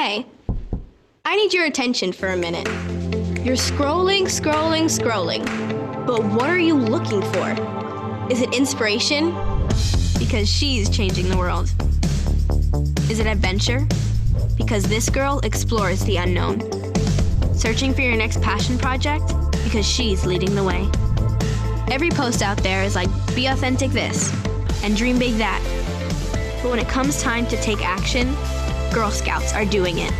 Hey, I need your attention for a minute. You're scrolling, scrolling, scrolling. But what are you looking for? Is it inspiration? Because she's changing the world. Is it adventure? Because this girl explores the unknown. Searching for your next passion project? Because she's leading the way. Every post out there is like, be authentic this, and dream big that. But when it comes time to take action, Girl Scouts are doing it.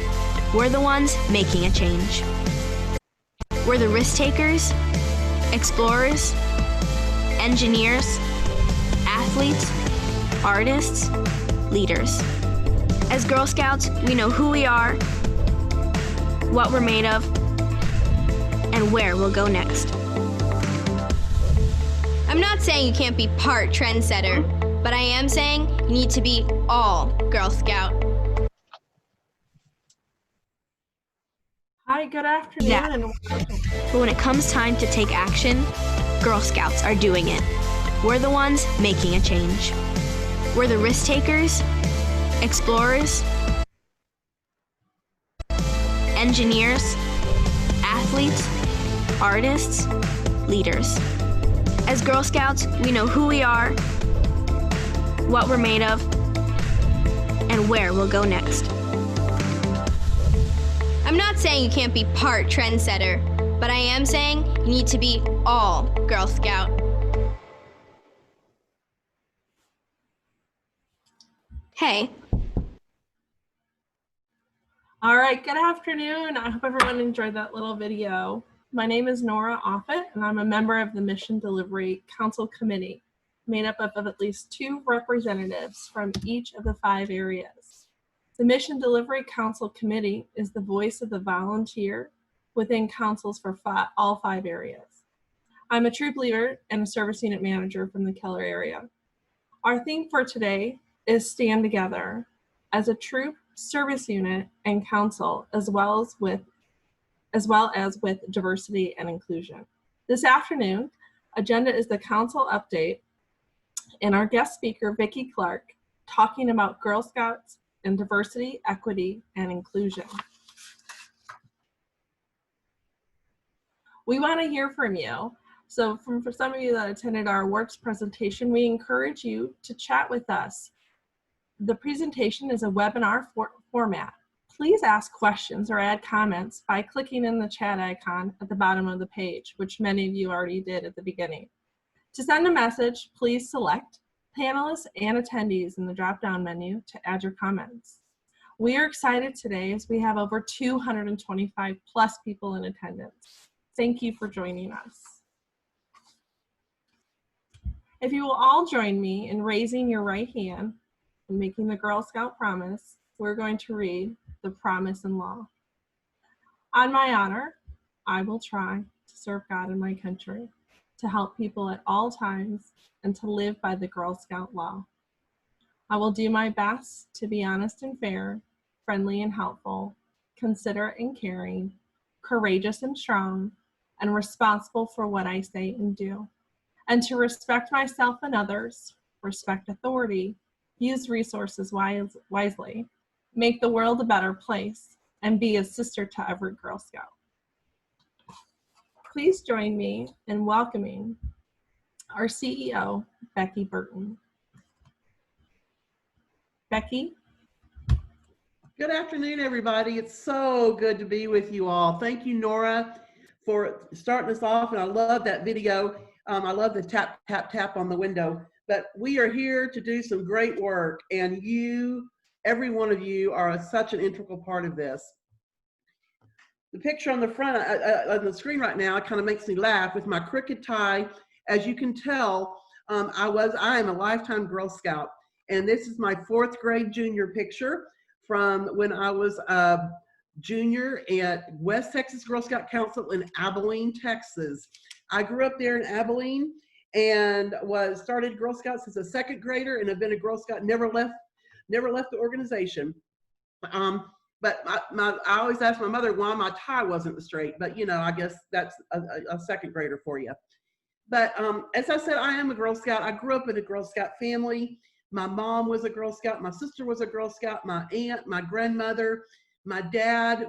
We're the ones making a change. We're the risk takers, explorers, engineers, athletes, artists, leaders. As Girl Scouts, we know who we are, what we're made of, and where we'll go next. I'm not saying you can't be part trendsetter, but I am saying you need to be all Girl Scout. Hi, good afternoon. But when it comes time to take action, Girl Scouts are doing it. We're the ones making a change. We're the risk takers, explorers, engineers, athletes, artists, leaders. As Girl Scouts, we know who we are, what we're made of, and where we'll go next. I'm not saying you can't be part trendsetter, but I am saying you need to be all Girl Scout. Hey. All right, good afternoon. I hope everyone enjoyed that little video. My name is Nora Offit, and I'm a member of the Mission Delivery Council Committee, made up of at least 2 representatives from each of the 5 areas. The Mission Delivery Council Committee is the voice of the volunteer within councils for all 5 areas. I'm a troop leader and a service unit manager from the Keller area. Our theme for today is Stand Together as a troop, service unit, and council, as well as with diversity and inclusion. This afternoon, agenda is the council update and our guest speaker, Vicki Clark, talking about Girl Scouts and diversity, equity, and inclusion. We want to hear from you. So for some of you that attended our works presentation, we encourage you to chat with us. The presentation is a webinar format. Please ask questions or add comments by clicking in the chat icon at the bottom of the page, which many of you already did at the beginning. To send a message, please select panelists and attendees in the drop-down menu to add your comments. We are excited today as we have over 225 plus people in attendance. Thank you for joining us. If you will all join me in raising your right hand and making the Girl Scout promise, we're going to read the promise and law. On my honor, I will try to serve God and my country, to help people at all times, and to live by the Girl Scout law. I will do my best to be honest and fair, friendly and helpful, considerate and caring, courageous and strong, and responsible for what I say and do, and to respect myself and others, respect authority, use resources wisely, make the world a better place, and be a sister to every Girl Scout. Please join me in welcoming our CEO, Becky Burton. Becky? Good afternoon, everybody. It's so good to be with you all. Thank you, Nora, for starting us off, and I love that video. I love the tap, tap, tap on the window. But we are here to do some great work, and you, every one of you, are such an integral part of this. The picture on the front on the screen right now kind of makes me laugh with my crooked tie. As you can tell, I am a lifetime Girl Scout, and this is my 4th grade junior picture from when I was a junior at West Texas Girl Scout Council in Abilene, Texas. I grew up there in Abilene and started Girl Scouts as a 2nd grader, and have been a Girl Scout, never left the organization. But I always asked my mother why my tie wasn't straight, but you know, I guess that's a 2nd grader for you. But as I said, I am a Girl Scout. I grew up in a Girl Scout family. My mom was a Girl Scout. My sister was a Girl Scout. My aunt, my grandmother, My dad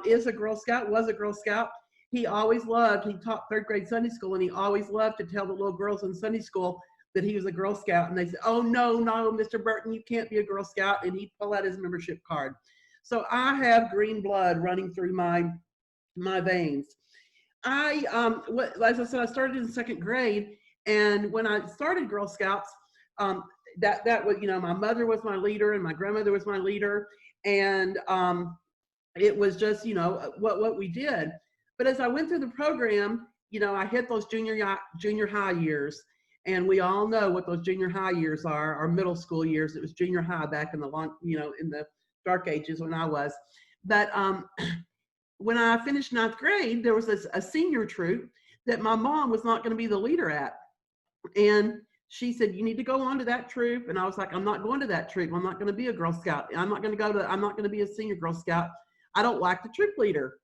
is a Girl Scout, was a Girl Scout. He always loved, he taught third grade Sunday school, and he always loved to tell the little girls in Sunday school that he was a Girl Scout. And they said, oh, no, Mr. Burton, you can't be a Girl Scout. And he'd pull out his membership card. So I have green blood running through my veins. As I said, I started in second grade. And when I started Girl Scouts, that was, my mother was my leader and my grandmother was my leader. And it was just, what we did. But as I went through the program, I hit those junior high years. And we all know what those junior high years are, or middle school years. It was junior high back in the in the dark ages when I was. But when I finished ninth grade, there was a senior troop that my mom was not going to be the leader at. And she said, you need to go on to that troop. And I was like, I'm not going to that troop. I'm not going to be a Girl Scout. I'm not going to be a senior Girl Scout. I don't like the troop leader.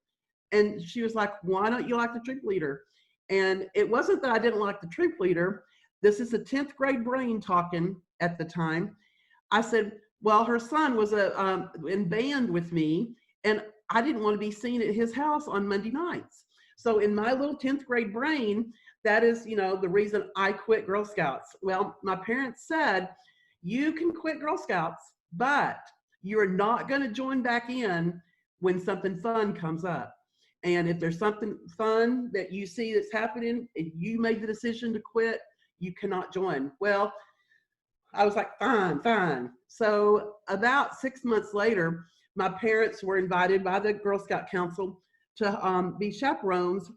And she was like, why don't you like the troop leader? And it wasn't that I didn't like the troop leader. This is a 10th grade brain talking at the time. I said, well, her son was in band with me, and I didn't want to be seen at his house on Monday nights. So in my little 10th grade brain, that is, the reason I quit Girl Scouts. Well, my parents said, you can quit Girl Scouts, but you're not going to join back in when something fun comes up. And if there's something fun that you see that's happening, and you made the decision to quit, you cannot join. Well, I was like, fine. So about 6 months later, my parents were invited by the Girl Scout Council to be chaperones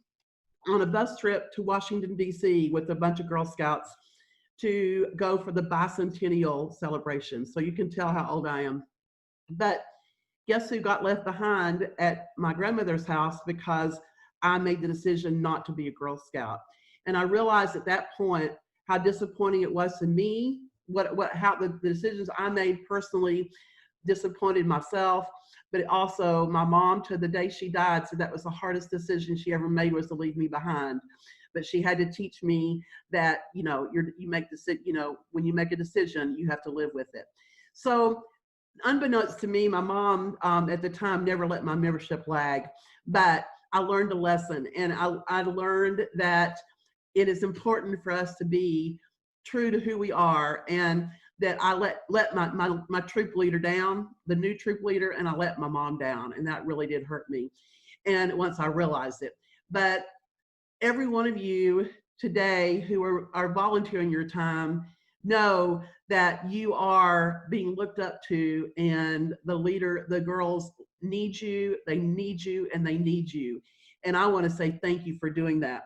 on a bus trip to Washington, D.C. with a bunch of Girl Scouts to go for the bicentennial celebration. So you can tell how old I am. But guess who got left behind at my grandmother's house because I made the decision not to be a Girl Scout. And I realized at that point how disappointing it was to me, how the decisions I made personally disappointed myself, but also my mom, to the day she died, said that was the hardest decision she ever made, was to leave me behind. But she had to teach me that, when you make a decision, you have to live with it. So unbeknownst to me, my mom at the time never let my membership lag, but I learned a lesson, and I learned that it is important for us to be true to who we are, and that I let my troop leader down, the new troop leader, and I let my mom down, and that really did hurt me. And once I realized it, but every one of you today who are volunteering your time know that you are being looked up to, and the girls need you, they need you, and they need you. And I want to say thank you for doing that.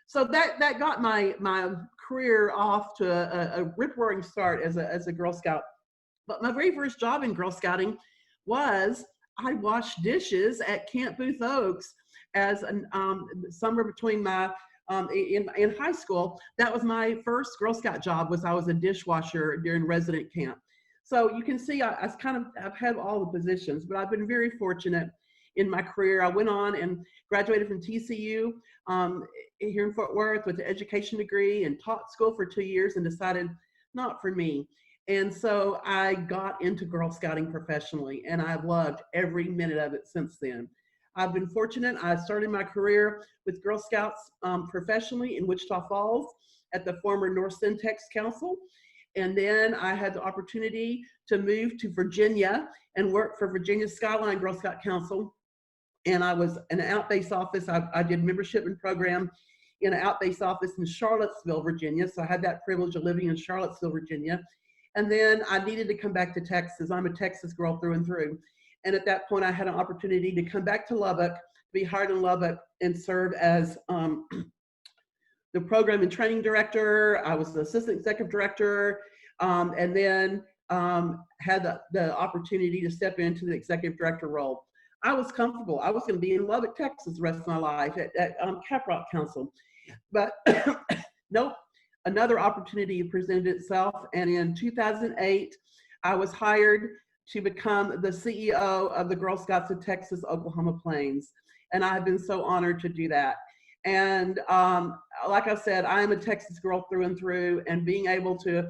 So that got my career off to a rip-roaring start as a Girl Scout. But my very first job in Girl Scouting was I washed dishes at Camp Booth Oaks as somewhere between my in high school. That was my first Girl Scout job. I was a dishwasher during resident camp. So you can see I've had all the positions, but I've been very fortunate in my career. I went on and graduated from TCU here in Fort Worth with an education degree, and taught school for 2 years and decided not for me. And so I got into Girl Scouting professionally, and I've loved every minute of it since then. I've been fortunate. I started my career with Girl Scouts professionally in Wichita Falls at the former North Centex Council. And then I had the opportunity to move to Virginia and work for Virginia Skyline Girl Scout Council. And I was in an out-based office. I did membership and program in an out-based office in Charlottesville, Virginia. So I had that privilege of living in Charlottesville, Virginia. And then I needed to come back to Texas. I'm a Texas girl through and through. And at that point, I had an opportunity to come back to Lubbock, be hired in Lubbock, and serve as the program and training director. I was the assistant executive director, and then had the opportunity to step into the executive director role. I was comfortable. I was going to be in Lubbock, Texas the rest of my life at Caprock Council. But nope, another opportunity presented itself. And in 2008, I was hired to become the CEO of the Girl Scouts of Texas, Oklahoma Plains. And I have been so honored to do that. And like I said, I am a Texas girl through and through, and being able to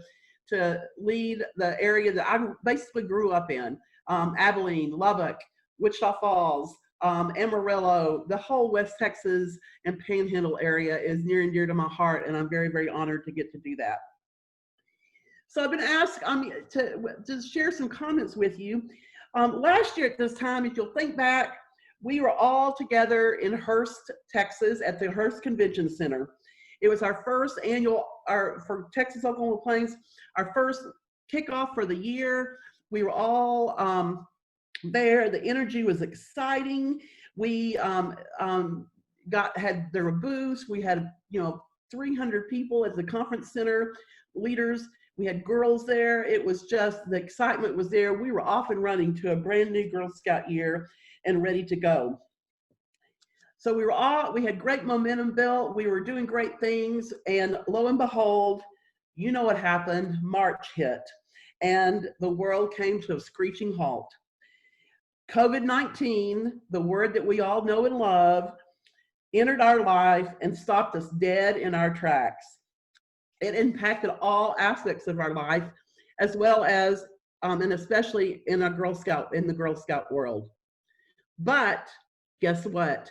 lead the area that I basically grew up in, Abilene, Lubbock, Wichita Falls, Amarillo, the whole West Texas and Panhandle area is near and dear to my heart, and I'm very, very honored to get to do that. So I've been asked to share some comments with you. Last year at this time, if you'll think back, we were all together in Hurst, Texas at the Hurst Convention Center. It was our first annual, for Texas Oklahoma Plains, our first kickoff for the year. We were all there. The energy was exciting. We there were booths. We had 300 people at the conference center, leaders. We had girls there. It was just, the excitement was there. We were off and running to a brand new Girl Scout year and ready to go. So we had great momentum built. We were doing great things. And lo and behold, you know what happened? March hit and the world came to a screeching halt. COVID-19, the word that we all know and love, entered our life and stopped us dead in our tracks. It impacted all aspects of our life, as well as, and especially in the Girl Scout world. But guess what?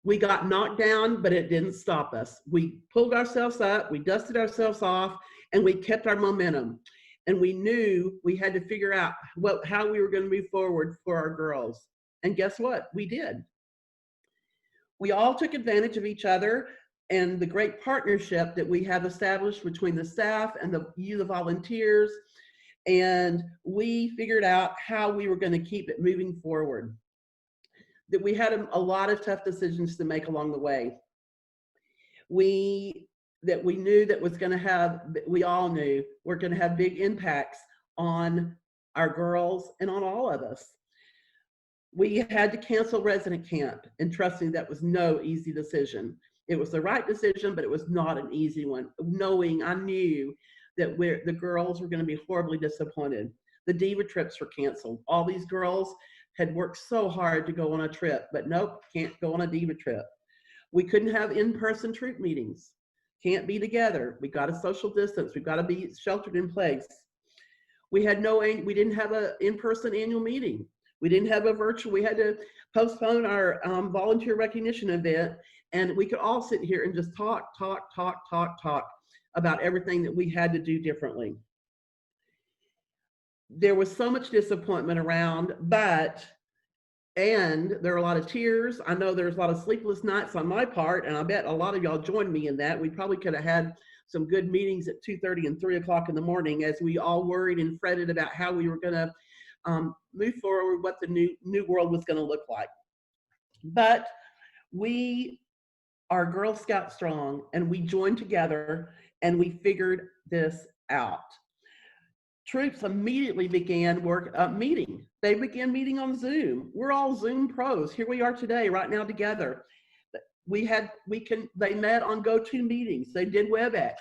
We got knocked down, but it didn't stop us. We pulled ourselves up, we dusted ourselves off, and we kept our momentum. And we knew we had to figure out how we were going to move forward for our girls. And guess what? We did. We all took advantage of each other and the great partnership that we have established between the staff and the volunteers. And we figured out how we were going to keep it moving forward. That we had a lot of tough decisions to make along the way. We knew that was going to have, we all knew we're going to have big impacts on our girls and on all of us. We had to cancel resident camp, and trusting that was no easy decision. It was the right decision, but it was not an easy one. I knew that the girls were going to be horribly disappointed. The Diva trips were canceled. All these girls had worked so hard to go on a trip, but nope, can't go on a Diva trip. We couldn't have in-person troop meetings. Can't be together. We got to social distance. We've got to be sheltered in place. We didn't have an in-person annual meeting. We didn't have a virtual. We had to postpone our volunteer recognition event, and we could all sit here and just talk about everything that we had to do differently. There was so much disappointment around, and there were a lot of tears. I know there's a lot of sleepless nights on my part, and I bet a lot of y'all joined me in that. We probably could have had some good meetings at 2:30 and 3 o'clock in the morning as we all worried and fretted about how we were going to move forward, what the new world was going to look like. But we are Girl Scout strong, and we joined together and we figured this out. Troops immediately began meeting. They began meeting on Zoom. We're all Zoom pros. Here we are today, right now together. They met on GoToMeetings. They did WebEx.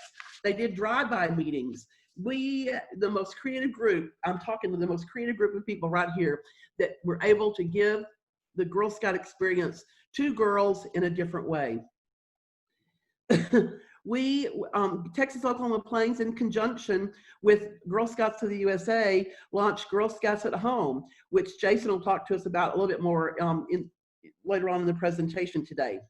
They did drive-by meetings. The most creative group, I'm talking to the most creative group of people right here, that were able to give the Girl Scout experience to girls in a different way. Texas Oklahoma Plains, in conjunction with Girl Scouts of the USA, launched Girl Scouts at Home, which Jason will talk to us about a little bit more later on in the presentation today.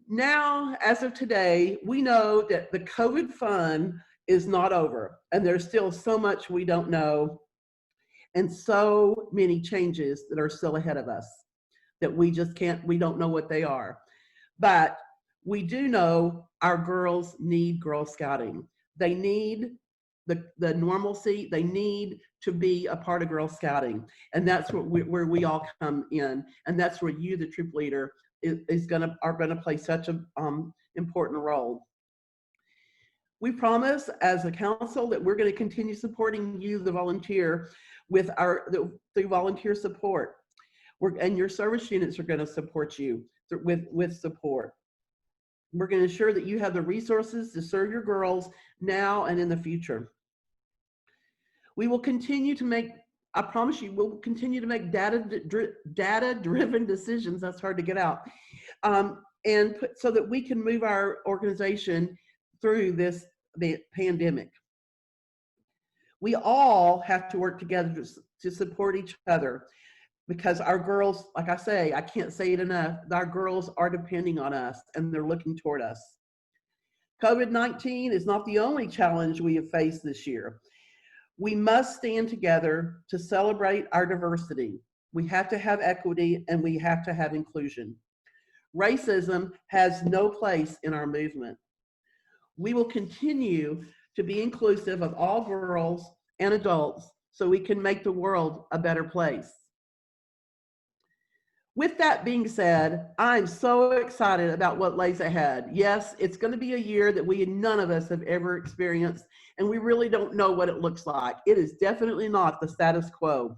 Now, as of today, we know that the COVID fun is not over, and there's still so much we don't know, and so many changes that are still ahead of us that we don't know what they are. But we do know our girls need Girl Scouting. They need the normalcy. They need to be a part of Girl Scouting. And that's where we all come in. And that's where you, the troop leader, are gonna play such an important role. We promise as a council that we're gonna continue supporting you, the volunteer, with through volunteer support. And your service units are gonna support you with support. We're going to ensure that you have the resources to serve your girls now and in the future. We will continue to make, I promise you, we'll continue to make data-driven decisions. That's hard to get out. So that we can move our organization through the pandemic. We all have to work together to support each other, because our girls, like I say, I can't say it enough, our girls are depending on us and they're looking toward us. COVID-19 is not the only challenge we have faced this year. We must stand together to celebrate our diversity. We have to have equity and we have to have inclusion. Racism has no place in our movement. We will continue to be inclusive of all girls and adults so we can make the world a better place. With that being said, I'm so excited about what lays ahead. Yes, it's going to be a year that none of us have ever experienced, and we really don't know what it looks like. It is definitely not the status quo.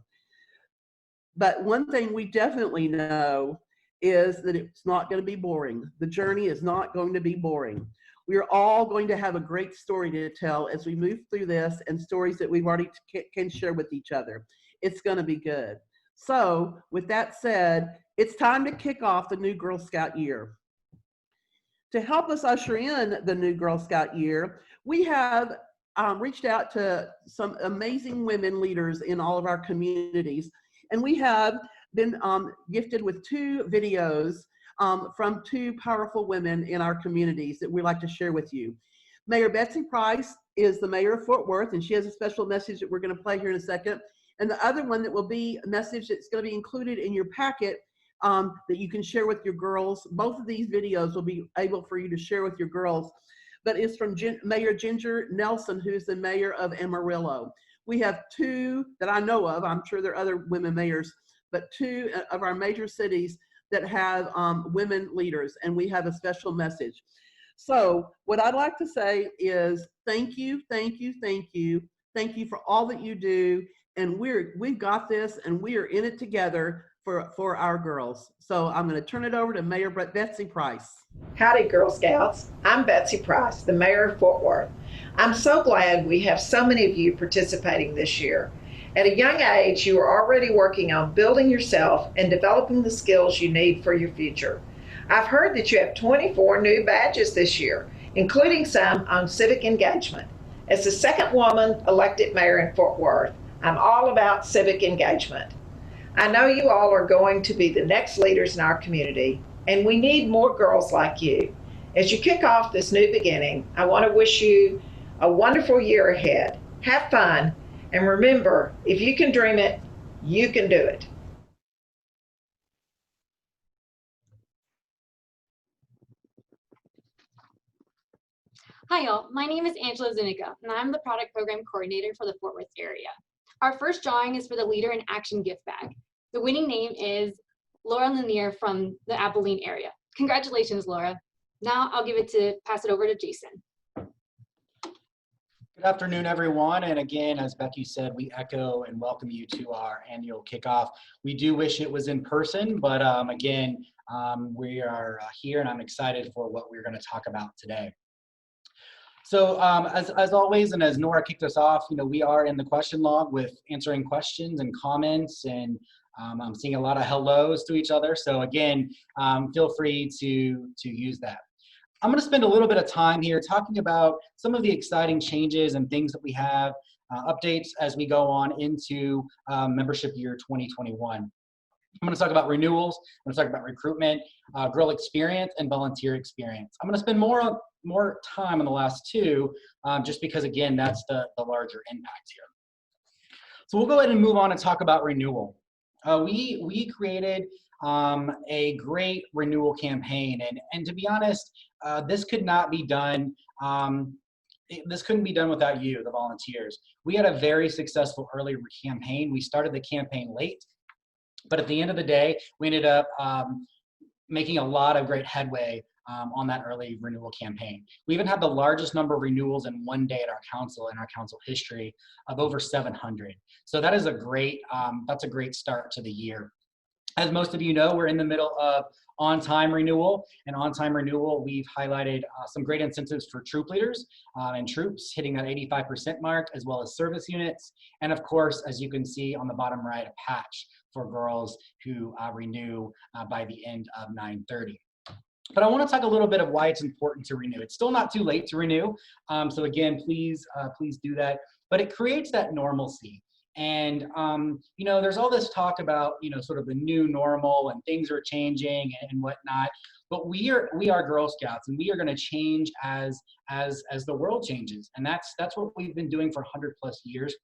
But one thing we definitely know is that it's not going to be boring. The journey is not going to be boring. We are all going to have a great story to tell as we move through this, and stories that we've already can share with each other. It's going to be good. So with that said, it's time to kick off the new Girl Scout year. To help us usher in the new Girl Scout year, we have reached out to some amazing women leaders in all of our communities. And we have been gifted with 2 videos from 2 powerful women in our communities that we'd like to share with you. Mayor Betsy Price is the mayor of Fort Worth, and she has a special message that we're going to play here in a second. And the other one that will be a message that's going to be included in your packet that you can share with your girls. Both of these videos will be able for you to share with your girls, but it's from Mayor Ginger Nelson, who's the mayor of Amarillo. We have 2 that I know of. I'm sure there are other women mayors, but 2 of our major cities that have women leaders, and we have a special message. So what I'd like to say is thank you, thank you, thank you. Thank you for all that you do. And we've got this, and we are in it together for our girls. So I'm going to turn it over to Mayor Betsy Price. Howdy, Girl Scouts. I'm Betsy Price, the mayor of Fort Worth. I'm so glad we have so many of you participating this year. At a young age, you are already working on building yourself and developing the skills you need for your future. I've heard that you have 24 new badges this year, including some on civic engagement. As the second woman elected mayor in Fort Worth, I'm all about civic engagement. I know you all are going to be the next leaders in our community, and we need more girls like you. As you kick off this new beginning, I want to wish you a wonderful year ahead. Have fun, and remember, if you can dream it, you can do it. Hi y'all, my name is Angela Zuniga, and I'm the product program coordinator for the Fort Worth area. Our first drawing is for the Leader in Action gift bag. The winning name is Laura Lanier from the Abilene area. Congratulations, Laura. Now I'll pass it over to Jason. Good afternoon, everyone. And again, as Becky said, we echo and welcome you to our annual kickoff. We do wish it was in person, but again, we are here, and I'm excited for what we're going to talk about today. So as always, and as Nora kicked us off, we are in the question log with answering questions and comments, and I'm seeing a lot of hellos to each other. So again, feel free to use that. I'm going to spend a little bit of time here talking about some of the exciting changes and things that we have, updates as we go on into membership year 2021. I'm going to talk about renewals. I'm going to talk about recruitment, girl experience, and volunteer experience. I'm going to spend more time on the last 2, just because, again, that's the larger impact here. So we'll go ahead and move on and talk about renewal. We created a great renewal campaign, and to be honest, this could not be done. This couldn't be done without you, the volunteers. We had a very successful early campaign. We started the campaign late, but at the end of the day, we ended up making a lot of great headway on that early renewal campaign. We even had the largest number of renewals in one day at our council, in our council history, of over 700. So that is that's a great start to the year. As most of you know, we're in the middle of on-time renewal. And on-time renewal, we've highlighted some great incentives for troop leaders and troops hitting that 85% mark, as well as service units. And of course, as you can see on the bottom right, a patch for girls who renew by the end of 9/30. But I want to talk a little bit of why it's important to renew. It's still not too late to renew. So again, please do that. But it creates that normalcy. And, you know, there's all this talk about, you know, sort of the new normal and things are changing and whatnot. But we are Girl Scouts, and we are going to change as the world changes. And that's what we've been doing for 100+ years.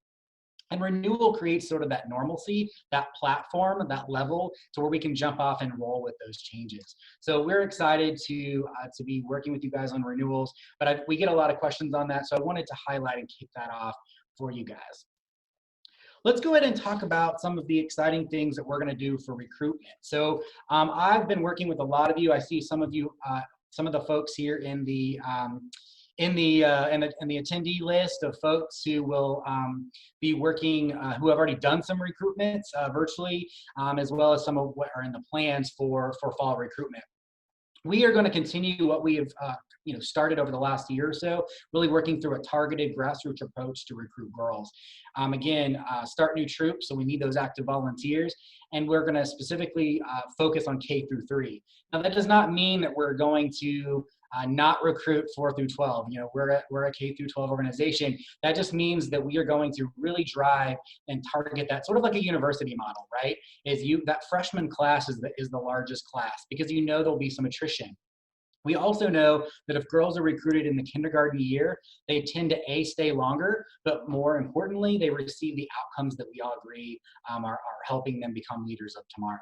And renewal creates sort of that normalcy, that platform, that level to where we can jump off and roll with those changes. So we're excited to be working with you guys on renewals, but we get a lot of questions on that. So I wanted to highlight and kick that off for you guys. Let's go ahead and talk about some of the exciting things that we're going to do for recruitment. So I've been working with a lot of you. I see some of you, some of the folks here in the attendee list of folks who will be working, who have already done some recruitments virtually, as well as some of what are in the plans for fall recruitment. We are going to continue what we have started over the last year or so, really working through a targeted grassroots approach to recruit girls. Again, start new troops, so we need those active volunteers, and we're going to specifically focus on K through 3. Now, that does not mean that we're going to not recruit 4 through 12. You know, we're a K through 12 organization. That just means that we are going to really drive and target that sort of like a university model, right? That freshman class is the largest class because you know there'll be some attrition. We also know that if girls are recruited in the kindergarten year, they tend to stay longer, but more importantly, they receive the outcomes that we all agree are helping them become leaders of tomorrow.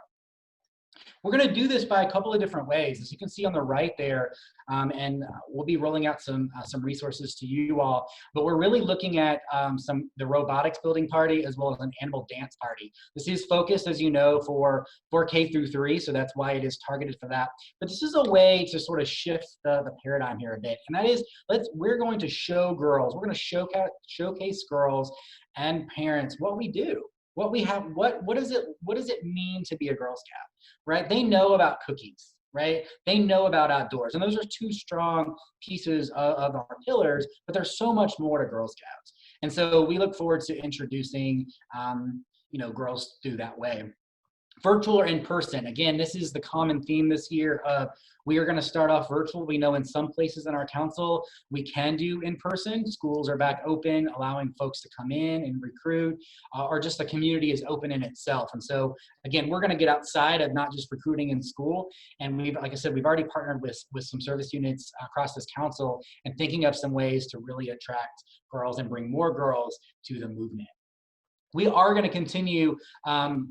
We're going to do this by a couple of different ways. As you can see on the right there, and we'll be rolling out some resources to you all, but we're really looking at the robotics building party as well as an animal dance party. This is focused, as you know, for K through 3, so that's why it is targeted for that. But this is a way to sort of shift the paradigm here a bit, and that is, we're going to show girls, we're going to showcase girls and parents what we do. What we have, what does it mean to be a Girl Scout, right? They know about cookies, right? They know about outdoors, and those are 2 strong pieces of our pillars, but there's so much more to Girl Scouts. And so we look forward to introducing, girls through that way. Virtual or in person, again, this is the common theme this year. We are going to start off virtual. We know in some places in our council, we can do in person. Schools are back open, allowing folks to come in and recruit, or just the community is open in itself. And so, again, we're going to get outside of not just recruiting in school. And like I said, we've already partnered with some service units across this council and thinking of some ways to really attract girls and bring more girls to the movement. We are going to continue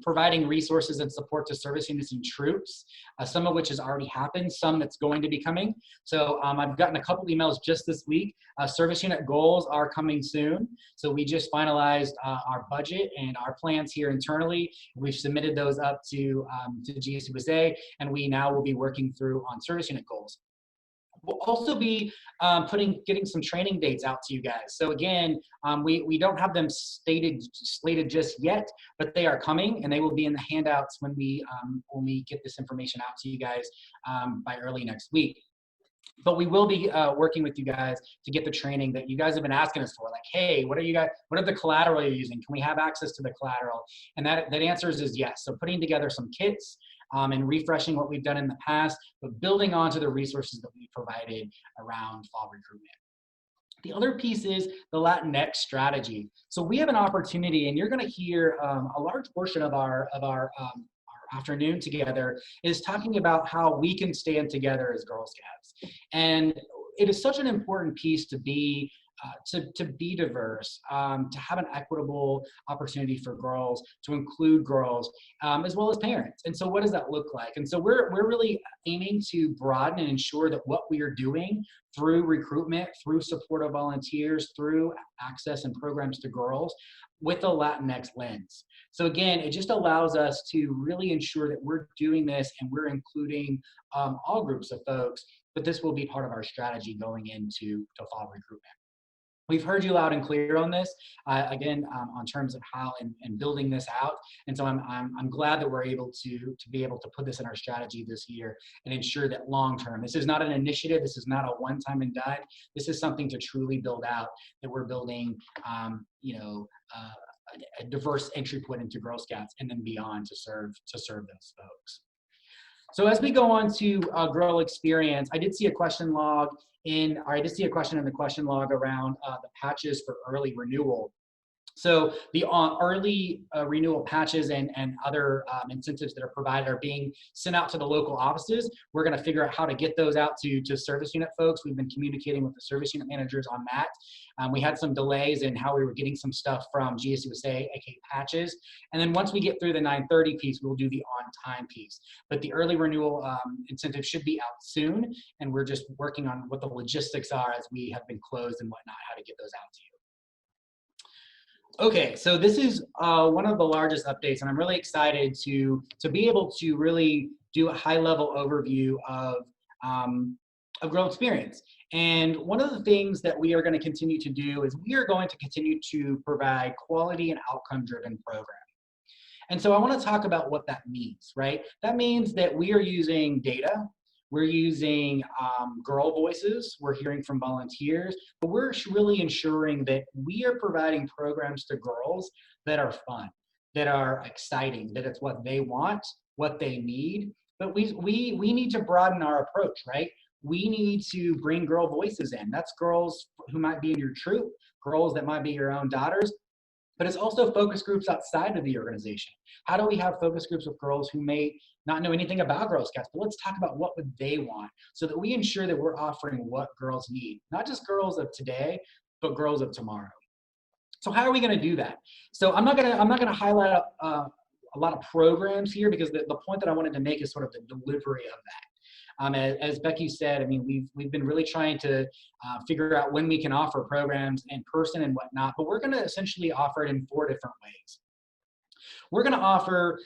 providing resources and support to service units and troops, some of which has already happened, some that's going to be coming. So I've gotten a couple emails just this week. Service unit goals are coming soon. So we just finalized our budget and our plans here internally. We've submitted those up to GSUSA, and we now will be working through on service unit goals. We'll also be getting some training dates out to you guys. So again, we don't have them slated just yet, but they are coming, and they will be in the handouts when we get this information out to you guys by early next week. But we will be working with you guys to get the training that you guys have been asking us for. Like, hey, what are the collateral you're using? Can we have access to the collateral? And that answer is yes. So putting together some kits and refreshing what we've done in the past, but building onto the resources that we provided around fall recruitment. The other piece is the Latinx strategy. So we have an opportunity, and you're going to hear a large portion of our afternoon together is talking about how we can stand together as Girl Scouts. And it is such an important piece to be diverse, to have an equitable opportunity for girls, to include girls, as well as parents. And so what does that look like? And so we're really aiming to broaden and ensure that what we are doing through recruitment, through support of volunteers, through access and programs to girls with a Latinx lens. So again, it just allows us to really ensure that we're doing this and we're including all groups of folks, but this will be part of our strategy going into fall recruitment. We've heard you loud and clear on this, again, on terms of how and building this out. And so I'm glad that we're able to be able to put this in our strategy this year and ensure that long-term, this is not an initiative, this is not a one-time and done, this is something to truly build out, that we're building, a diverse entry point into Girl Scouts and then beyond to serve those folks. So as we go on to Girl Experience, I did see a question in the question log around the patches for early renewal. So the early renewal patches and other incentives that are provided are being sent out to the local offices. We're going to figure out how to get those out to service unit folks. We've been communicating with the service unit managers on that. We had some delays in how we were getting some stuff from GSUSA, aka patches. And then once we get through the 930 piece, we'll do the on-time piece. But the early renewal incentive should be out soon. And we're just working on what the logistics are as we have been closed and whatnot, how to get those out to you. Okay, so this is one of the largest updates, and I'm really excited to be able to really do a high-level overview of Girl Experience. And one of the things that we are going to continue to do is we are going to continue to provide quality and outcome-driven programming. And so I want to talk about what that means, right? That means that we are using data. We're using girl voices, we're hearing from volunteers, but we're really ensuring that we are providing programs to girls that are fun, that are exciting, that it's what they want, what they need. But we need to broaden our approach, right? We need to bring girl voices in. That's girls who might be in your troop, girls that might be your own daughters, but it's also focus groups outside of the organization. How do we have focus groups with girls who may not know anything about Girl Scouts, but let's talk about what would they want so that we ensure that we're offering what girls need, not just girls of today, but girls of tomorrow. So how are we going to do that? So I'm not going to highlight a lot of programs here because the point that I wanted to make is sort of the delivery of that. As Becky said, I mean, we've been really trying to figure out when we can offer programs in person and whatnot, but we're going to essentially offer it in 4 different ways. We're going to offer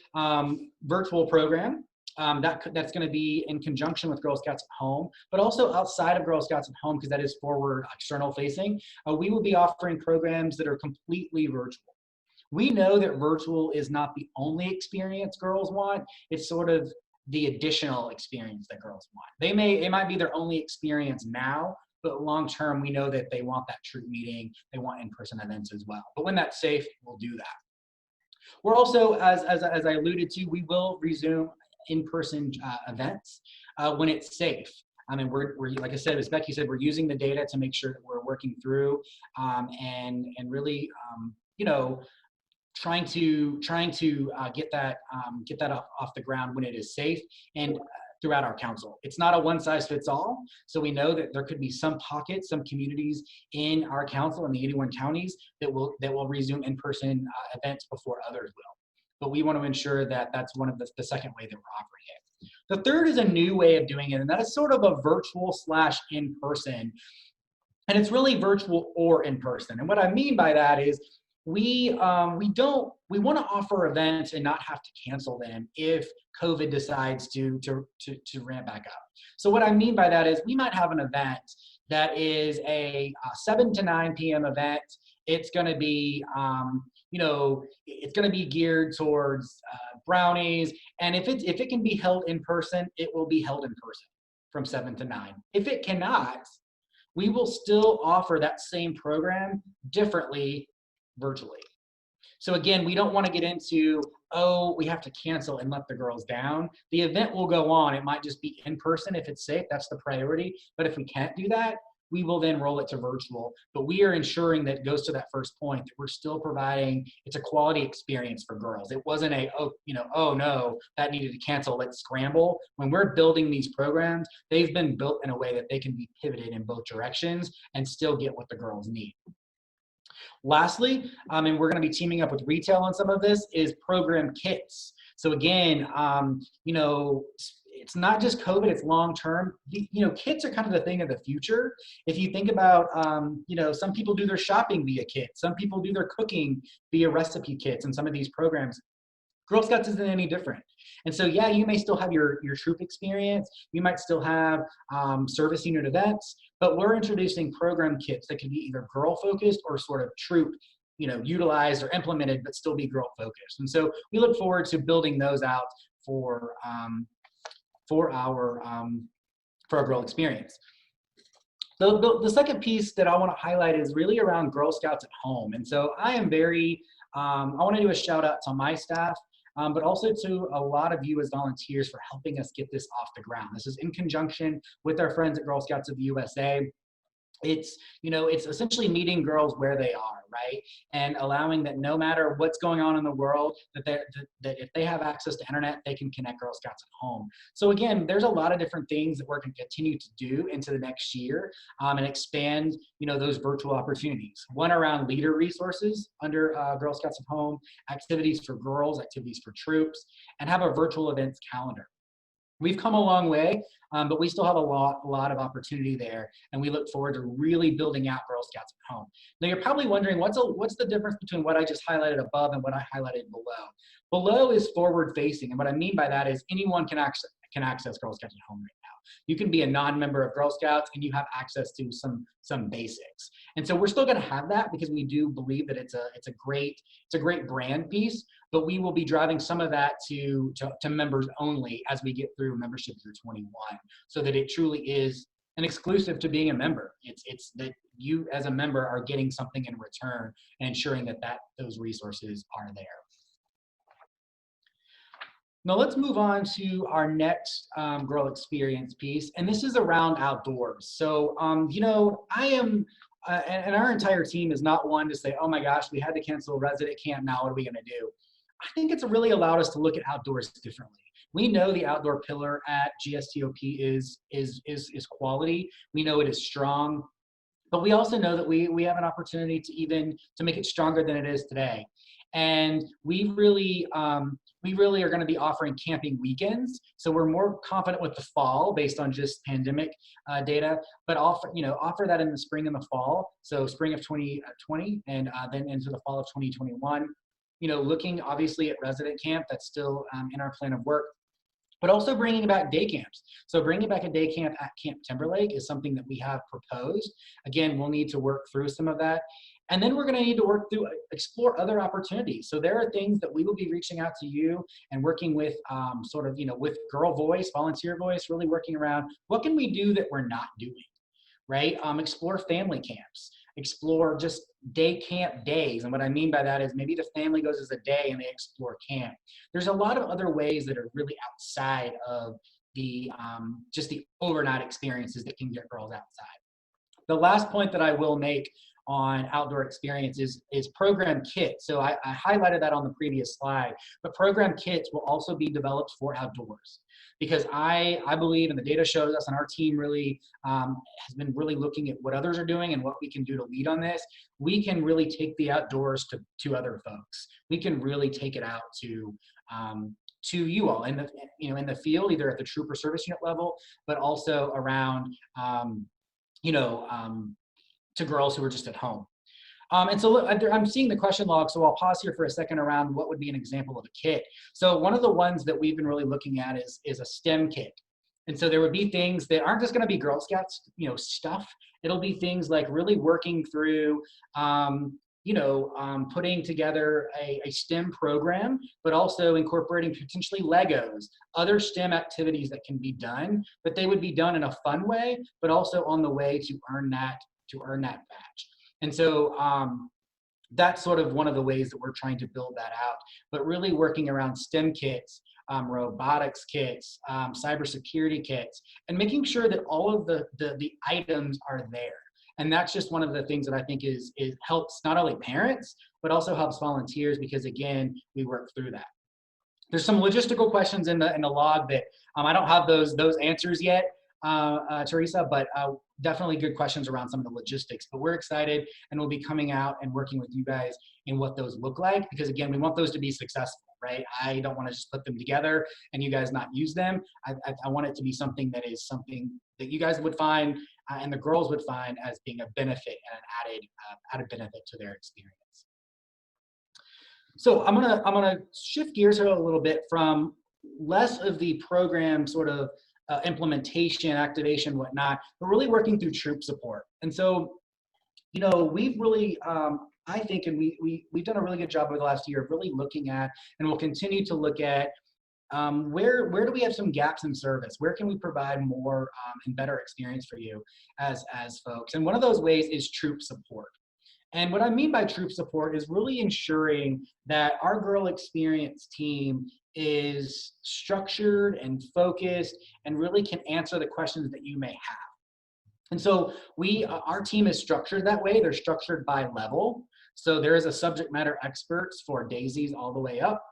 virtual program that's going to be in conjunction with Girl Scouts at Home, but also outside of Girl Scouts at Home, because that is forward external facing. We will be offering programs that are completely virtual. We know that virtual is not the only experience girls want. It's sort of the additional experience that girls want. It might be their only experience now, but long term, we know that they want that troop meeting. They want in-person events as well. But when that's safe, we'll do that. We're also, as I alluded to, we will resume in-person events when it's safe. I mean, we're like I said, as Becky said, we're using the data to make sure that we're working through and really, you know, trying to get that off the ground when it is safe and throughout our council. It's not a one-size-fits-all, so we know that there could be some pockets, some communities in our council in the 81 counties that will resume in-person events before others will. But we want to ensure that that's one of the second way that we're offering it. The third is a new way of doing it, and that is sort of a virtual / in-person. And it's really virtual or in-person. And what I mean by that is we want to offer events and not have to cancel them if COVID decides to ramp back up. So what I mean by that is we might have an event that is a 7 to 9 p.m. event. It's going to be, it's going to be geared towards brownies. And if it can be held in person, it will be held in person from 7 to 9. If it cannot, we will still offer that same program differently virtually. So again, we don't want to get into, oh, we have to cancel and let the girls down. The event will go on. It might just be in person if it's safe. That's the priority. But if we can't do that, we will then roll it to virtual. But we are ensuring that it goes to that first point, that we're still providing, it's a quality experience for girls. It wasn't a, oh no, that needed to cancel, let's scramble. When we're building these programs, they've been built in a way that they can be pivoted in both directions and still get what the girls need. Lastly, and we're going to be teaming up with retail on some of this, is program kits. So again, it's not just COVID, it's long-term. Kits are kind of the thing of the future. If you think about, some people do their shopping via kits. Some people do their cooking via recipe kits in some of these programs. Girl Scouts isn't any different. And so, yeah, you may still have your troop experience. You might still have service unit events, but we're introducing program kits that can be either girl-focused or sort of troop, utilized or implemented, but still be girl-focused. And so we look forward to building those out for our Girl Experience. The second piece that I want to highlight is really around Girl Scouts at Home. And so I am very, I want to do a shout out to my staff, but also to a lot of you as volunteers for helping us get this off the ground. This is in conjunction with our friends at Girl Scouts of the USA. it's, you know, it's essentially meeting girls where they are, right? And allowing that no matter what's going on in the world, that if they have access to internet, they can connect Girl Scouts at home. So again, there's a lot of different things that we're going to continue to do into the next year, and expand, you know, those virtual opportunities. One around leader resources under Girl Scouts at Home, activities for girls, activities for troops, and have a virtual events calendar. We've come a long way, but we still have a lot of opportunity there, and we look forward to really building out Girl Scouts at Home. Now, you're probably wondering, what's the difference between what I just highlighted above and what I highlighted below? Below is forward-facing, and what I mean by that is anyone can access Girl Scouts at Home right now. You can be a non-member of Girl Scouts and you have access to some basics. And so we're still going to have that because we do believe that it's a great brand piece, but we will be driving some of that to members only as we get through membership through 21, so that it truly is an exclusive to being a member. It's that you as a member are getting something in return and ensuring that those resources are there. Now let's move on to our next girl experience piece, and this is around outdoors. So, you know, I am, and our entire team is not one to say, oh my gosh, we had to cancel resident camp, now what are we gonna do? I think it's really allowed us to look at outdoors differently. We know the outdoor pillar at GSTOP is quality. We know it is strong, but we also know that we have an opportunity to make it stronger than it is today. And we really are going to be offering camping weekends. So we're more confident with the fall based on just pandemic data, but offer that in the spring and the fall. So spring of 2020 and then into the fall of 2021. You know, looking obviously at resident camp, that's still in our plan of work, but also bringing back day camps. So bringing back a day camp at Camp Timberlake is something that we have proposed. Again, we'll need to work through some of that. And then we're going to need to explore other opportunities. So there are things that we will be reaching out to you and working with with Girl Voice, Volunteer Voice, really working around what can we do that we're not doing, right? Explore family camps, explore just day camp days. And what I mean by that is maybe the family goes as a day and they explore camp. There's a lot of other ways that are really outside of the just the overnight experiences that can get girls outside. The last point that I will make on outdoor experience is program kits. So I highlighted that on the previous slide, but program kits will also be developed for outdoors, because I believe, and the data shows us, and our team really has been really looking at what others are doing and what we can do to lead on this. We can really take the outdoors to other folks. We can really take it out to you all in the field, either at the troop or service unit level, but also around to girls who are just at home. And so look, I'm seeing the question log, so I'll pause here for a second around what would be an example of a kit. So one of the ones that we've been really looking at is a STEM kit. And so there would be things that aren't just going to be Girl Scouts, stuff. It'll be things like really working through, putting together a STEM program, but also incorporating potentially Legos, other STEM activities that can be done, but they would be done in a fun way, but also on the way to earn that badge. And so that's sort of one of the ways that we're trying to build that out, but really working around STEM kits, robotics kits, cybersecurity kits, and making sure that all of the items are there. And that's just one of the things that I think is helps not only parents, but also helps volunteers, because again, we work through that. There's some logistical questions in the log that I don't have those answers yet, Teresa, but definitely good questions around some of the logistics. But we're excited, and we'll be coming out and working with you guys in what those look like, because again, we want those to be successful, right? I don't want to just put them together and you guys not use them. I want it to be something that is something that you guys would find and the girls would find as being a benefit and an added benefit to their experience. So I'm gonna shift gears here a little bit from less of the program sort of implementation, activation, whatnot, but really working through troop support. And so, we've really, I think, and we've done a really good job over the last year of really looking at, and we'll continue to look at, where do we have some gaps in service? Where can we provide more and better experience for you as folks? And one of those ways is troop support. And what I mean by troop support is really ensuring that our girl experience team is structured and focused and really can answer the questions that you may have. And so our team is structured that way. They're structured by level. So there is a subject matter experts for daisies all the way up.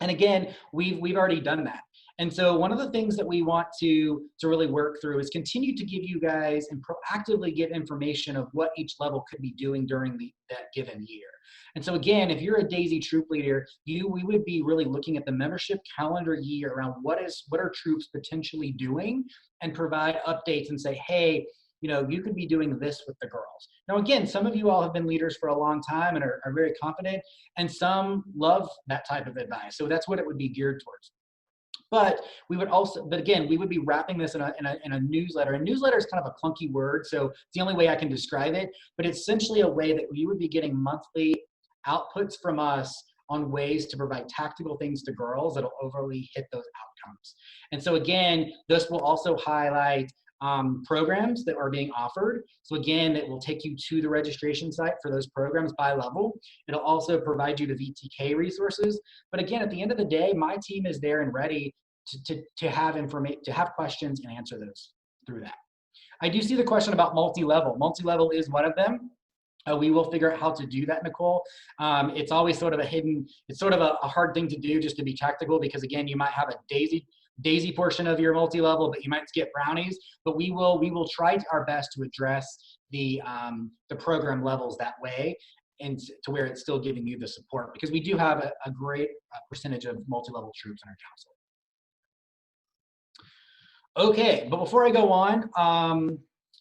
And again, we've already done that. And so one of the things that we want to really work through is continue to give you guys and proactively give information of what each level could be doing during that given year. And so again, if you're a Daisy troop leader, we would be really looking at the membership calendar year around what are troops potentially doing, and provide updates and say, hey, you could be doing this with the girls. Now, again, some of you all have been leaders for a long time and are very confident, and some love that type of advice. So that's what it would be geared towards. But again, we would be wrapping this in a newsletter. A newsletter is kind of a clunky word, so it's the only way I can describe it. But it's essentially a way that you would be getting monthly outputs from us on ways to provide tactical things to girls that'll overly hit those outcomes. And so again, this will also highlight programs that are being offered. So again, it will take you to the registration site for those programs by level. It'll also provide you the VTK resources. But again, at the end of the day, my team is there and ready to have information, to have questions and answer those through that. I do see the question about multi-level. Multi-level is one of them. We will figure out how to do that, Nicole. It's always sort of it's sort of a hard thing to do, just to be tactical, because again, you might have a daisy portion of your multi-level, but you might skip brownies. But we will try our best to address the program levels that way, and to where it's still giving you the support, because we do have a great percentage of multi-level troops in our council. Okay, but before I go on,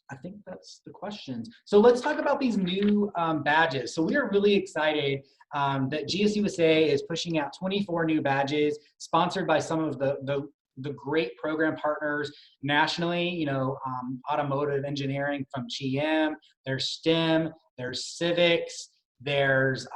I think that's the questions. So let's talk about these new badges. So we are really excited that GSUSA is pushing out 24 new badges, sponsored by some of the great program partners nationally. Automotive engineering from GM. There's STEM. There's civics. There's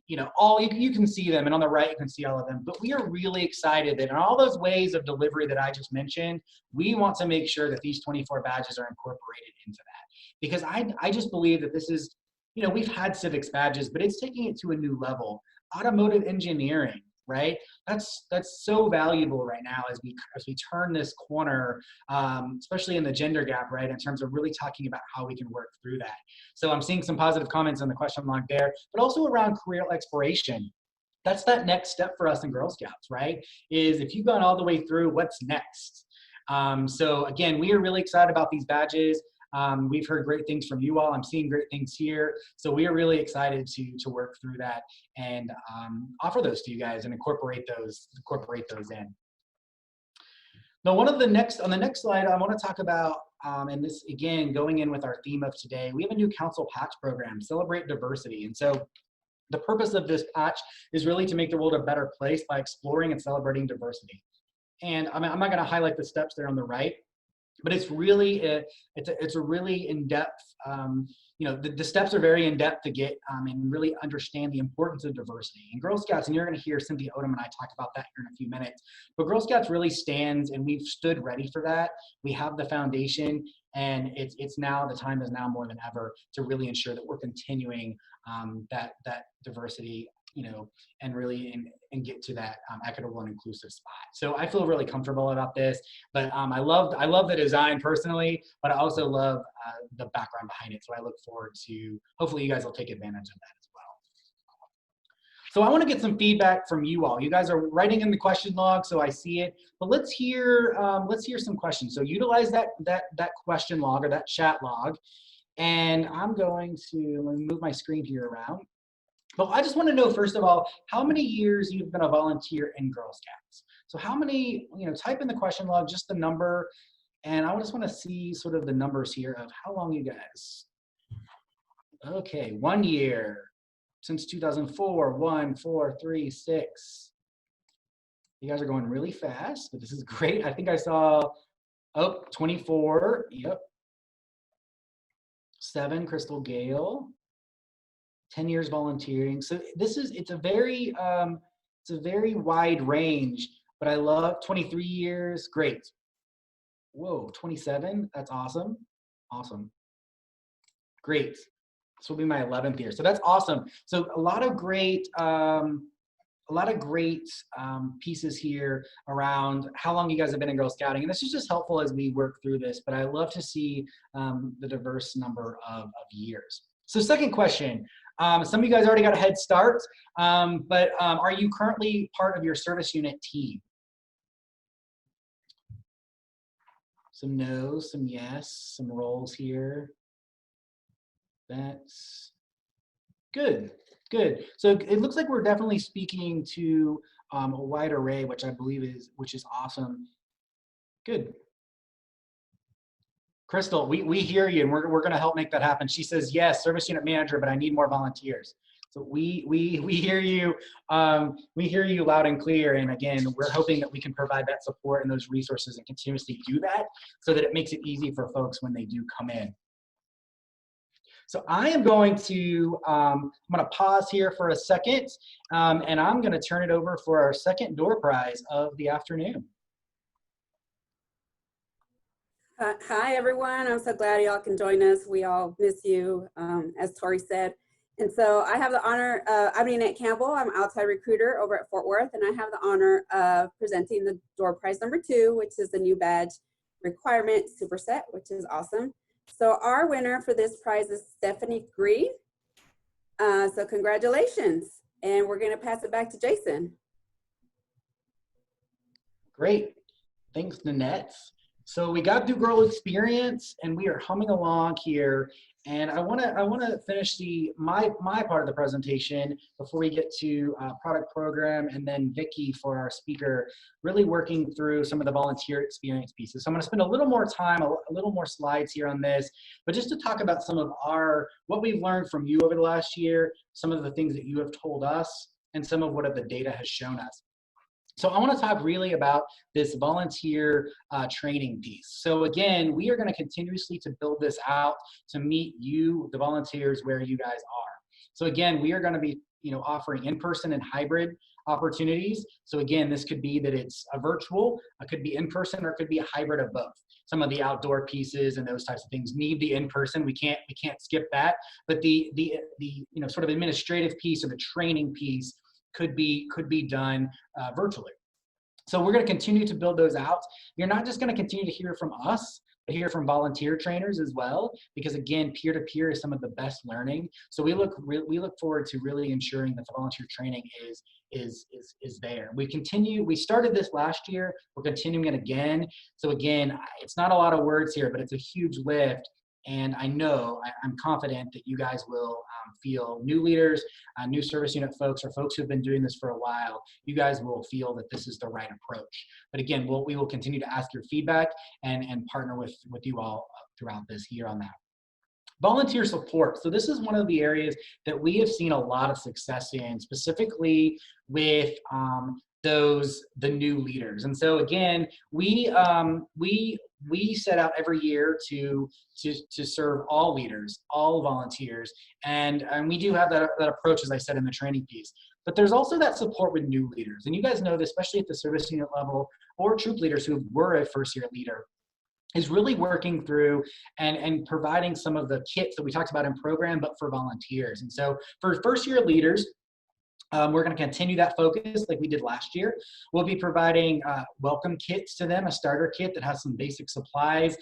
you can see them, and on the right you can see all of them. But we are really excited that in all those ways of delivery that I just mentioned, we want to make sure that these 24 badges are incorporated into that, because I just believe that this is, we've had civics badges, but it's taking it to a new level. Automotive engineering, right? That's so valuable right now as we turn this corner, especially in the gender gap, right? In terms of really talking about how we can work through that. So I'm seeing some positive comments on the question log there, but also around career exploration. That's that next step for us in Girl Scouts, right? Is if you've gone all the way through, what's next? So again, we are really excited about these badges. We've heard great things from you all. I'm seeing great things here. So we are really excited to work through that and offer those to you guys and incorporate those in. Now, on the next slide, I want to talk about, and this again, going in with our theme of today, we have a new council patch program, Celebrate Diversity. And so the purpose of this patch is really to make the world a better place by exploring and celebrating diversity. And I'm not going to highlight the steps there on the right, but it's really it's a really in-depth, the steps are very in-depth to get and really understand the importance of diversity. And Girl Scouts, and you're going to hear Cynthia Odom and I talk about that here in a few minutes, but Girl Scouts really stands, and we've stood ready for that. We have the foundation, and it's now, the time is now more than ever to really ensure that we're continuing that diversity, and really and get to that equitable and inclusive spot. So I feel really comfortable about this, but I love the design personally, but I also love the background behind it. So I look forward to, hopefully you guys will take advantage of that as well. So I want to get some feedback from you all. You guys are writing in the question log, so I see it, but let's hear some questions. So utilize that question log or that chat log. And I'm going to, let me move my screen here around. But I just want to know, first of all, how many years you've been a volunteer in Girl Scouts. So how many, type in the question log, just the number, and I just want to see sort of the numbers here of how long you guys. Okay, 1 year, since 2004, 1, 4, 3, 6. You guys are going really fast, but this is great. I think I saw, 24, yep. 7, Crystal Gale. 10 years volunteering. So it's a very wide range, but I love 23 years. Great. Whoa, 27. That's awesome. Awesome. Great. This will be my 11th year. So that's awesome. So a lot of great a lot of great pieces here around how long you guys have been in Girl Scouting. And this is just helpful as we work through this, but I love to see the diverse number of years. So second question, some of you guys already got a head start, but are you currently part of your service unit team? Some no's, some yes, some rolls here. That's good. Good. So it looks like we're definitely speaking to a wide array, which I believe which is awesome. Good. Crystal, we hear you, and we're going to help make that happen. She says, yes, service unit manager, but I need more volunteers. So we hear you. We hear you loud and clear. And again, we're hoping that we can provide that support and those resources and continuously do that so that it makes it easy for folks when they do come in. So I am going to, I'm going to pause here for a second, and I'm going to turn it over for our second door prize of the afternoon. Hi, everyone. I'm so glad y'all can join us. We all miss you, as Tori said. And so I have the honor, I'm Annette Campbell. I'm outside recruiter over at Fort Worth, and I have the honor of presenting the door prize number 2, which is the new badge requirement superset, which is awesome. So our winner for this prize is Stephanie Green. So congratulations. And we're going to pass it back to Jason. Great. Thanks, Nanette. So we got through Girl Experience, and we are humming along here. And I want to finish my part of the presentation before we get to product program, and then Vicki for our speaker, really working through some of the volunteer experience pieces. So I'm going to spend a little more time, a little more slides here on this, but just to talk about some of what we've learned from you over the last year, some of the things that you have told us, and some of what the data has shown us. So I want to talk really about this volunteer training piece. So again, we are going to continuously to build this out to meet you, the volunteers, where you guys are. So again, we are going to be offering in-person and hybrid opportunities. So again, this could be that it's a virtual, it could be in-person, or it could be a hybrid of both. Some of the outdoor pieces and those types of things need the in-person. We can't skip that. But the sort of administrative piece or the training piece could be done virtually. So we're going to continue to build those out. You're not just going to continue to hear from us, but hear from volunteer trainers as well, because again, peer-to-peer is some of the best learning. So we look forward to really ensuring that the volunteer training is there. We started this last year. We're continuing it again. So again, it's not a lot of words here, but it's a huge lift. And I'm confident that you guys will feel, new leaders, new service unit folks, or folks who've been doing this for a while, you guys will feel that this is the right approach. But again, we will continue to ask your feedback and partner with you all throughout this year on that. Volunteer support. So this is one of the areas that we have seen a lot of success in, specifically with the new leaders. And so again, we set out every year to serve all leaders, all volunteers, and we do have that approach, as I said in the training piece. But there's also that support with new leaders, and you guys know this, especially at the service unit level or troop leaders who were a first-year leader, is really working through and providing some of the kits that we talked about in program, but for volunteers. And so for first-year leaders, we're going to continue that focus like we did last year. We'll be providing welcome kits to them, a starter kit that has some basic supplies,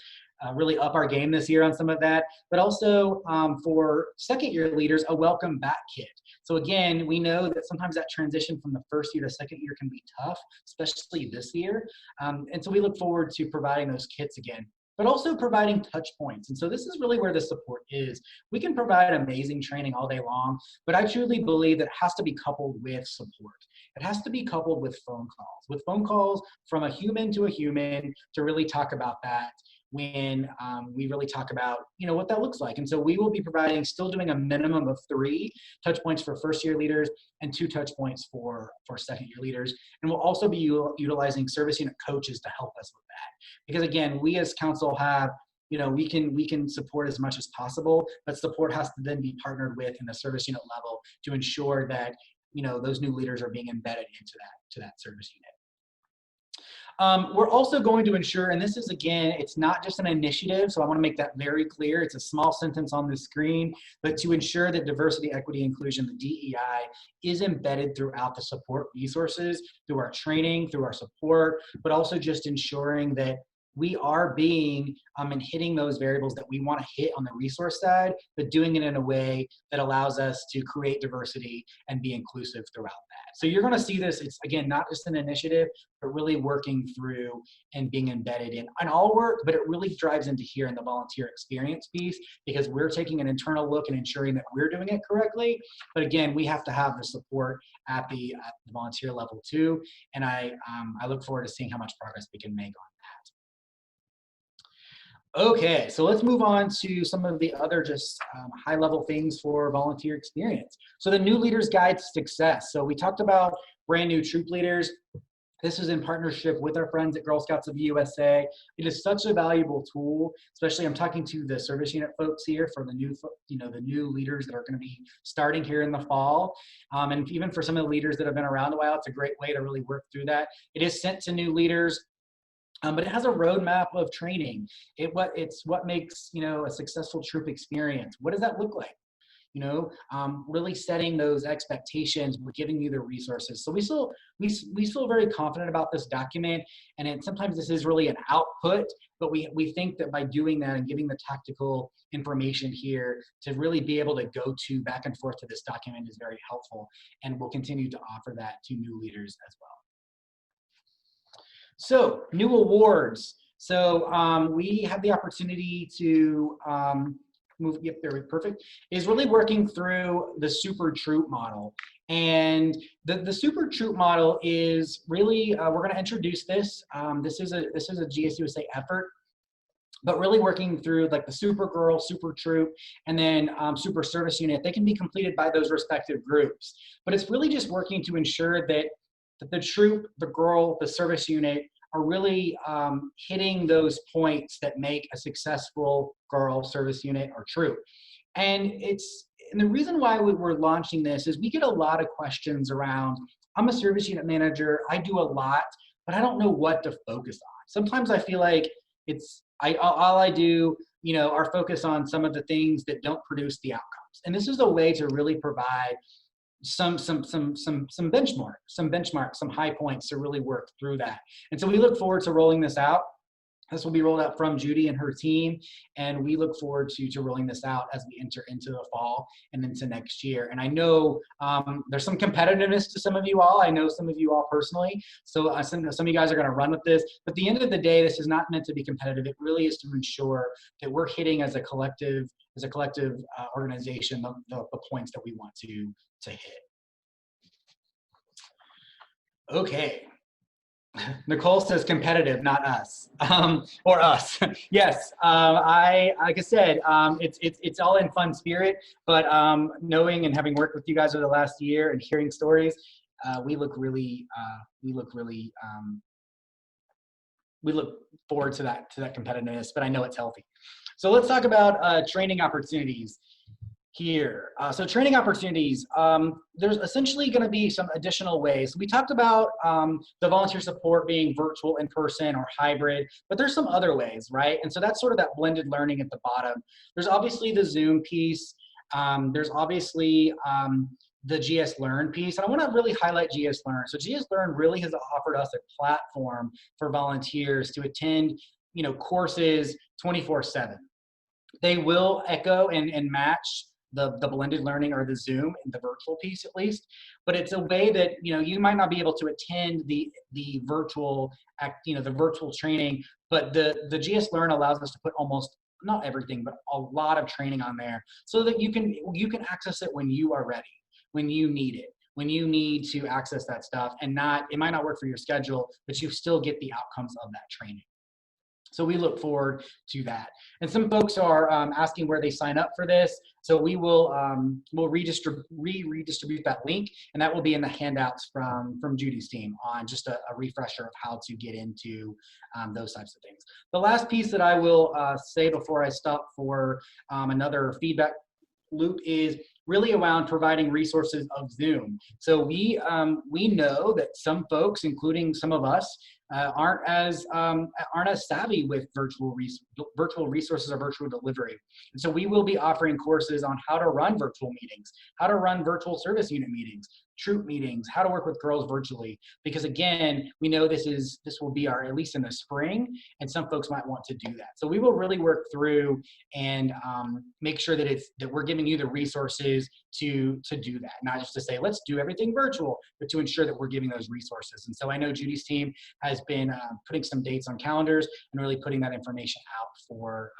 really up our game this year on some of that, but also for second-year leaders, a welcome back kit. So again, we know that sometimes that transition from the first year to second year can be tough, especially this year. And so we look forward to providing those kits again, but also providing touch points. And so this is really where the support is. We can provide amazing training all day long, but I truly believe that it has to be coupled with support. It has to be coupled with phone calls from a human to really talk about that when we really talk about what that looks like. And so we will be still doing a minimum of 3 touch points for first year leaders and 2 touch points for second year leaders. And we'll also be utilizing service unit coaches to help us with that. Because again, we as council have, we can support as much as possible, but support has to then be partnered with in the service unit level to ensure that, those new leaders are being embedded into that service unit. We're also going to ensure, and this is again, it's not just an initiative, so I want to make that very clear. It's a small sentence on the screen, but to ensure that diversity, equity, inclusion, the DEI, is embedded throughout the support resources, through our training, through our support, but also just ensuring that we are being and hitting those variables that we want to hit on the resource side, but doing it in a way that allows us to create diversity and be inclusive throughout that. So you're going to see this, it's again, not just an initiative, but really working through and being embedded in all work, but it really drives into here in the volunteer experience piece, because we're taking an internal look and ensuring that we're doing it correctly. But again, we have to have the support at the volunteer level too. And I look forward to seeing how much progress we can make on that. Okay, so let's move on to some of the other just high-level things for volunteer experience. So the New Leaders Guide to Success. So we talked about brand new troop leaders. This is in partnership with our friends at Girl Scouts of the USA. It is such a valuable tool, especially I'm talking to the service unit folks here for the new, the new leaders that are going to be starting here in the fall. And even for some of the leaders that have been around a while, it's a great way to really work through that. It is sent to new leaders. But it has a roadmap of training. It's what makes a successful troop experience. What does that look like? Really setting those expectations, we're giving you the resources. So we feel very confident about this document, and sometimes this is really an output, but we think that by doing that and giving the tactical information here to really be able to go to back and forth to this document is very helpful, and we'll continue to offer that to new leaders as well. So new awards. So we have the opportunity to yep, there, perfect, is really working through the Super Troop model. And the Super Troop model is really, we're gonna introduce this. This is a GSUSA effort, but really working through like the Super Girl, Super Troop, and then Super Service Unit. They can be completed by those respective groups. But it's really just working to ensure that the troop, the girl, the service unit are really hitting those points that make a successful girl, service unit, or troop. And the reason why we're launching this is we get a lot of questions around, I'm a service unit manager, I do a lot, but I don't know what to focus on. Sometimes I feel like all I do, are focus on some of the things that don't produce the outcomes. And this is a way to really provide some benchmarks, some high points to really work through that. And so we look forward to rolling this out. This will be rolled out from Judy and her team, and we look forward to rolling this out as we enter into the fall and into next year. And I know there's some competitiveness to some of you all. I know some of you all personally, so some of you guys are going to run with this. But at the end of the day, this is not meant to be competitive. It really is to ensure that we're hitting as a collective organization the points that we want to hit. Okay. Nicole says competitive, not us, or us. Yes, like I said, it's all in fun spirit, but knowing and having worked with you guys over the last year and hearing stories, we look forward to that competitiveness, but I know it's healthy. So let's talk about training opportunities here. So training opportunities, there's essentially going to be some additional ways. We talked about the volunteer support being virtual, in person, or hybrid, but there's some other ways, right? And so that's sort of that blended learning at the bottom. There's obviously the Zoom piece. There's obviously the GS Learn piece. And I want to really highlight GS Learn. So GS Learn really has offered us a platform for volunteers to attend, courses 24/7. They will echo and match the blended learning or the Zoom, the virtual piece at least, but it's a way that you might not be able to attend the virtual the virtual training, but the GS Learn allows us to put almost not everything, but a lot of training on there, so that you can access it when you are ready, when you need it, when you need to access that stuff, and it might not work for your schedule, but you still get the outcomes of that training. So we look forward to that. And some folks are asking where they sign up for this. So we will we'll redistribute that link, and that will be in the handouts from Judy's team on just a refresher of how to get into those types of things. The last piece that I will say before I stop for another feedback loop is really around providing resources of Zoom. So we know that some folks, including some of us, aren't as savvy with virtual resources or virtual delivery. And so we will be offering courses on how to run virtual meetings, how to run virtual service unit meetings, troop meetings, how to work with girls virtually. Because again, we know this will be our, at least in the spring, and some folks might want to do that. So we will really work through and make sure that we're giving you the resources to do that, not just to say, let's do everything virtual, but to ensure that we're giving those resources. And so I know Judy's team has been putting some dates on calendars and really putting that information out for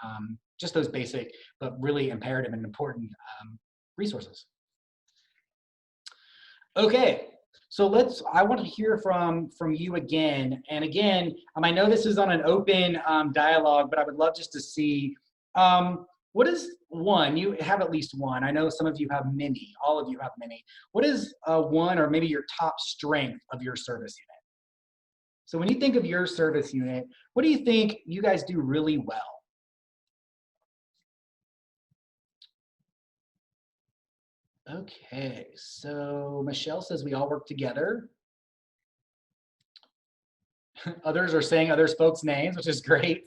just those basic, but really imperative and important resources. Okay, so I want to hear from you again. And again, I know this is on an open dialogue, but I would love just to see, what is one, you have at least one. I know some of you have many, all of you have many. What is one or maybe your top strength of your service unit? So when you think of your service unit, what do you think you guys do really well? Okay, so Michelle says we all work together. Others are saying other folks' names, which is great.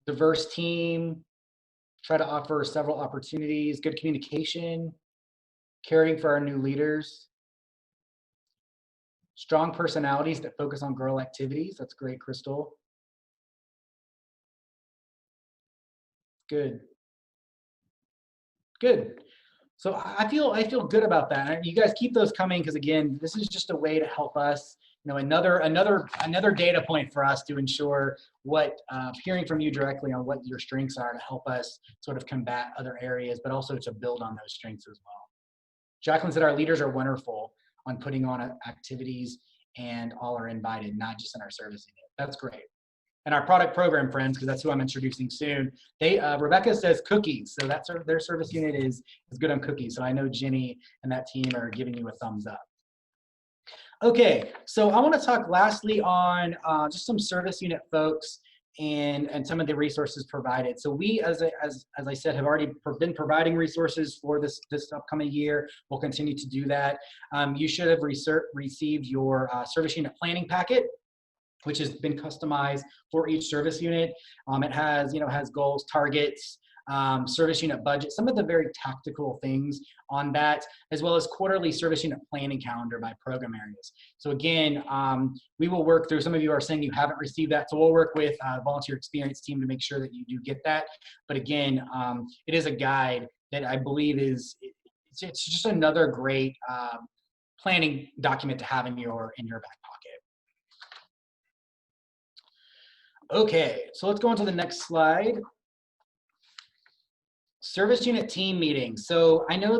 Diverse team, try to offer several opportunities, good communication, caring for our new leaders. Strong personalities that focus on girl activities. That's great, Crystal. Good. Good. So I feel good about that. You guys keep those coming, because again, this is just a way to help us. Another data point for us to ensure what hearing from you directly on what your strengths are to help us sort of combat other areas, but also to build on those strengths as well. Jacqueline said our leaders are wonderful on putting on activities, and all are invited, not just in our service unit. That's great. And our product program friends, because that's who I'm introducing soon, Rebecca says cookies. So that's their service unit is good on cookies. So I know Jenny and that team are giving you a thumbs up. Okay, so I want to talk lastly on just some service unit folks and some of the resources provided. So we, as I said, have already been providing resources for this upcoming year. We'll continue to do that. You should have received your service unit planning packet, which has been customized for each service unit. It has goals, targets, service unit budget, some of the very tactical things on that, as well as quarterly service unit planning calendar by program areas. So again, we will work through, some of you are saying you haven't received that, so we'll work with volunteer experience team to make sure that you do get that. But again, it is a guide that I believe it's just another great planning document to have in your back pocket. Okay, so let's go on to the next slide. Service unit team meetings. So I know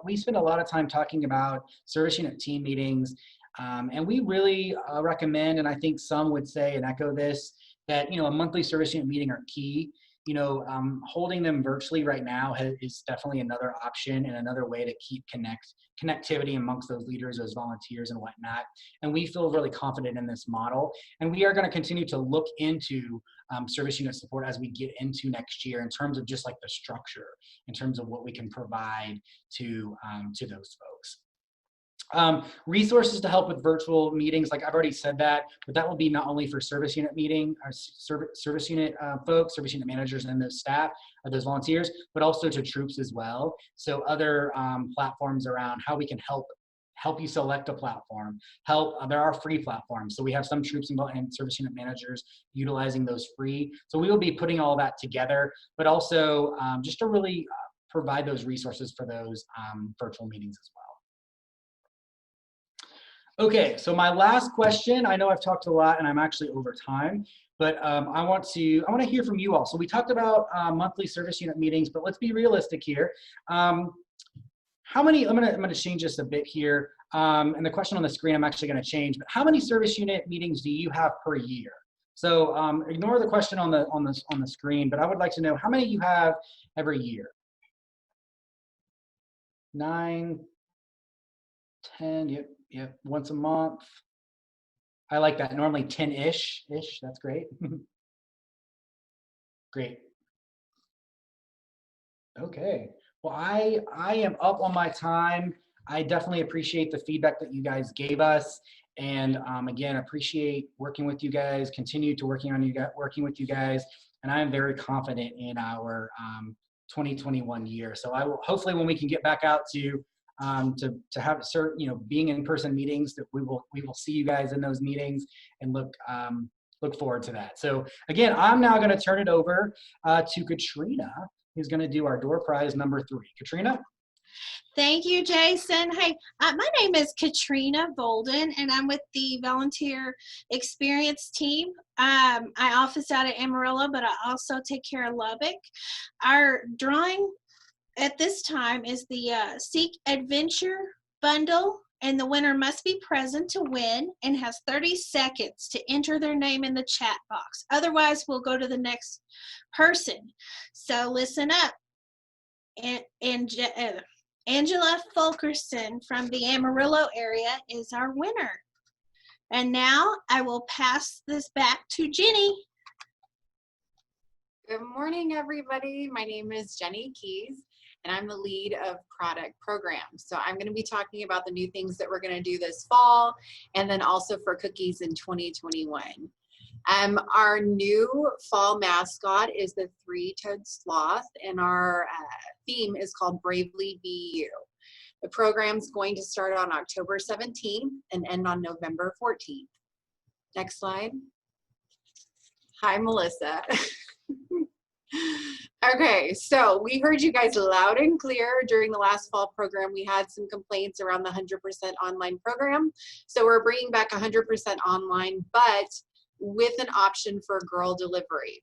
we spend a lot of time talking about service unit team meetings, and we really recommend, and I think some would say and echo this, that a monthly service unit meeting are key. Holding them virtually right now is definitely another option and another way to keep connectivity amongst those leaders, those volunteers and whatnot. And we feel really confident in this model. And we are going to continue to look into service unit support as we get into next year in terms of just like the structure, in terms of what we can provide to those folks. Resources to help with virtual meetings, like I've already said that, but that will be not only for service unit service unit folks, service unit managers and those staff or those volunteers, but also to troops as well. So other platforms around how we can help you select a platform. There are free platforms. So we have some troops and service unit managers utilizing those free. So we will be putting all that together, but also just to really provide those resources for those virtual meetings as well. Okay, so my last question, I know I've talked a lot and I'm actually over time, but I want to hear from you all. So we talked about monthly service unit meetings, but let's be realistic here. How many, I'm gonna change this a bit here. And the question on the screen, I'm actually gonna change, but how many service unit meetings do you have per year? So ignore the question on the screen, but I would like to know how many you have every year. 9, 10, yep, once a month. I like that, normally 10-ish, that's great. Great. Okay, well, I am up on my time. I definitely appreciate the feedback that you guys gave us. And again, appreciate working with you guys, continue to working with you guys. And I'm very confident in our 2021 year. So I will, hopefully when we can get back out to have certain, you know, being in person meetings, that we will see you guys in those meetings and look forward to that. So again, I'm now going to turn it over to Katrina, who's going to do our door prize number 3. Katrina. Thank you, Jason. Hey, my name is Katrina Bolden, and I'm with the Volunteer Experience team. I office out at Amarillo, but I also take care of Lubbock. Our drawing at this time is the Seek Adventure bundle, and the winner must be present to win and has 30 seconds to enter their name in the chat box. Otherwise, we'll go to the next person. So listen up. Angela Fulkerson from the Amarillo area is our winner. And now I will pass this back to Jenny. Good morning, everybody. My name is Jenny Keys, and I'm the lead of product programs. So I'm going to be talking about the new things that we're going to do this fall, and then also for cookies in 2021. Our new fall mascot is the three-toed sloth, and our theme is called Bravely Be You. The program's going to start on October 17th and end on November 14th. Next slide. Hi, Melissa. Okay, so we heard you guys loud and clear during the last fall program. We had some complaints around the 100% online program. So we're bringing back 100% online, but with an option for girl delivery.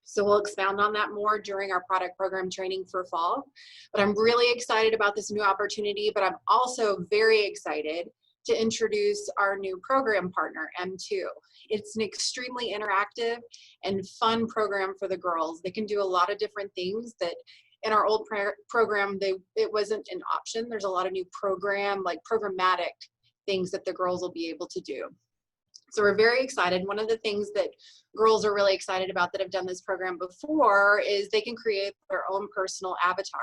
So we'll expound on that more during our product program training for fall. But I'm really excited about this new opportunity, but I'm also very excited to introduce our new program partner, M2. It's an extremely interactive and fun program for the girls. They can do a lot of different things that in our old program, it wasn't an option. There's a lot of new programmatic things that the girls will be able to do. So we're very excited. One of the things that girls are really excited about that have done this program before is they can create their own personal avatar.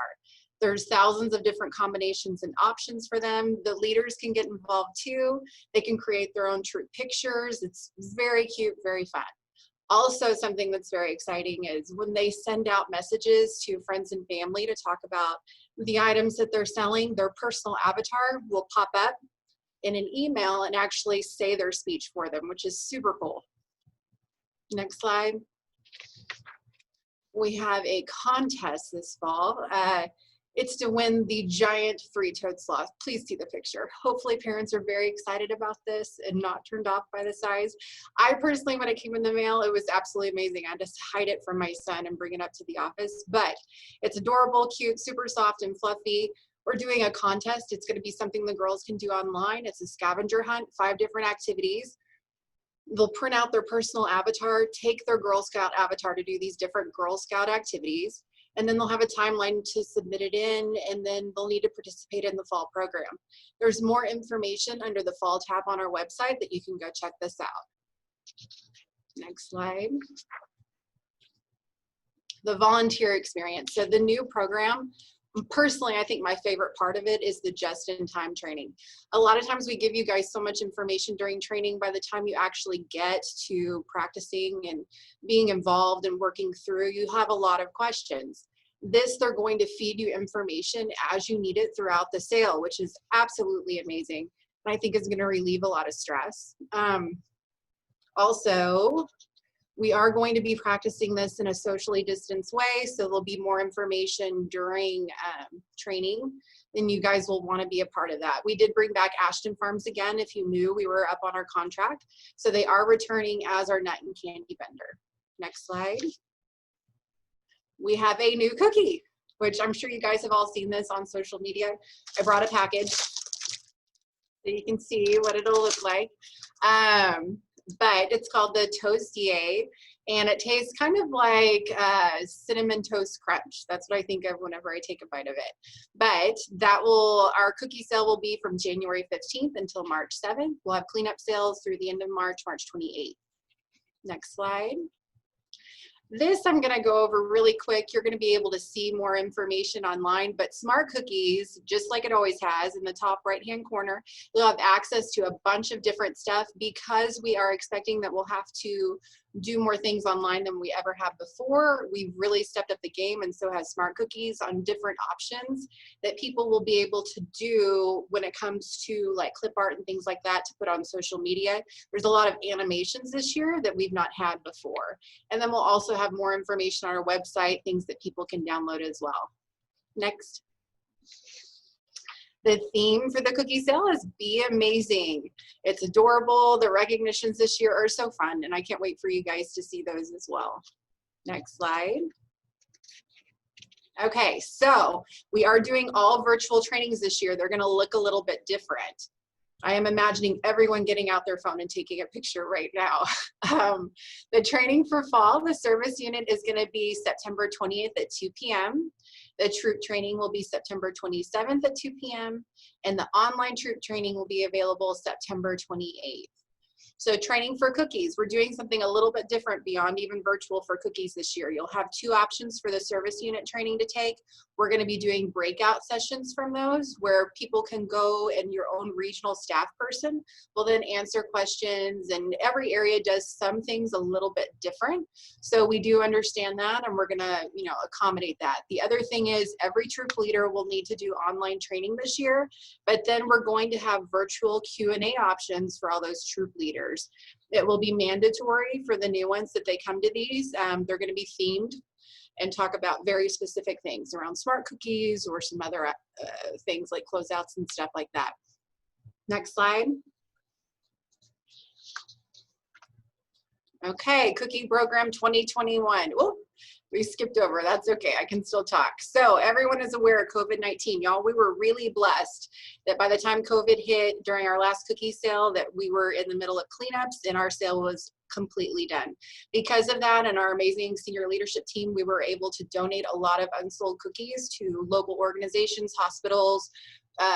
There's thousands of different combinations and options for them. The leaders can get involved too. They can create their own troop pictures. It's very cute, very fun. Also, something that's very exciting is when they send out messages to friends and family to talk about the items that they're selling, their personal avatar will pop up in an email and actually say their speech for them, which is super cool. Next slide. We have a contest this fall. It's to win the giant three-toed sloth. Please see the picture. Hopefully parents are very excited about this and not turned off by the size. I personally, when it came in the mail, it was absolutely amazing. I had to hide it from my son and bring it up to the office, but it's adorable, cute, super soft and fluffy. We're doing a contest. It's going to be something the girls can do online. It's a scavenger hunt, 5 different activities. They'll print out their personal avatar, take their Girl Scout avatar to do these different Girl Scout activities, and then they'll have a timeline to submit it in, and then they'll need to participate in the fall program. There's more information under the fall tab on our website that you can go check this out. Next slide. The volunteer experience. So the new program, personally, I think my favorite part of it is the just-in-time training. A lot of times we give you guys so much information during training, by the time you actually get to practicing and being involved and working through, you have a lot of questions. This, they're going to feed you information as you need it throughout the sale, which is absolutely amazing. And I think is going to relieve a lot of stress. Also, we are going to be practicing this in a socially distanced way, so there'll be more information during training, and you guys will want to be a part of that. We did bring back Ashton Farms again, if you knew we were up on our contract. So they are returning as our nut and candy vendor. Next slide. We have a new cookie, which I'm sure you guys have all seen this on social media. I brought a package so you can see what it'll look like. But it's called the Toastier, and it tastes kind of like cinnamon toast crunch. That's what I think of whenever I take a bite of it. But our cookie sale will be from January 15th until March 7th. We'll have cleanup sales through the end of March, March 28th. Next slide. This I'm going to go over really quick. You're going to be able to see more information online, but Smart Cookies, just like it always has, in the top right-hand corner, you'll have access to a bunch of different stuff because we are expecting that we'll have to do more things online than we ever have before. We've really stepped up the game, and so has Smart Cookies on different options that people will be able to do when it comes to like clip art and things like that to put on social media. There's a lot of animations this year that we've not had before. And then we'll also have more information on our website, things that people can download as well. Next. The theme for the cookie sale is Be Amazing. It's adorable. The recognitions this year are so fun, and I can't wait for you guys to see those as well. Next slide. Okay, so we are doing all virtual trainings this year. They're going to look a little bit different. I am imagining everyone getting out their phone and taking a picture right now. The training for fall, the service unit is going to be September 20th at 2 p.m. The troop training will be September 27th at 2 p.m. And the online troop training will be available September 28th. So training for cookies, we're doing something a little bit different beyond even virtual for cookies this year. You'll have 2 options for the service unit training to take. We're going to be doing breakout sessions from those where people can go and your own regional staff person will then answer questions, and every area does some things a little bit different. So we do understand that, and we're going to, accommodate that. The other thing is every troop leader will need to do online training this year, but then we're going to have virtual Q&A options for all those troop leaders. It will be mandatory for the new ones that they come to these. They're going to be themed and talk about very specific things around Smart Cookies or some other things like closeouts and stuff like that. Next slide. Okay, Cookie Program 2021. Oh, we skipped over. That's okay. I can still talk. So everyone is aware of COVID-19. Y'all, we were really blessed that by the time COVID hit during our last cookie sale that we were in the middle of cleanups and our sale was completely done. Because of that and our amazing senior leadership team, we were able to donate a lot of unsold cookies to local organizations, hospitals,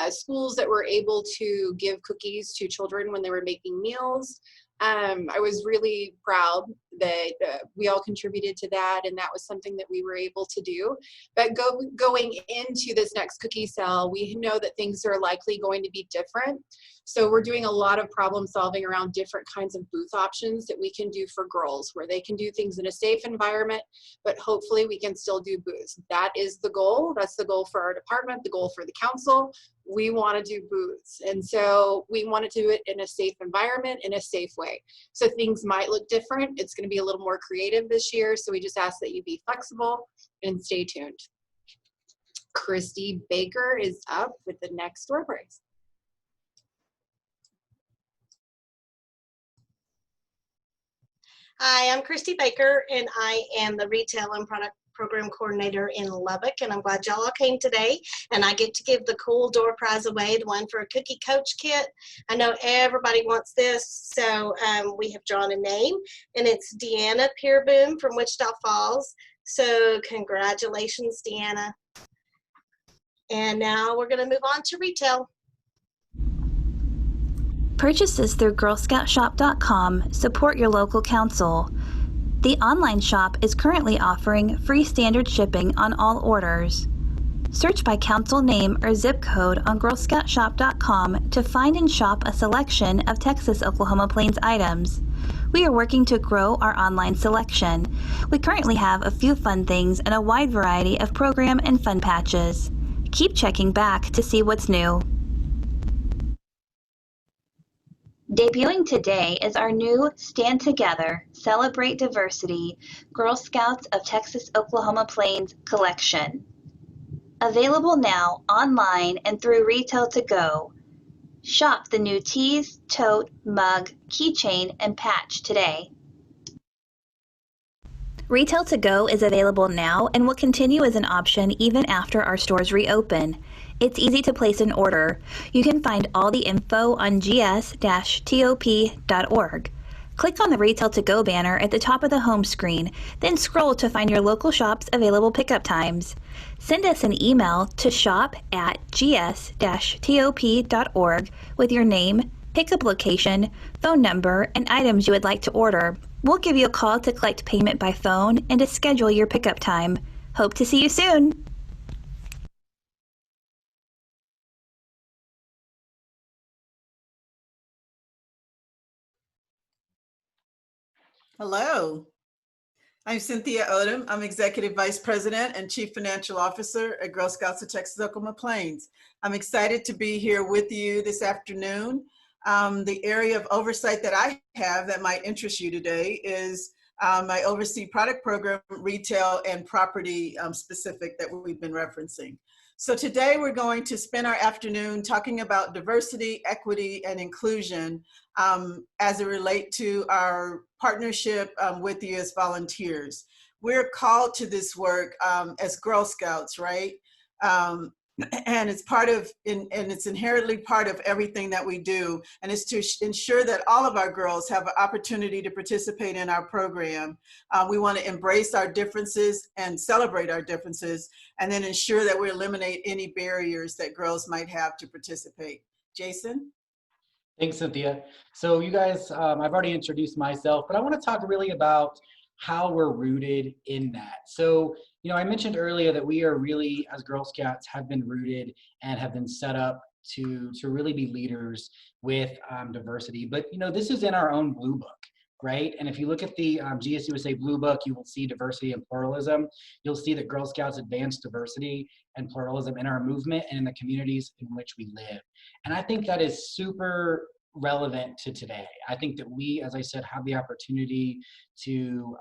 schools that were able to give cookies to children when they were making meals. I was really proud that we all contributed to that, and that was something that we were able to do. But going into this next cookie sale, we know that things are likely going to be different. So we're doing a lot of problem solving around different kinds of booth options that we can do for girls, where they can do things in a safe environment, but hopefully we can still do booths. That is the goal. That's the goal for our department, the goal for the council. We want to do booths. And so we want to do it in a safe environment, in a safe way. So things might look different. It's going to be a little more creative this year. So we just ask that you be flexible and stay tuned. Christy Baker is up with the next door prize. Hi, I'm Christy Baker, and I am the Retail and Product Program Coordinator in Lubbock, and I'm glad y'all came today, and I get to give the cool door prize away, the one for a Cookie Coach Kit. I know everybody wants this, so we have drawn a name, and it's Deanna Peerboom from Wichita Falls. So congratulations, Deanna. And now we're going to move on to retail. Purchases through GirlScoutShop.com support your local council. The online shop is currently offering free standard shipping on all orders. Search by council name or zip code on GirlScoutShop.com to find and shop a selection of Texas-Oklahoma Plains items. We are working to grow our online selection. We currently have a few fun things and a wide variety of program and fun patches. Keep checking back to see what's new. Debuting today is our new Stand Together, Celebrate Diversity, Girl Scouts of Texas-Oklahoma Plains collection. Available now online and through Retail To Go. Shop the new tees, tote, mug, keychain, and patch today. Retail To Go is available now and will continue as an option even after our stores reopen. It's easy to place an order. You can find all the info on gs-top.org. Click on the Retail To Go banner at the top of the home screen, then scroll to find your local shop's available pickup times. Send us an email to shop@gs-top.org with your name, pickup location, phone number, and items you would like to order. We'll give you a call to collect payment by phone and to schedule your pickup time. Hope to see you soon. Hello, I'm Cynthia Odom. I'm Executive Vice President and Chief Financial Officer at Girl Scouts of Texas Oklahoma Plains. I'm excited to be here with you this afternoon. The area of oversight that I have that might interest you today is I oversee product program, retail, and property specific that we've been referencing. So today we're going to spend our afternoon talking about diversity, equity, and inclusion as it relates to our partnership with you as volunteers. We're called to this work as Girl Scouts, right? And it's part of, and it's inherently part of everything that we do. And it's to ensure that all of our girls have an opportunity to participate in our program. We want to embrace our differences and celebrate our differences, and then ensure that we eliminate any barriers that girls might have to participate. Jason? Thanks, Cynthia. So you guys, I've already introduced myself, but I want to talk really about how we're rooted in that. So, you know, I mentioned earlier that we are really, as Girl Scouts, have been rooted and have been set up to really be leaders with diversity. But, you know, this is in our own Blue Book, right? And if you look at the GSUSA Blue Book, you will see diversity and pluralism. You'll see that Girl Scouts advance diversity and pluralism in our movement and in the communities in which we live. And I think that is super relevant to today. I think that we, as I said, have the opportunity to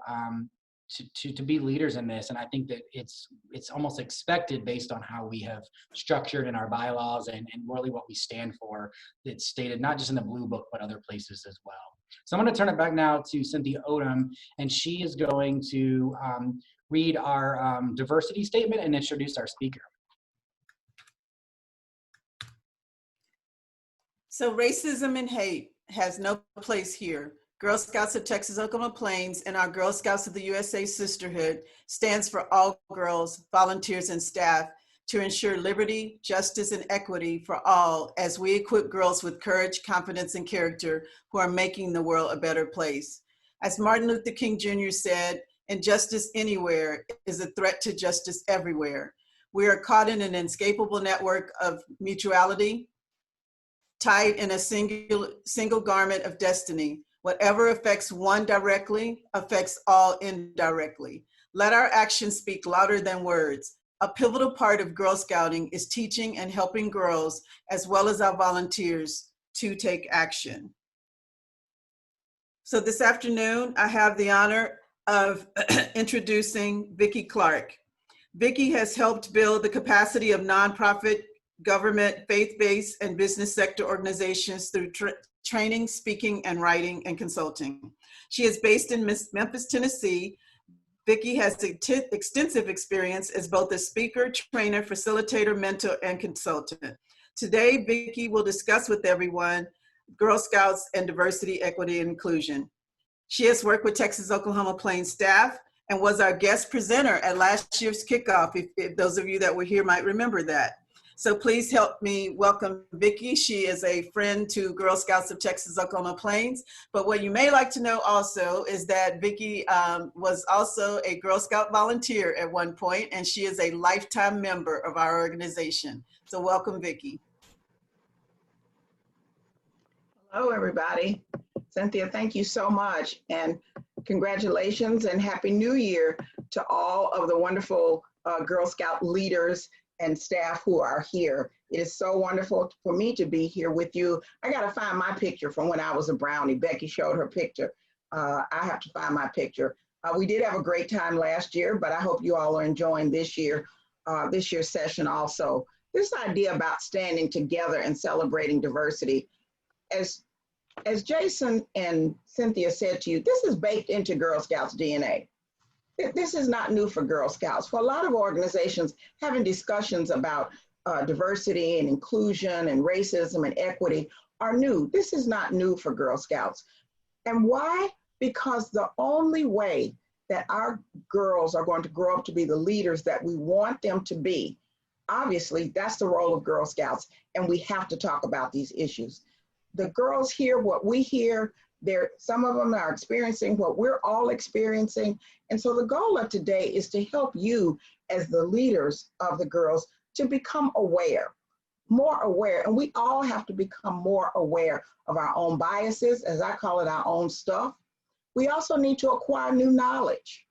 be leaders in this, and I think that it's almost expected based on how we have structured in our bylaws and really what we stand for. It's stated not just in the Blue Book but other places as well. So I'm going to turn it back now to Cynthia Odom, and she is going to read our diversity statement and introduce our speaker. So racism and hate has no place here. Girl Scouts of Texas Oklahoma Plains and our Girl Scouts of the USA Sisterhood stands for all girls, volunteers, and staff to ensure liberty, justice, and equity for all as we equip girls with courage, confidence, and character who are making the world a better place. As Martin Luther King Jr. said, injustice anywhere is a threat to justice everywhere. We are caught in an inescapable network of mutuality, tied in a single garment of destiny. Whatever affects one directly affects all indirectly. Let our actions speak louder than words. A pivotal part of Girl Scouting is teaching and helping girls, as well as our volunteers, to take action. So this afternoon, I have the honor of introducing Vicki Clark. Vicki has helped build the capacity of nonprofit, government, faith-based, and business sector organizations through training, speaking, and writing and consulting. She is based in Memphis, Tennessee. Vicki has extensive experience as both a speaker, trainer, facilitator, mentor, and consultant. Today, Vicki will discuss with everyone Girl Scouts and diversity, equity, and inclusion. She has worked with Texas Oklahoma Plains staff and was our guest presenter at last year's kickoff, if those of you that were here might remember that. So please help me welcome Vicki. She is a friend to Girl Scouts of Texas Oklahoma Plains. But what you may like to know also is that Vicki was also a Girl Scout volunteer at one point, and she is a lifetime member of our organization. So welcome, Vicki. Hello, everybody. Cynthia, thank you so much. And congratulations and Happy New Year to all of the wonderful Girl Scout leaders and staff who are here. It is so wonderful for me to be here with you. I gotta find my picture from when I was a brownie. Becky showed her picture. I have to find my picture. We did have a great time last year, but I hope you all are enjoying this year's session also. This idea about standing together and celebrating diversity, as Jason and Cynthia said to you, this is baked into Girl Scouts DNA. This is not new for Girl Scouts. For a lot of organizations, having discussions about diversity and inclusion and racism and equity are new. This is not new for Girl Scouts. And why? Because the only way that our girls are going to grow up to be the leaders that we want them to be, obviously, that's the role of Girl Scouts, and we have to talk about these issues. The girls hear what we hear, Some of them are experiencing what we're all experiencing. And so the goal of today is to help you as the leaders of the girls to become aware, more aware. And we all have to become more aware of our own biases, as I call it, our own stuff. We also need to acquire new knowledge.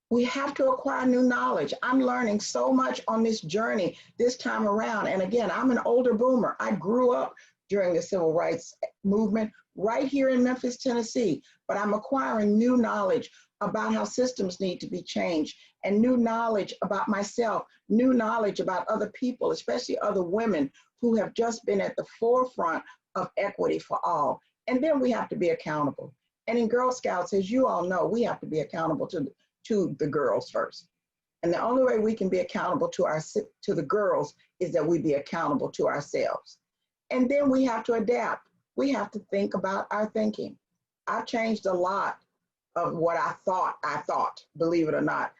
We have to acquire new knowledge. I'm learning so much on this journey this time around. And again, I'm an older boomer. I grew up during the civil rights movement right here in Memphis, Tennessee, but I'm acquiring new knowledge about how systems need to be changed, and new knowledge about myself, new knowledge about other people, especially other women who have just been at the forefront of equity for all. And then we have to be accountable. And in Girl Scouts, as you all know, we have to be accountable to the girls first. And the only way we can be accountable to the girls is that we be accountable to ourselves. And then we have to adapt. We have to think about our thinking. I've changed a lot of what I thought, believe it or not,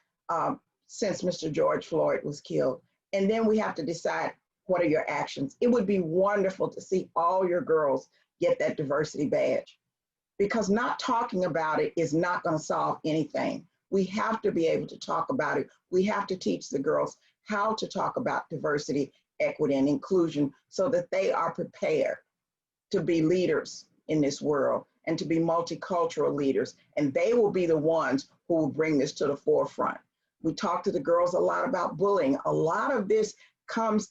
since Mr. George Floyd was killed. And then we have to decide, what are your actions? It would be wonderful to see all your girls get that diversity badge, because not talking about it is not going to solve anything. We have to be able to talk about it. We have to teach the girls how to talk about diversity, equity, and inclusion so that they are prepared to be leaders in this world and to be multicultural leaders. And they will be the ones who will bring this to the forefront. We talk to the girls a lot about bullying. A lot of this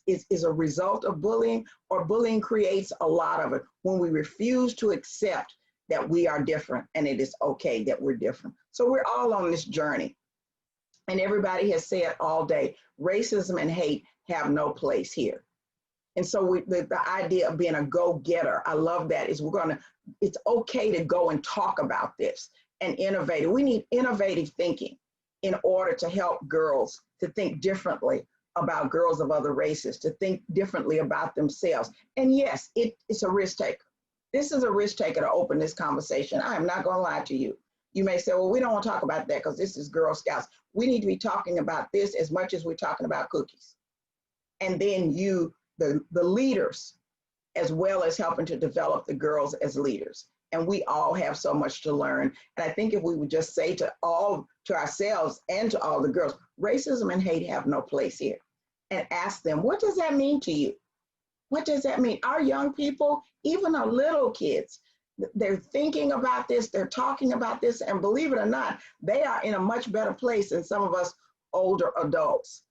is a result of bullying, or bullying creates a lot of it when we refuse to accept that we are different and it is okay that we're different. So we're all on this journey. And everybody has said all day, racism and hate have no place here. And so the idea of being a go-getter, I love that, is it's okay to go and talk about this and innovate. We need innovative thinking in order to help girls to think differently about girls of other races, to think differently about themselves. And yes, it's a risk taker. This is a risk taker to open this conversation. I am not going to lie to you. You may say, well, we don't want to talk about that because this is Girl Scouts. We need to be talking about this as much as we're talking about cookies. And then the leaders, as well as helping to develop the girls as leaders. And we all have so much to learn. And I think if we would just say to ourselves and to all the girls, racism and hate have no place here. And ask them, what does that mean to you? What does that mean? Our young people, even our little kids, they're thinking about this, they're talking about this, and believe it or not, they are in a much better place than some of us older adults.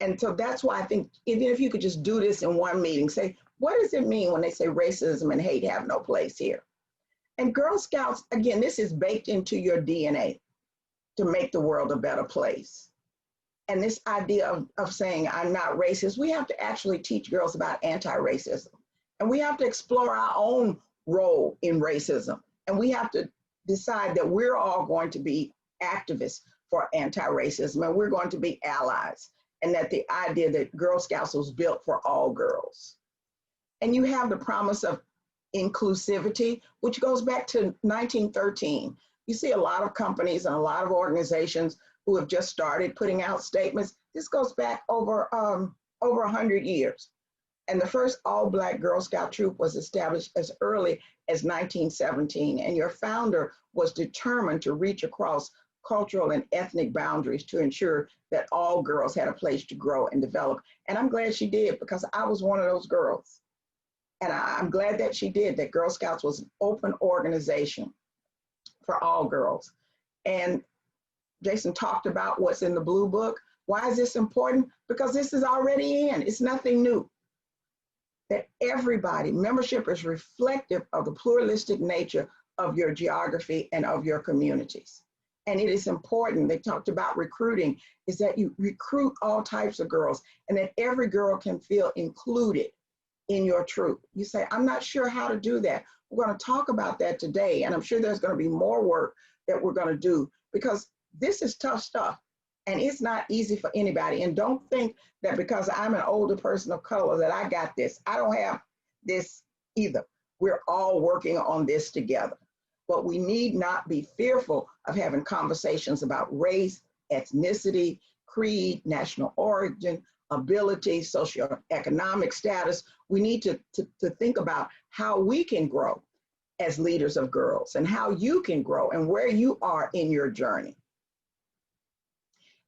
And so that's why I think, even if you could just do this in one meeting, say, what does it mean when they say racism and hate have no place here? And Girl Scouts, again, this is baked into your DNA to make the world a better place. And this idea of saying, I'm not racist, we have to actually teach girls about anti-racism. And we have to explore our own role in racism. And we have to decide that we're all going to be activists for anti-racism, and we're going to be allies. And that the idea that Girl Scouts was built for all girls. And you have the promise of inclusivity, which goes back to 1913. You see a lot of companies and a lot of organizations who have just started putting out statements. This goes back over 100 years. And the first all-Black Girl Scout troop was established as early as 1917. And your founder was determined to reach across cultural and ethnic boundaries to ensure that all girls had a place to grow and develop. And I'm glad she did, because I was one of those girls. And I'm glad that she did, that Girl Scouts was an open organization for all girls. And Jason talked about what's in the Blue Book. Why is this important? Because this is already in, it's nothing new. That everybody, membership is reflective of the pluralistic nature of your geography and of your communities. And it is important, they talked about recruiting, is that you recruit all types of girls and that every girl can feel included in your troop. You say, I'm not sure how to do that. We're going to talk about that today. And I'm sure there's going to be more work that we're going to do, because this is tough stuff and it's not easy for anybody. And don't think that because I'm an older person of color that I got this. I don't have this either. We're all working on this together. But we need not be fearful of having conversations about race, ethnicity, creed, national origin, ability, socioeconomic status. We need to think about how we can grow as leaders of girls and how you can grow and where you are in your journey.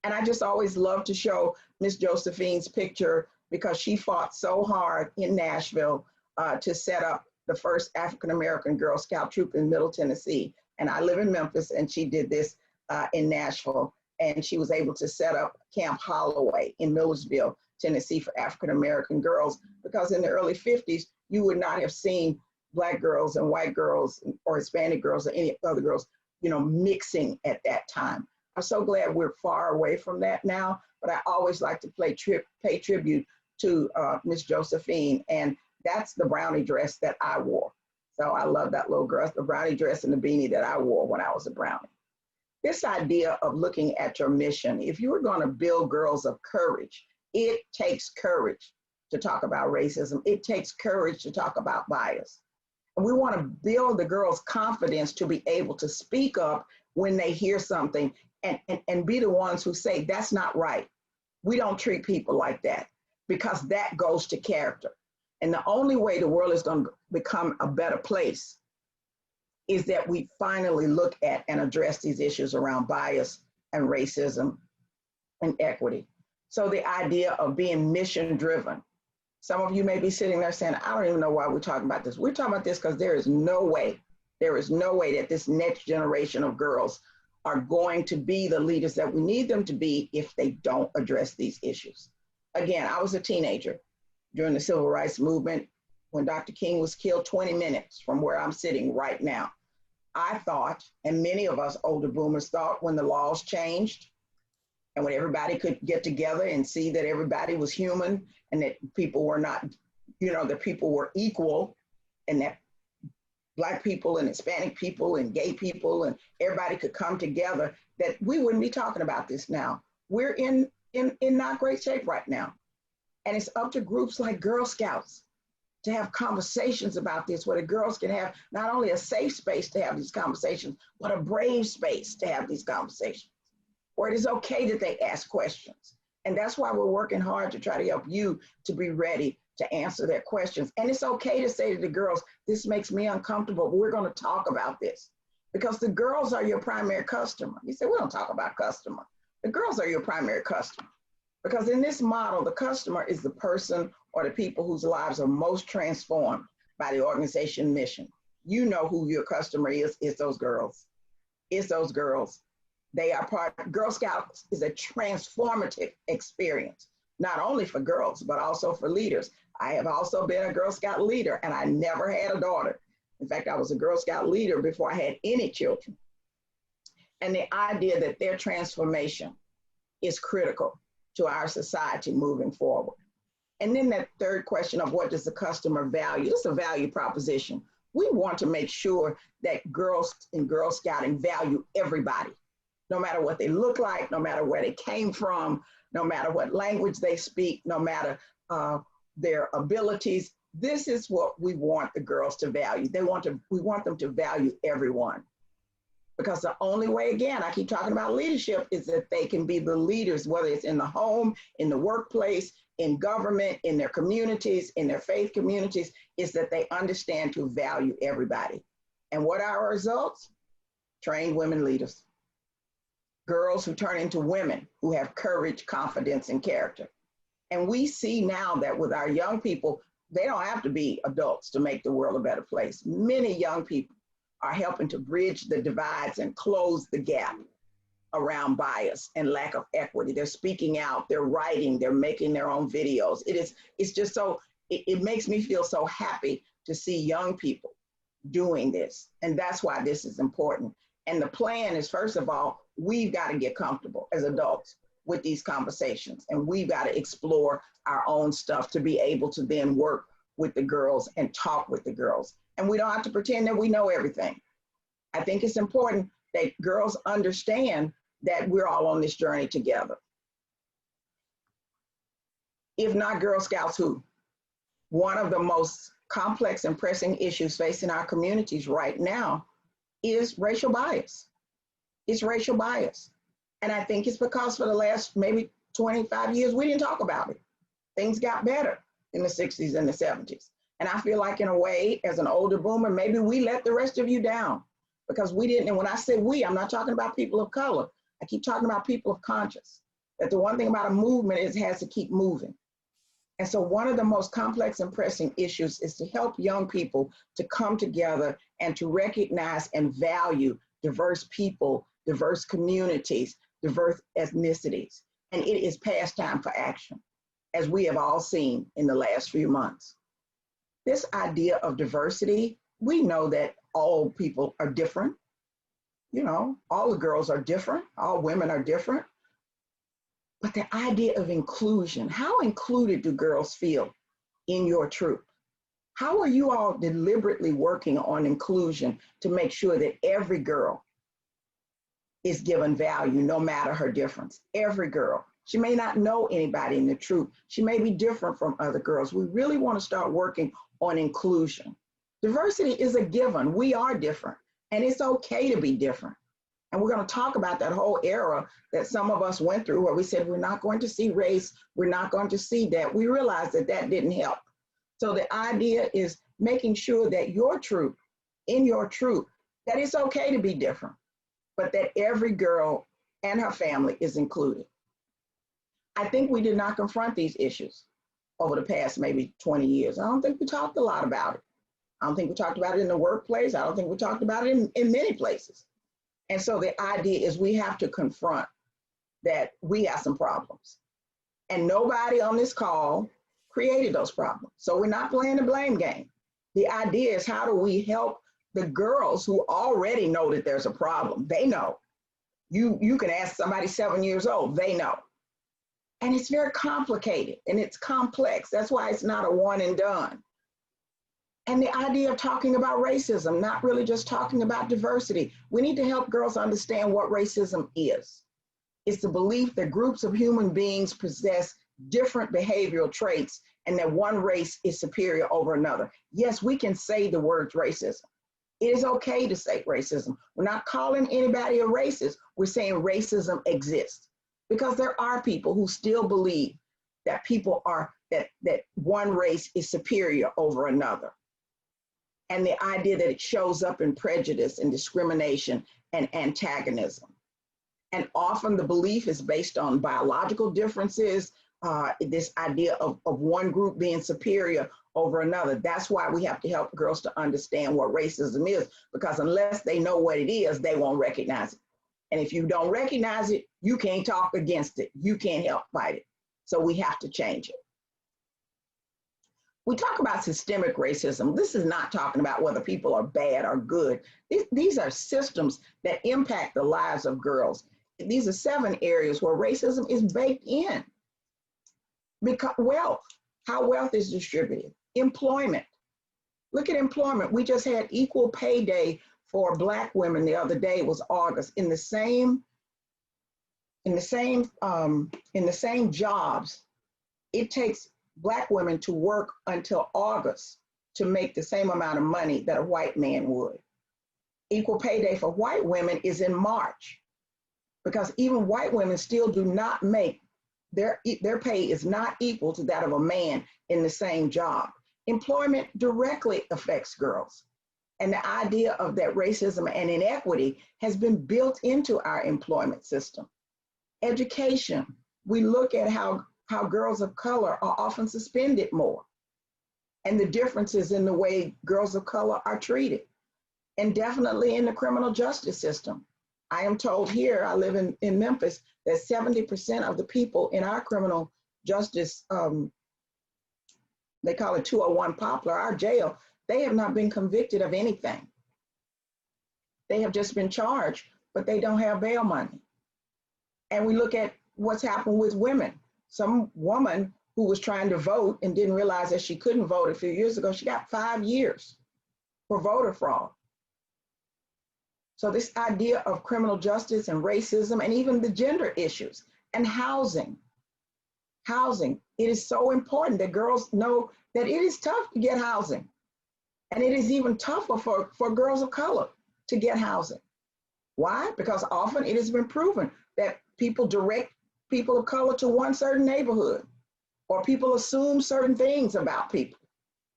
And I just always love to show Miss Josephine's picture because she fought so hard in Nashville to set up the first African-American Girl Scout troop in Middle Tennessee. And I live in Memphis, and she did this in Nashville. And she was able to set up Camp Holloway in Millersville, Tennessee for African-American girls, because in the early 50s, you would not have seen Black girls and white girls or Hispanic girls or any other girls, you know, mixing at that time. I'm so glad we're far away from that now, but I always like to pay tribute to Miss Josephine, and that's the brownie dress that I wore. So I love that little girl, the brownie dress and the beanie that I wore when I was a brownie. This idea of looking at your mission, if you were going to build girls of courage, it takes courage to talk about racism. It takes courage to talk about bias. And we want to build the girls' confidence to be able to speak up when they hear something and be the ones who say, that's not right. We don't treat people like that, because that goes to character. And the only way the world is going to become a better place is that we finally look at and address these issues around bias and racism and equity. So the idea of being mission driven. Some of you may be sitting there saying, I don't even know why we're talking about this. We're talking about this because there is no way that this next generation of girls are going to be the leaders that we need them to be if they don't address these issues. Again, I was a teenager during the civil rights movement when Dr. King was killed 20 minutes from where I'm sitting right now. I thought, and many of us older boomers thought, when the laws changed and when everybody could get together and see that everybody was human and that people were not, you know, that people were equal, and that Black people and Hispanic people and gay people and everybody could come together, that we wouldn't be talking about this now. We're in not great shape right now. And it's up to groups like Girl Scouts to have conversations about this, where the girls can have not only a safe space to have these conversations, but a brave space to have these conversations, where it is okay that they ask questions. And that's why we're working hard to try to help you to be ready to answer their questions. And it's okay to say to the girls, this makes me uncomfortable, but we're going to talk about this, because the girls are your primary customer. You say, we don't talk about customer. The girls are your primary customer, because in this model, the customer is the person or the people whose lives are most transformed by the organization mission. You know who your customer is. It's those girls. It's those girls. They are part. Girl Scouts is a transformative experience, not only for girls, but also for leaders. I have also been a Girl Scout leader, and I never had a daughter. In fact, I was a Girl Scout leader before I had any children. And the idea that their transformation is critical to our society moving forward. And then that third question of what does the customer value? It's a value proposition. We want to make sure that girls in Girl Scouting value everybody, no matter what they look like, no matter where they came from, no matter what language they speak, no matter their abilities. This is what we want the girls to value. We want them to value everyone. Because the only way, again, I keep talking about leadership, is that they can be the leaders, whether it's in the home, in the workplace, in government, in their communities, in their faith communities, is that they understand to value everybody. And what are our results? Trained women leaders. Girls who turn into women who have courage, confidence, and character. And we see now that with our young people, they don't have to be adults to make the world a better place. Many young people are helping to bridge the divides and close the gap around bias and lack of equity. They're speaking out, they're writing, they're making their own videos. It's just so, it makes me feel so happy to see young people doing this. And that's why this is important. And the plan is, first of all, we've got to get comfortable as adults with these conversations. And we've got to explore our own stuff to be able to then work with the girls and talk with the girls. And we don't have to pretend that we know everything. I think it's important that girls understand that we're all on this journey together. If not Girl Scouts, who? One of the most complex and pressing issues facing our communities right now is racial bias. It's racial bias. And I think it's because for the last maybe 25 years, we didn't talk about it. Things got better in the 60s and the 70s. And I feel like in a way, as an older boomer, maybe we let the rest of you down because we didn't. And when I say we, I'm not talking about people of color. I keep talking about people of conscience. That the one thing about a movement is it has to keep moving. And so one of the most complex and pressing issues is to help young people to come together and to recognize and value diverse people, diverse communities, diverse ethnicities. And it is past time for action, as we have all seen in the last few months. This idea of diversity, we know that all people are different. You know, all the girls are different, all women are different. But the idea of inclusion, how included do girls feel in your troop? How are you all deliberately working on inclusion to make sure that every girl is given value, no matter her difference? Every girl. She may not know anybody in the troop. She may be different from other girls. We really want to start working on inclusion. Diversity is a given. We are different, and it's okay to be different. And we're going to talk about that whole era that some of us went through where we said, we're not going to see race, we're not going to see that. We realized that that didn't help. So the idea is making sure that your troop, in your troop, that it's okay to be different, but that every girl and her family is included. I think we did not confront these issues over the past maybe 20 years. I don't think we talked a lot about it. I don't think we talked about it in the workplace. I don't think we talked about it in many places. And so the idea is we have to confront that we have some problems. And nobody on this call created those problems. So we're not playing the blame game. The idea is how do we help the girls who already know that there's a problem? They know. You can ask somebody 7 years old, they know. And it's very complicated and it's complex. That's why it's not a one and done. And the idea of talking about racism, not really just talking about diversity. We need to help girls understand what racism is. It's the belief that groups of human beings possess different behavioral traits and that one race is superior over another. Yes, we can say the word racism. It is okay to say racism. We're not calling anybody a racist. We're saying racism exists because there are people who still believe that that one race is superior over another. And the idea that it shows up in prejudice and discrimination and antagonism. And often the belief is based on biological differences, this idea of one group being superior over another. That's why we have to help girls to understand what racism is, because unless they know what it is, they won't recognize it. And if you don't recognize it, you can't talk against it. You can't help fight it. So we have to change it. We talk about systemic racism. This is not talking about whether people are bad or good. These are systems that impact the lives of girls. These are 7 areas where racism is baked in. Because wealth, how wealth is distributed. Employment. Look at employment. We just had equal pay day for Black women the other day. It was August. In the same jobs, it takes Black women to work until August to make the same amount of money that a white man would. Equal pay day for white women is in March, because even white women still do not make, their pay is not equal to that of a man in the same job. Employment directly affects girls. And the idea of that racism and inequity has been built into our employment system. Education, we look at how girls of color are often suspended more, and the differences in the way girls of color are treated, and definitely in the criminal justice system. I am told here, I live in Memphis, that 70% of the people in our criminal justice, they call it 201 Poplar, our jail, they have not been convicted of anything. They have just been charged, but they don't have bail money. And we look at what's happened with women. Some woman who was trying to vote and didn't realize that she couldn't vote a few years ago, she got 5 years for voter fraud. So this idea of criminal justice and racism and even the gender issues and housing, it is so important that girls know that it is tough to get housing. And it is even tougher for girls of color to get housing. Why? Because often it has been proven that people direct people of color to one certain neighborhood, or people assume certain things about people.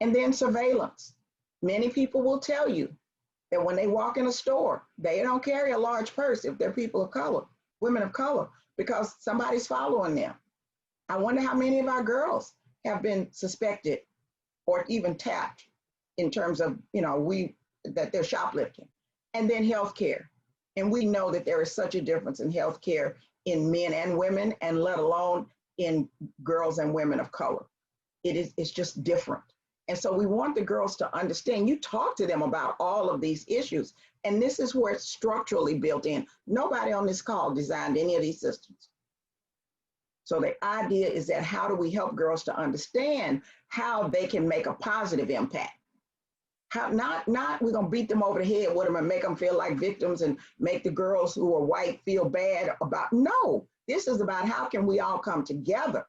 And then surveillance. Many people will tell you that when they walk in a store, they don't carry a large purse if they're people of color, women of color, because somebody's following them. I wonder how many of our girls have been suspected or even tapped in terms of, that they're shoplifting. And then healthcare. And we know that there is such a difference in healthcare in men and women, and let alone in girls and women of color. It's just different. And so we want the girls to understand, you talk to them about all of these issues, and this is where it's structurally built in. Nobody on this call designed any of these systems. So the idea is that how do we help girls to understand how they can make a positive impact? How not we're gonna beat them over the head with them and make them feel like victims and make the girls who are white feel bad about, no, this is about how can we all come together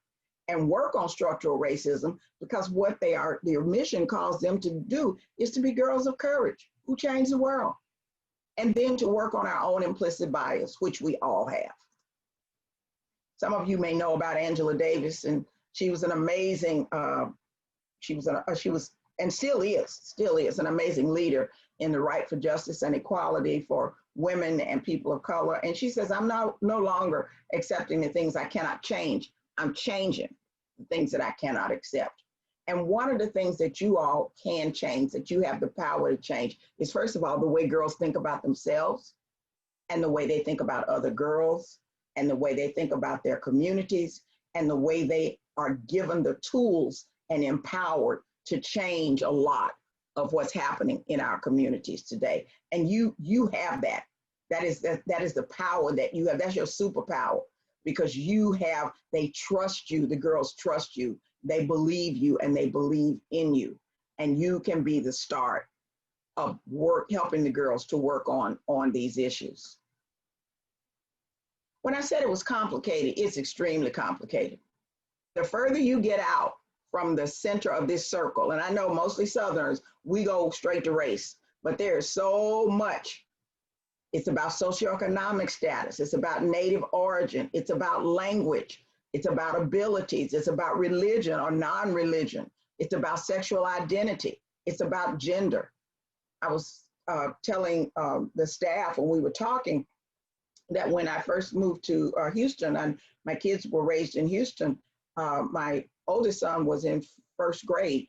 and work on structural racism, because what their mission calls them to do is to be girls of courage who change the world, and then to work on our own implicit bias, which we all have. Some of you may know about Angela Davis, and she was an amazing, she was and still is an amazing leader in the right for justice and equality for women and people of color. And she says, I'm no longer accepting the things I cannot change. I'm changing the things that I cannot accept. And one of the things that you all can change, that you have the power to change, is first of all, the way girls think about themselves and the way they think about other girls and the way they think about their communities and the way they are given the tools and empowered to change a lot of what's happening in our communities today. And you have that. That is the power that you have. That's your superpower, because they trust you. The girls trust you. They believe you and they believe in you. And you can be the start of helping the girls to work on these issues. When I said it was complicated, it's extremely complicated. The further you get out from the center of this circle, and I know mostly Southerners, we go straight to race, but there is so much. It's about socioeconomic status. It's about native origin. It's about language. It's about abilities. It's about religion or non-religion. It's about sexual identity. It's about gender. I was telling the staff when we were talking that when I first moved to Houston, and my kids were raised in Houston, my oldest son was in first grade,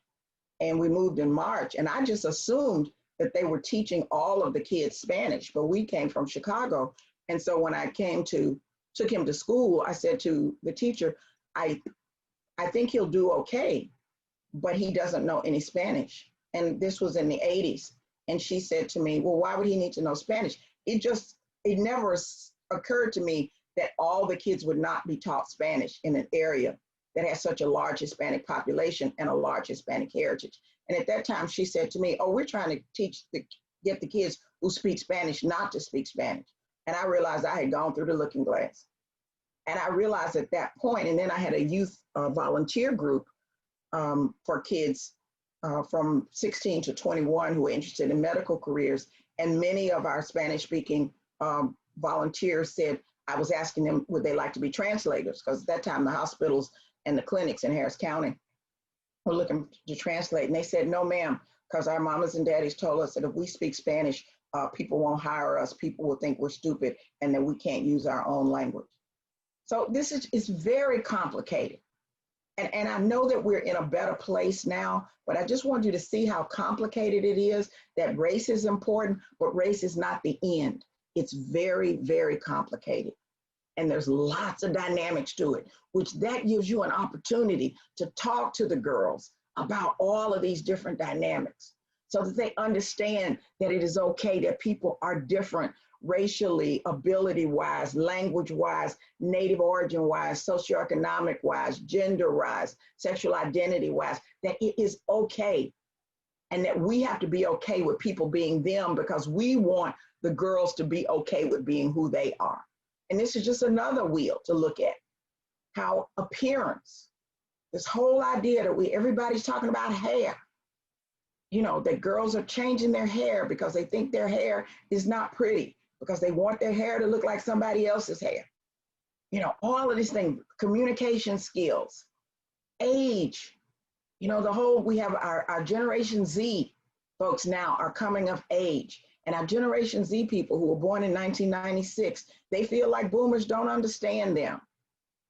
and we moved in March, and I just assumed that they were teaching all of the kids Spanish, but we came from Chicago. And so when I took him to school, I said to the teacher, I think he'll do okay, but he doesn't know any Spanish. And this was in the 80s. And she said to me, well, why would he need to know Spanish? It never occurred to me that all the kids would not be taught Spanish in an area that has such a large Hispanic population and a large Hispanic heritage. And at that time, she said to me, oh, we're trying to get the kids who speak Spanish not to speak Spanish. And I realized I had gone through the looking glass. And I realized at that point, and then I had a youth volunteer group for kids from 16 to 21 who were interested in medical careers. And many of our Spanish-speaking volunteers said, I was asking them, would they like to be translators? Because at that time, the hospitals and the clinics in Harris County were looking to translate. And they said, no, ma'am, because our mamas and daddies told us that if we speak Spanish, people won't hire us. People will think we're stupid and that we can't use our own language. So this is very complicated. And I know that we're in a better place now, but I just want you to see how complicated it is, that race is important, but race is not the end. It's very, very complicated. And there's lots of dynamics to it, which that gives you an opportunity to talk to the girls about all of these different dynamics so that they understand that it is okay that people are different racially, ability-wise, language-wise, native origin-wise, socioeconomic-wise, gender-wise, sexual identity-wise, that it is okay. And that we have to be okay with people being them because we want the girls to be okay with being who they are. And this is just another wheel to look at. How appearance, this whole idea that everybody's talking about hair, that girls are changing their hair because they think their hair is not pretty, because they want their hair to look like somebody else's hair. All of these things, communication skills, age, You know, we have our Generation Z folks now are coming of age. And our Generation Z people who were born in 1996, they feel like boomers don't understand them.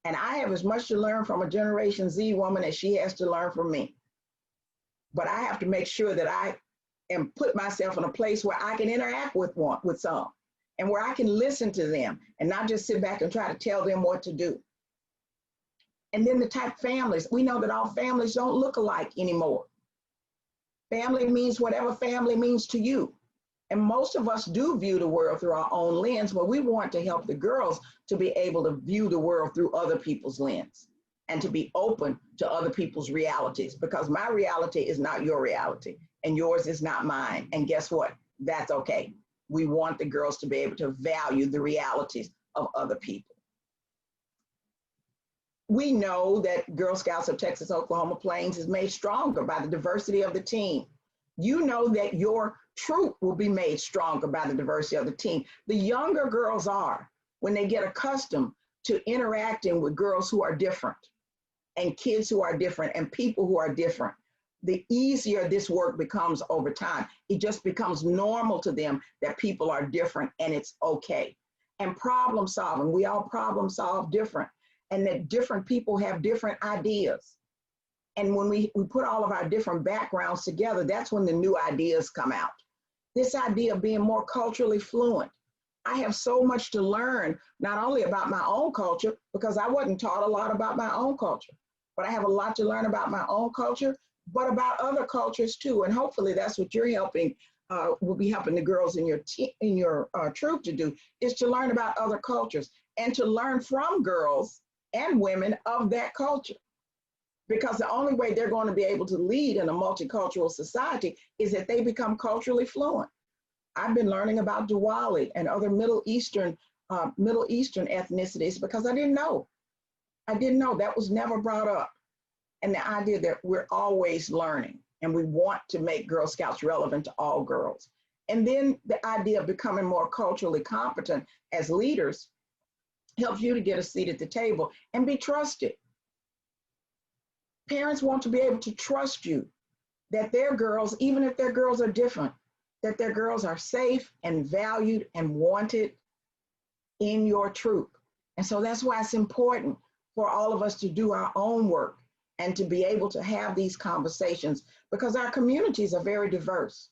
And I have as much to learn from a Generation Z woman as she has to learn from me. But I have to make sure that I am put myself in a place where I can interact with some and where I can listen to them and not just sit back and try to tell them what to do. And then the type of families, we know that all families don't look alike anymore. Family means whatever family means to you. And most of us do view the world through our own lens, but we want to help the girls to be able to view the world through other people's lens and to be open to other people's realities, because my reality is not your reality and yours is not mine. And guess what? That's okay. We want the girls to be able to value the realities of other people. We know that Girl Scouts of Texas Oklahoma Plains is made stronger by the diversity of the team. You know that your troop will be made stronger by the diversity of the team. The younger girls are, when they get accustomed to interacting with girls who are different and kids who are different and people who are different, the easier this work becomes over time. It just becomes normal to them that people are different and it's okay. And problem solving, we all problem solve different, and that different people have different ideas. And when we put all of our different backgrounds together, that's when the new ideas come out. This idea of being more culturally fluent. I have so much to learn, not only about my own culture, because I wasn't taught a lot about my own culture, but I have a lot to learn about my own culture, but about other cultures too. And hopefully that's what you're helping, will be helping the girls in your troop to do, is to learn about other cultures and to learn from girls and women of that culture. Because the only way they're going to be able to lead in a multicultural society is that they become culturally fluent. I've been learning about Diwali and other Middle Eastern ethnicities because I didn't know. I didn't know. That was never brought up. And the idea that we're always learning and we want to make Girl Scouts relevant to all girls. And then the idea of becoming more culturally competent as leaders helps you to get a seat at the table and be trusted. Parents want to be able to trust you that their girls, even if their girls are different, that their girls are safe and valued and wanted in your troop. And so that's why it's important for all of us to do our own work and to be able to have these conversations, because our communities are very diverse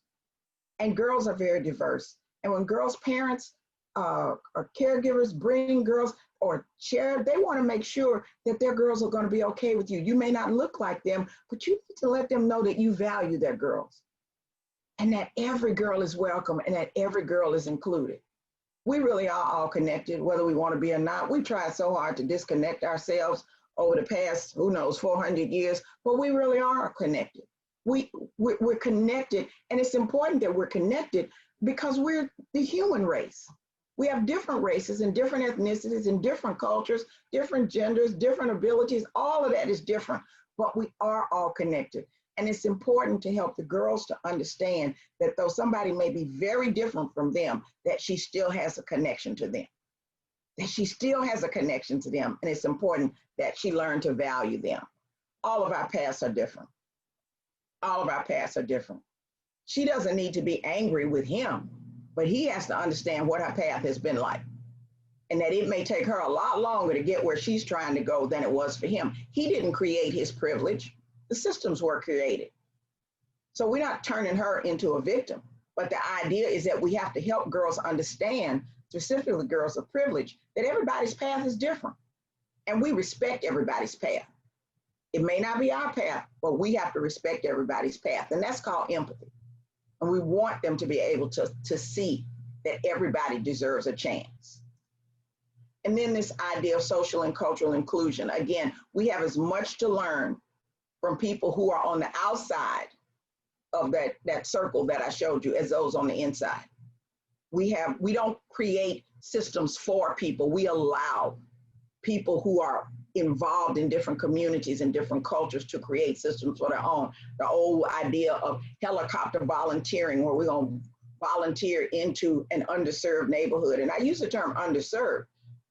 and girls are very diverse. And when girls' parents or caregivers bring girls or share, they want to make sure that their girls are going to be okay with you. You may not look like them, but you need to let them know that you value their girls and that every girl is welcome and that every girl is included. We really are all connected, whether we want to be or not. We tried so hard to disconnect ourselves over the past, 400 years, but we really are connected. We're connected, and it's important that we're connected because we're the human race. We have different races and different ethnicities and different cultures, different genders, different abilities. All of that is different, but we are all connected. And it's important to help the girls to understand that though somebody may be very different from them, that she still has a connection to them. That she still has a connection to them. And it's important that she learn to value them. All of our paths are different. All of our paths are different. She doesn't need to be angry with him, but he has to understand what her path has been like. And that it may take her a lot longer to get where she's trying to go than it was for him. He didn't create his privilege. The systems were created. So we're not turning her into a victim. But the idea is that we have to help girls understand, specifically girls of privilege, that everybody's path is different. And we respect everybody's path. It may not be our path, but we have to respect everybody's path. And that's called empathy. And we want them to be able to see that everybody deserves a chance. And then this idea of social and cultural inclusion. Again, we have as much to learn from people who are on the outside of that circle that I showed you as those on the inside. We don't create systems for people. We allow people who are involved in different communities and different cultures to create systems for their own. The old idea of helicopter volunteering, where we're going to volunteer into an underserved neighborhood. And I use the term underserved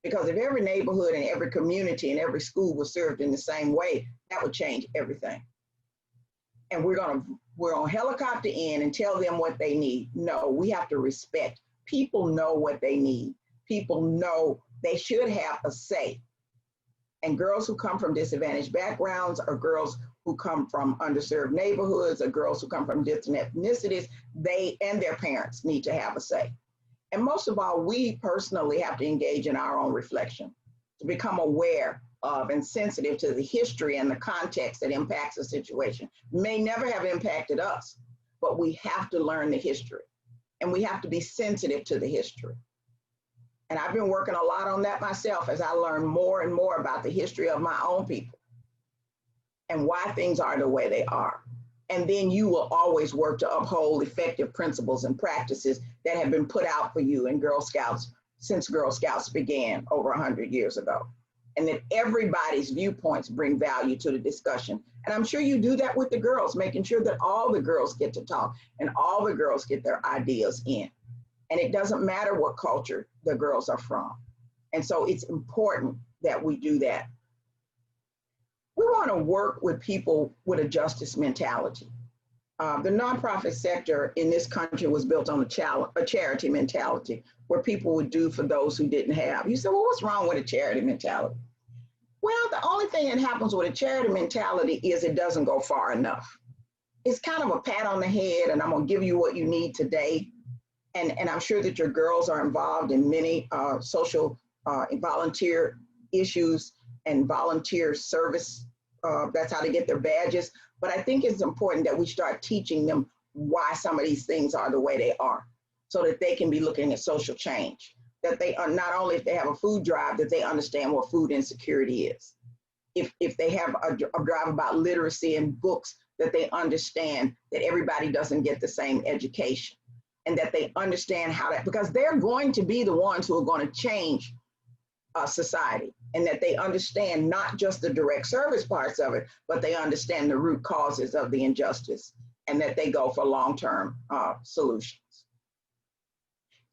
because if every neighborhood and every community and every school was served in the same way, that would change everything. and we're gonna helicopter in and tell them what they need. No, we have to respect. People know what they need. People know they should have a say. And girls who come from disadvantaged backgrounds, or girls who come from underserved neighborhoods, or girls who come from different ethnicities, they and their parents need to have a say. And most of all, we personally have to engage in our own reflection to become aware of and sensitive to the history and the context that impacts a situation. May never have impacted us, but we have to learn the history, and we have to be sensitive to the history. And I've been working a lot on that myself as I learn more and more about the history of my own people and why things are the way they are. And then you will always work to uphold effective principles and practices that have been put out for you in Girl Scouts since Girl Scouts began over 100 years ago. And that everybody's viewpoints bring value to the discussion. And I'm sure you do that with the girls, making sure that all the girls get to talk and all the girls get their ideas in. And it doesn't matter what culture the girls are from. And so it's important that we do that. We want to work with people with a justice mentality. The nonprofit sector in this country was built on a charity mentality, where people would do for those who didn't have. You say, well, what's wrong with a charity mentality? Well, the only thing that happens with a charity mentality is it doesn't go far enough. It's kind of a pat on the head, and I'm gonna give you what you need today. And I'm sure that your girls are involved in many social volunteer issues and volunteer service. That's how they get their badges. But I think it's important that we start teaching them why some of these things are the way they are, so that they can be looking at social change. That they are not only, if they have a food drive, that they understand what food insecurity is. If they have a drive about literacy and books, that they understand that everybody doesn't get the same education, and that they understand how that, because they're going to be the ones who are going to change society, and that they understand not just the direct service parts of it, but they understand the root causes of the injustice, and that they go for long-term solutions.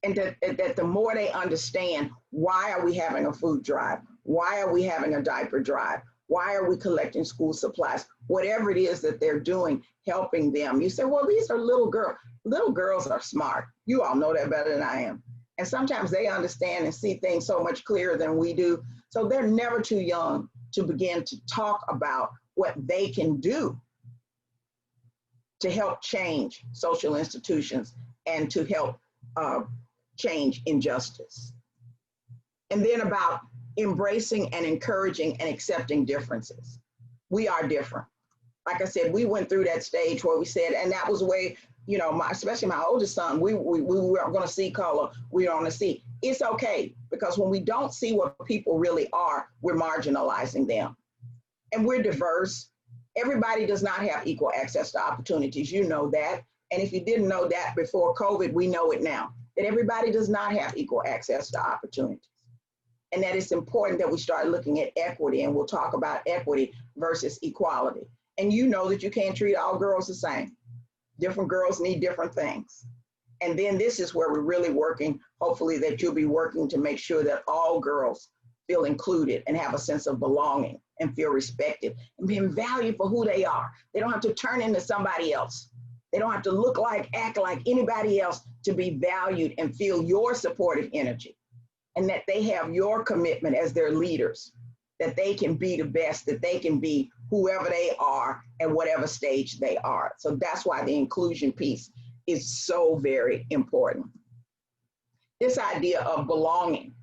And that the more they understand, why are we having a food drive? Why are we having a diaper drive? Why are we collecting school supplies? Whatever it is that they're doing, helping them. You say, well, these are little girls. Little girls are smart. You all know that better than I am. And sometimes they understand and see things so much clearer than we do. So they're never too young to begin to talk about what they can do to help change social institutions and to help change injustice. And then about embracing and encouraging and accepting differences. We are different. Like I said, we went through that stage where we said, and that was where, you know, especially my oldest son, we weren't going to see color, we don't want to see. It's okay, because when we don't see what people really are, we're marginalizing them. And we're diverse. Everybody does not have equal access to opportunities. You know that. And if you didn't know that before COVID, we know it now, that everybody does not have equal access to opportunities. And that it's important that we start looking at equity, and we'll talk about equity versus equality. And you know that you can't treat all girls the same. Different girls need different things. And then this is where we're really working, hopefully that you'll be working to make sure that all girls feel included and have a sense of belonging and feel respected and being valued for who they are. They don't have to turn into somebody else. They don't have to look like, act like anybody else to be valued and feel your supportive energy. And that they have your commitment as their leaders, that they can be the best, that they can be whoever they are at whatever stage they are. So that's why the inclusion piece is so very important. This idea of belonging.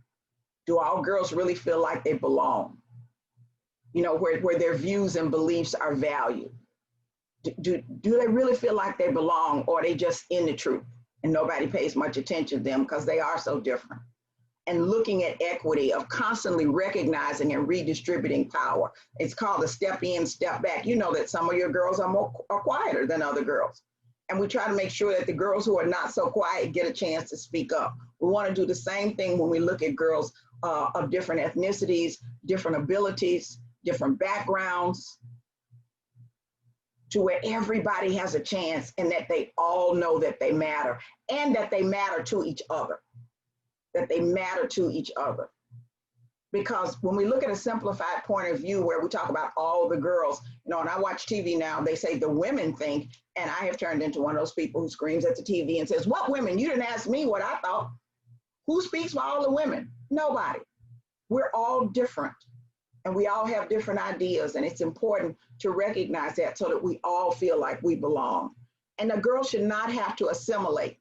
Do all girls really feel like they belong? You know, where their views and beliefs are valued. Do they really feel like they belong, or are they just in the truth and nobody pays much attention to them because they are so different? And looking at equity of constantly recognizing and redistributing power. It's called a step in, step back. You know that some of your girls are quieter than other girls. And we try to make sure that the girls who are not so quiet get a chance to speak up. We want to do the same thing when we look at girls of different ethnicities, different abilities, different backgrounds, to where everybody has a chance, and that they all know that they matter, and that they matter to each other. That they matter to each other. Because when we look at a simplified point of view where we talk about all the girls, you know, and I watch TV now, they say the women think, and I have turned into one of those people who screams at the TV and says, what women? You didn't ask me what I thought. Who speaks for all the women? Nobody. We're all different and we all have different ideas, and it's important to recognize that so that we all feel like we belong. And a girl should not have to assimilate.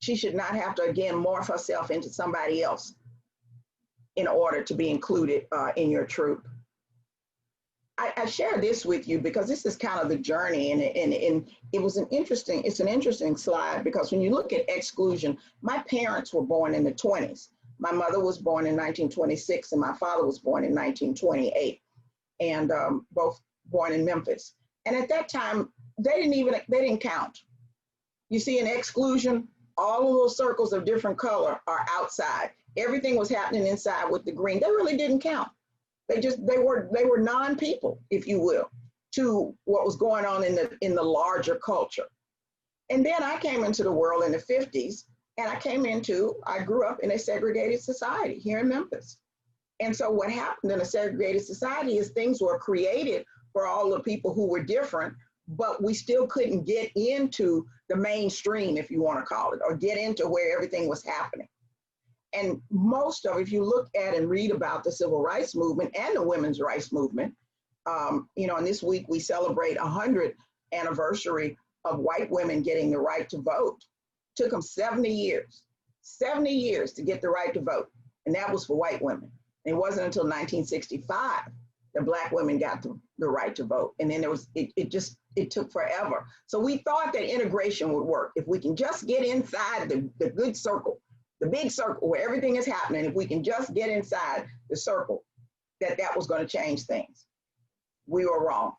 She should not have to, again, morph herself into somebody else in order to be included in your troop. I share this with you because this is kind of the journey, and it was it's an interesting slide, because when you look at exclusion, my parents were born in the 20s. My mother was born in 1926 and my father was born in 1928, and both born in Memphis. And at that time, they didn't count. You see, in exclusion, all of those circles of different color are outside. Everything was happening inside with the green. They really didn't count. They were non-people, if you will, to what was going on in the larger culture. And then I came into the world in the 50s, and I grew up in a segregated society here in Memphis. And so what happened in a segregated society is things were created for all the people who were different, but we still couldn't get into the mainstream, if you want to call it, or get into where everything was happening. And if you look at and read about the civil rights movement and the women's rights movement, you know, and this week we celebrate 100th anniversary of white women getting the right to vote. It took them 70 years to get the right to vote. And that was for white women. And it wasn't until 1965 that Black women got the right to vote. And then it took forever. So we thought that integration would work. If we can just get inside the good circle, the big circle where everything is happening, if we can just get inside the circle, that was going to change things. We were wrong.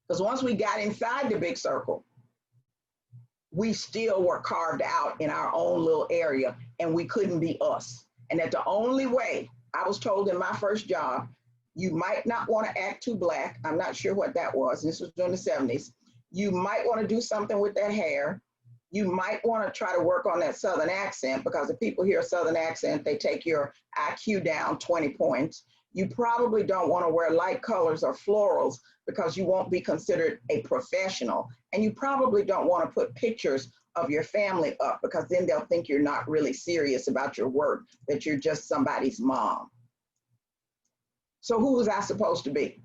Because once we got inside the big circle, we still were carved out in our own little area, and we couldn't be us. And that the only way, I was told in my first job, you might not want to act too Black. I'm not sure what that was. This was during the 70s. You might want to do something with that hair. You might want to try to work on that Southern accent, because if people hear a Southern accent, they take your IQ down 20 points. You probably don't want to wear light colors or florals because you won't be considered a professional. And you probably don't want to put pictures of your family up, because then they'll think you're not really serious about your work, that you're just somebody's mom. So who was I supposed to be?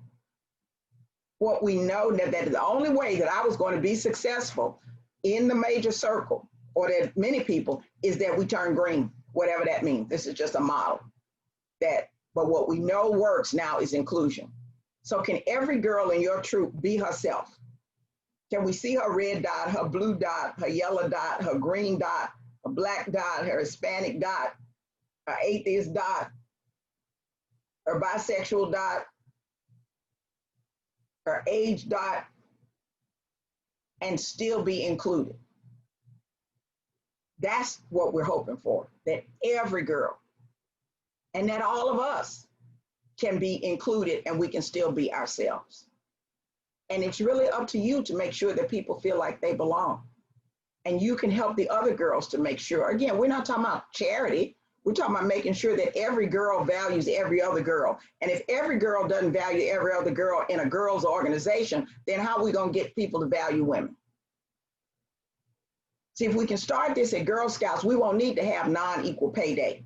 What we know that the only way that I was going to be successful in the major circle, or that many people, is that we turn green, whatever that means. This is just a model. But what we know works now is inclusion. So can every girl in your troop be herself? Can we see her red dot, her blue dot, her yellow dot, her green dot, her Black dot, her Hispanic dot, her atheist dot, her bisexual dot, her age dot, and still be included? That's what we're hoping for, that every girl, and that all of us can be included, and we can still be ourselves. And it's really up to you to make sure that people feel like they belong. And you can help the other girls to make sure. Again, we're not talking about charity. We're talking about making sure that every girl values every other girl. And if every girl doesn't value every other girl in a girls' organization, then how are we going to get people to value women? See, if we can start this at Girl Scouts, we won't need to have non-equal pay day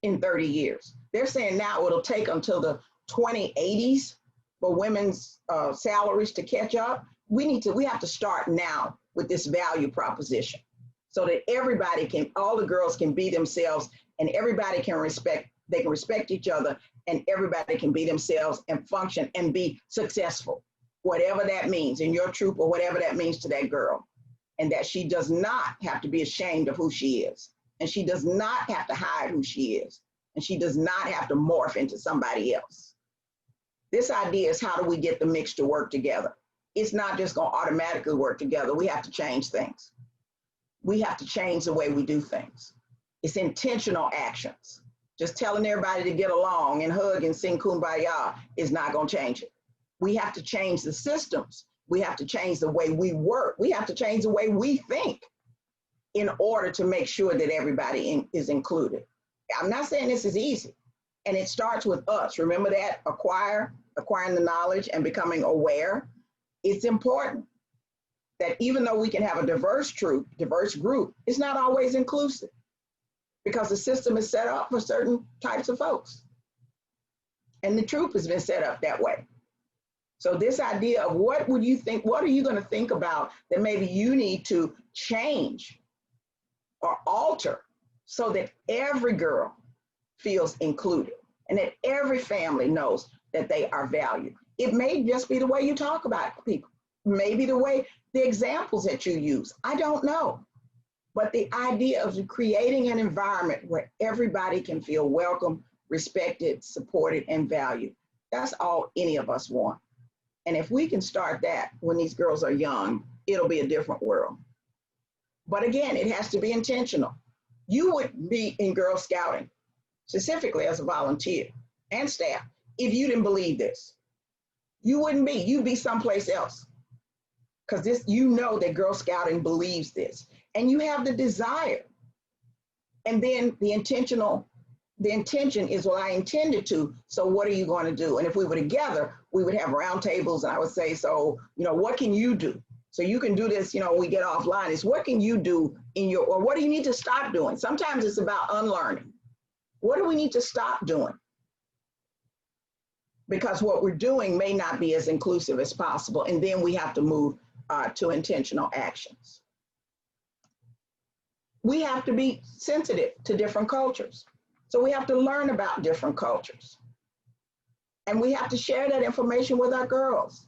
in 30 years. They're saying now it'll take until the 2080s for women's salaries to catch up. We have to start now with this value proposition, so that all the girls can be themselves, and everybody can respect each other, and everybody can be themselves and function and be successful, whatever that means in your troop, or whatever that means to that girl. And that she does not have to be ashamed of who she is. And she does not have to hide who she is. And she does not have to morph into somebody else. This idea is, how do we get the mix to work together? It's not just going to automatically work together. We have to change things. We have to change the way we do things. It's intentional actions. Just telling everybody to get along and hug and sing Kumbaya is not going to change it. We have to change the systems. We have to change the way we work. We have to change the way we think in order to make sure that everybody is included. I'm not saying this is easy. And it starts with us. Remember that? Acquiring the knowledge and becoming aware. It's important that even though we can have a diverse group, it's not always inclusive because the system is set up for certain types of folks. And the troop has been set up that way. So this idea of what are you going to think about that maybe you need to change or alter so that every girl feels included and that every family knows that they are valued. It may just be the way you talk about people, maybe the examples that you use. I don't know. But the idea of creating an environment where everybody can feel welcome, respected, supported, and valued, that's all any of us want. And if we can start that when these girls are young, it'll be a different world. But again, it has to be intentional. You would be in Girl Scouting, specifically as a volunteer and staff, if you didn't believe this. You wouldn't be, you'd be someplace else. Because you know that Girl Scouting believes this. And you have the desire. And then the intention is, well, I intended to, so what are you going to do? And if we were together, we would have round tables and I would say, so, what can you do? So you can do this, we get offline, is what can you do or what do you need to stop doing? Sometimes it's about unlearning. What do we need to stop doing? Because what we're doing may not be as inclusive as possible. And then we have to move to intentional actions. We have to be sensitive to different cultures. So we have to learn about different cultures. And we have to share that information with our girls.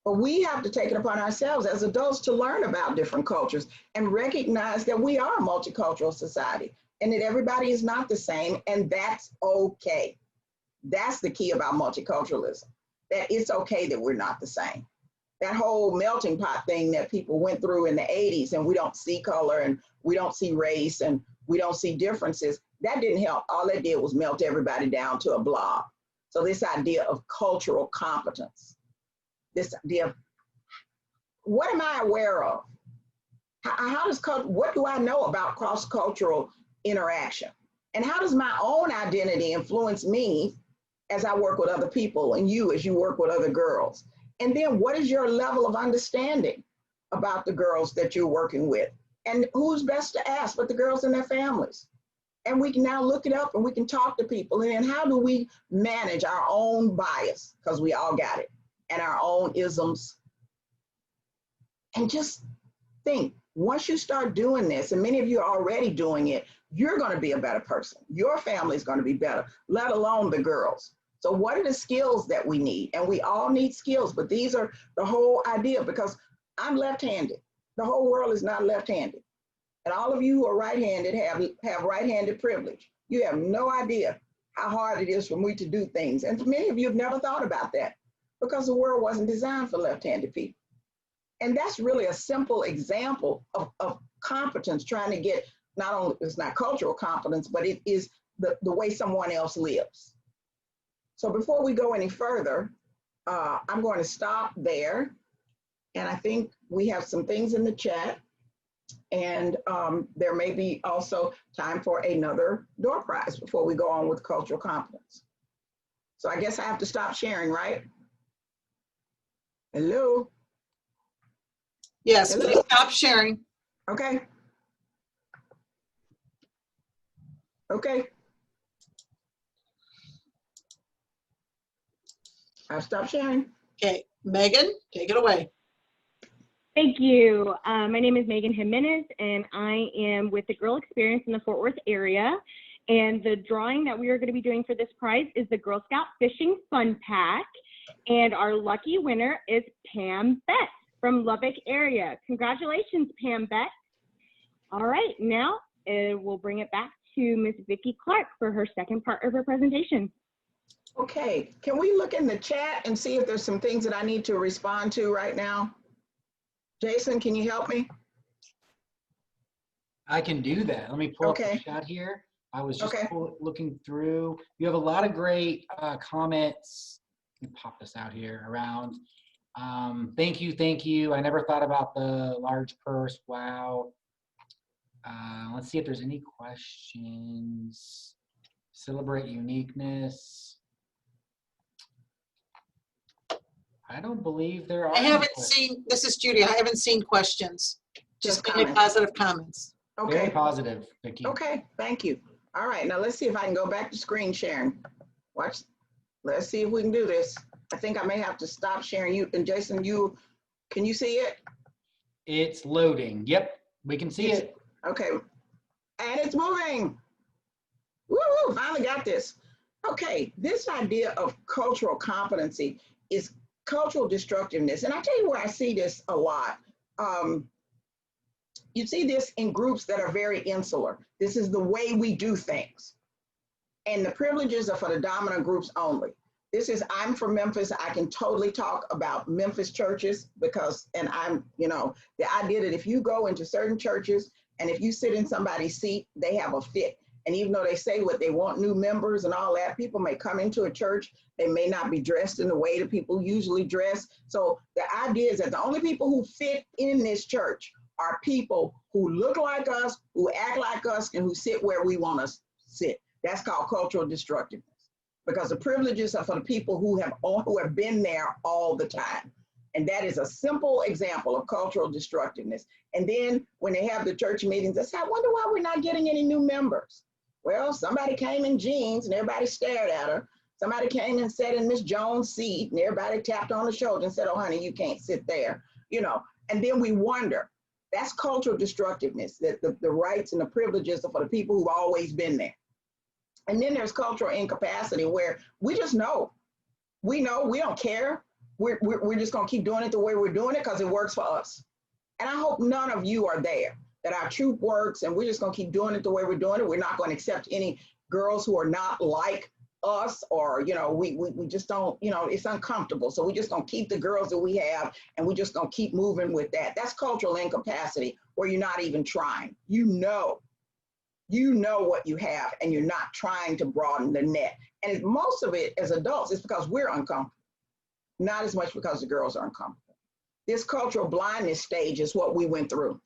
But we have to take it upon ourselves as adults to learn about different cultures and recognize that we are a multicultural society and that everybody is not the same, and that's okay. That's the key about multiculturalism, that it's okay that we're not the same. That whole melting pot thing that people went through in the 80s and we don't see color and we don't see race and we don't see differences, that didn't help. All that did was melt everybody down to a blob. So this idea of cultural competence, this idea of what am I aware of? What do I know about cross-cultural interaction? And how does my own identity influence me as I work with other people and you as you work with other girls? And then what is your level of understanding about the girls that you're working with? And who's best to ask but the girls and their families? And we can now look it up and we can talk to people. And then how do we manage our own bias? Because we all got it. And our own isms. And just think, once you start doing this, and many of you are already doing it, you're going to be a better person. Your family is going to be better, let alone the girls. So what are the skills that we need? And we all need skills, but these are the whole idea, because I'm left-handed. The whole world is not left-handed. And all of you who are right-handed have right-handed privilege. You have no idea how hard it is for me to do things. And many of you have never thought about that because the world wasn't designed for left-handed people. And that's really a simple example of competence, trying to get, not only, it's not cultural competence, but it is the way someone else lives. So before we go any further, I'm going to stop there. And I think we have some things in the chat. And there may be also time for another door prize before we go on with cultural competence. So I guess I have to stop sharing, right? Hello? Yes, Hello? please stop sharing. Okay. Okay. I've stopped sharing. Okay, Megan, take it away. Thank you. My name is Megan Jimenez, and I am with the Girl Experience in the Fort Worth area. And the drawing that we are going to be doing for this prize is the Girl Scout Fishing Fun Pack. And our lucky winner is Pam Betts from Lubbock area. Congratulations, Pam Betts. All right, now we'll bring it back to Ms. Vicki Clark for her second part of her presentation. Okay, can we look in the chat and see if there's some things that I need to respond to right now? Jason, can you help me? I can do that. Let me pull up the chat here. I was just looking through. You have a lot of great comments. Let me pop this out here around. Thank you. I never thought about the large purse. Wow. Let's see if there's any questions. Celebrate uniqueness. I don't believe there are. I any haven't questions. seen, this is Judy, I haven't seen questions, just Just mainly comments. positive comments. Very Okay, positive, Vicki. okay, thank you. All right, now let's see if I can go back to screen sharing. Watch, let's see if we can do this. I think I may have to stop sharing you. And Jason, can you see it? It's loading. Yep, we can see it. Okay, and it's moving. Woo, finally got this. Okay, this idea of cultural competency is cultural destructiveness. And I tell you where I see this a lot. You see this in groups that are very insular. This is the way we do things. And the privileges are for the dominant groups only. This is, I'm from Memphis. I can totally talk about Memphis churches because, and I'm, you know, the idea that if you go into certain churches and if you sit in somebody's seat, they have a fit. And even though they say what they want, new members and all that, people may come into a church, they may not be dressed in the way that people usually dress. So the idea is that the only people who fit in this church are people who look like us, who act like us, and who sit where we want to sit. That's called cultural destructiveness, because the privileges are for the people who have been there all the time. And that is a simple example of cultural destructiveness. And then when they have the church meetings, they say, I wonder why we're not getting any new members. Well, somebody came in jeans and everybody stared at her. Somebody came and sat in Miss Jones' seat and everybody tapped on the shoulder and said, oh, honey, you can't sit there, you know. And then we wonder, that's cultural destructiveness, that the rights and the privileges are for the people who've always been there. And then there's cultural incapacity where we just know. We know, we don't care. We're just gonna keep doing it the way we're doing it because it works for us. And I hope none of you are there, that our troop works and we're just gonna keep doing it the way we're doing it. We're not gonna accept any girls who are not like us, or, you know, we just don't, you know, it's uncomfortable. So we just gonna keep the girls that we have and we just gonna keep moving with that. That's cultural incapacity where you're not even trying. You know what you have and you're not trying to broaden the net. And most of it as adults is because we're uncomfortable, not as much because the girls are uncomfortable. This cultural blindness stage is what we went through.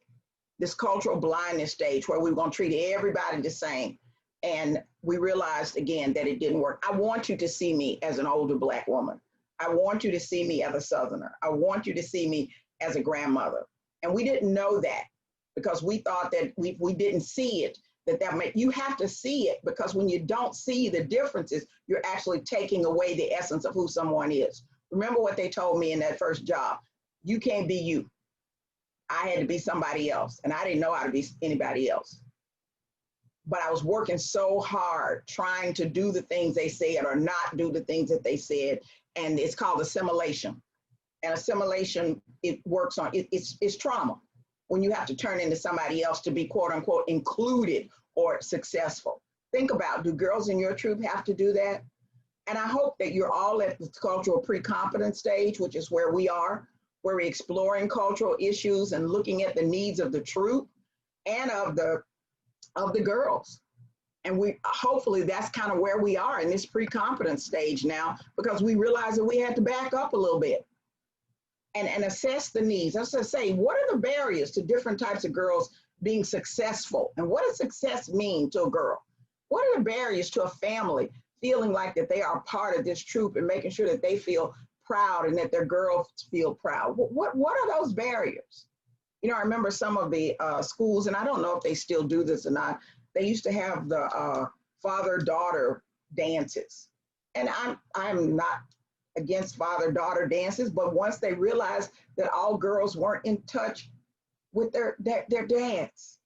This cultural blindness stage where we were gonna treat everybody the same. And we realized again that it didn't work. I want you to see me as an older Black woman. I want you to see me as a Southerner. I want you to see me as a grandmother. And we didn't know that because we thought that we didn't see it, you have to see it, because when you don't see the differences, you're actually taking away the essence of who someone is. Remember what they told me in that first job. You can't be you. I had to be somebody else, and I didn't know how to be anybody else. But I was working so hard trying to do the things they said or not do the things that they said, and it's called assimilation. And assimilation, it works on, it's trauma. When you have to turn into somebody else to be quote unquote included or successful. Think about, do girls in your troop have to do that? And I hope that you're all at the cultural pre-competence stage, which is where we are, where we're exploring cultural issues and looking at the needs of the troop and of the girls. And hopefully that's kind of where we are in this pre-competence stage now, because we realized that we had to back up a little bit and assess the needs. Let's just say, what are the barriers to different types of girls being successful? And what does success mean to a girl? What are the barriers to a family feeling like that they are part of this troop and making sure that they feel proud and that their girls feel proud? What are those barriers? You know, I remember some of the schools, and I don't know if they still do this or not, they used to have the father-daughter dances. And I'm not against father-daughter dances, but once they realized that all girls weren't in touch with their dads.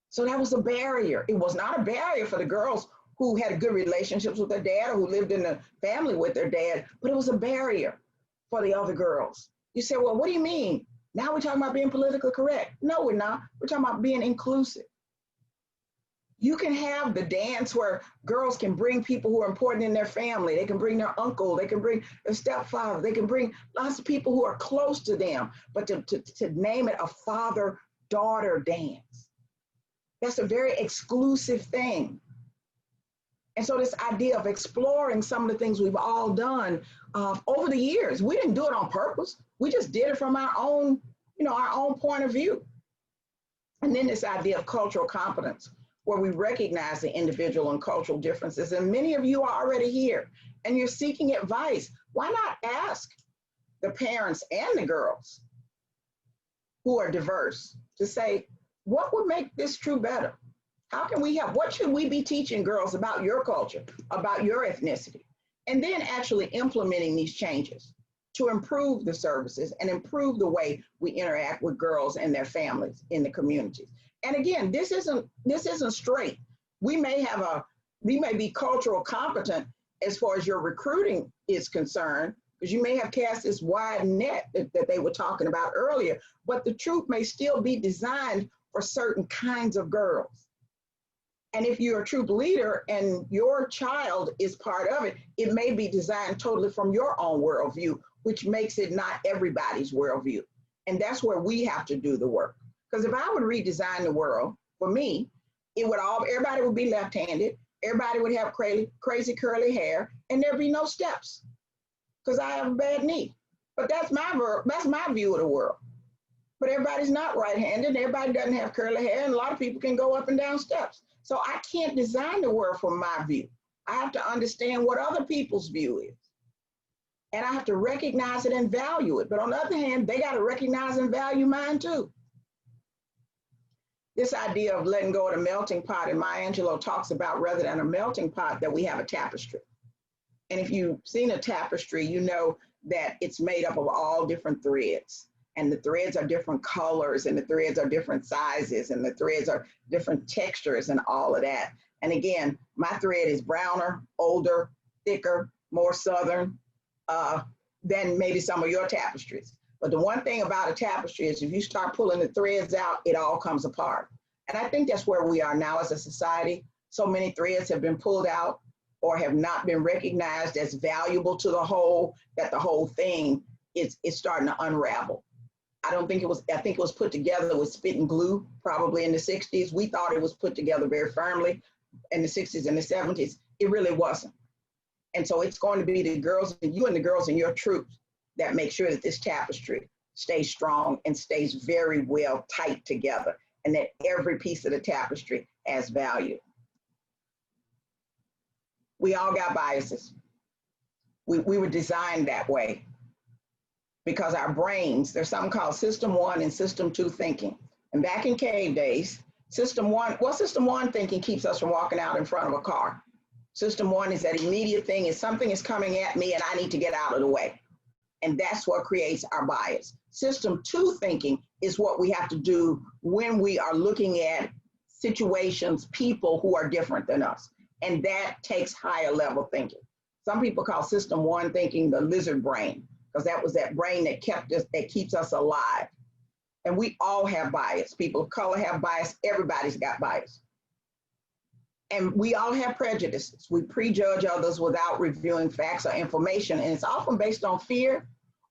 So that was a barrier. It was not a barrier for the girls who had good relationships with their dad or who lived in the family with their dad, but it was a barrier for the other girls. You say, well, what do you mean? Now we're talking about being politically correct. No, we're not. We're talking about being inclusive. You can have the dance where girls can bring people who are important in their family. They can bring their uncle, they can bring their stepfather, they can bring lots of people who are close to them, but to name it a father-daughter dance, that's a very exclusive thing. And so this idea of exploring some of the things we've all done over the years, we didn't do it on purpose. We just did it from our own, our own point of view. And then this idea of cultural competence, where we recognize the individual and cultural differences. And many of you are already here and you're seeking advice. Why not ask the parents and the girls who are diverse to say, what would make this troop better? How can we help? What should we be teaching girls about your culture, about your ethnicity? And then actually implementing these changes to improve the services and improve the way we interact with girls and their families in the communities. And again, this isn't straight. We may be cultural competent as far as your recruiting is concerned, because you may have cast this wide net that they were talking about earlier, but the troop may still be designed for certain kinds of girls. And if you're a troop leader and your child is part of it, it may be designed totally from your own worldview, which makes it not everybody's worldview. And that's where we have to do the work. Because if I would redesign the world, for me, everybody would be left-handed, everybody would have crazy curly hair, and there'd be no steps, because I have a bad knee. But that's my view of the world. But everybody's not right-handed, everybody doesn't have curly hair, and a lot of people can go up and down steps. So I can't design the world from my view. I have to understand what other people's view is. And I have to recognize it and value it. But on the other hand, they got to recognize and value mine too. This idea of letting go of the melting pot, and Maya Angelou talks about, rather than a melting pot, that we have a tapestry. And if you've seen a tapestry, you know that it's made up of all different threads. And the threads are different colors, and the threads are different sizes, and the threads are different textures and all of that. And again, my thread is browner, older, thicker, more Southern than maybe some of your tapestries. But the one thing about a tapestry is if you start pulling the threads out, it all comes apart. And I think that's where we are now as a society. So many threads have been pulled out or have not been recognized as valuable to the whole, that the whole thing is starting to unravel. I think it was put together with spit and glue, probably in the 60s. We thought it was put together very firmly in the 60s and the 70s. It really wasn't. And so it's going to be the girls, you and the girls in your troops, that make sure that this tapestry stays strong and stays very well tight together, and that every piece of the tapestry has value. We all got biases. We were designed that way because our brains, there's something called System 1 and System 2 thinking. And back in cave days, System 1 thinking keeps us from walking out in front of a car. System 1 is that immediate thing, is something is coming at me and I need to get out of the way. And that's what creates our bias. System 2 thinking is what we have to do when we are looking at situations, people who are different than us. And that takes higher level thinking. Some people call System 1 thinking the lizard brain, because that was that brain that keeps us alive. And we all have bias. People of color have bias. Everybody's got bias. And we all have prejudices. We prejudge others without reviewing facts or information. And it's often based on fear,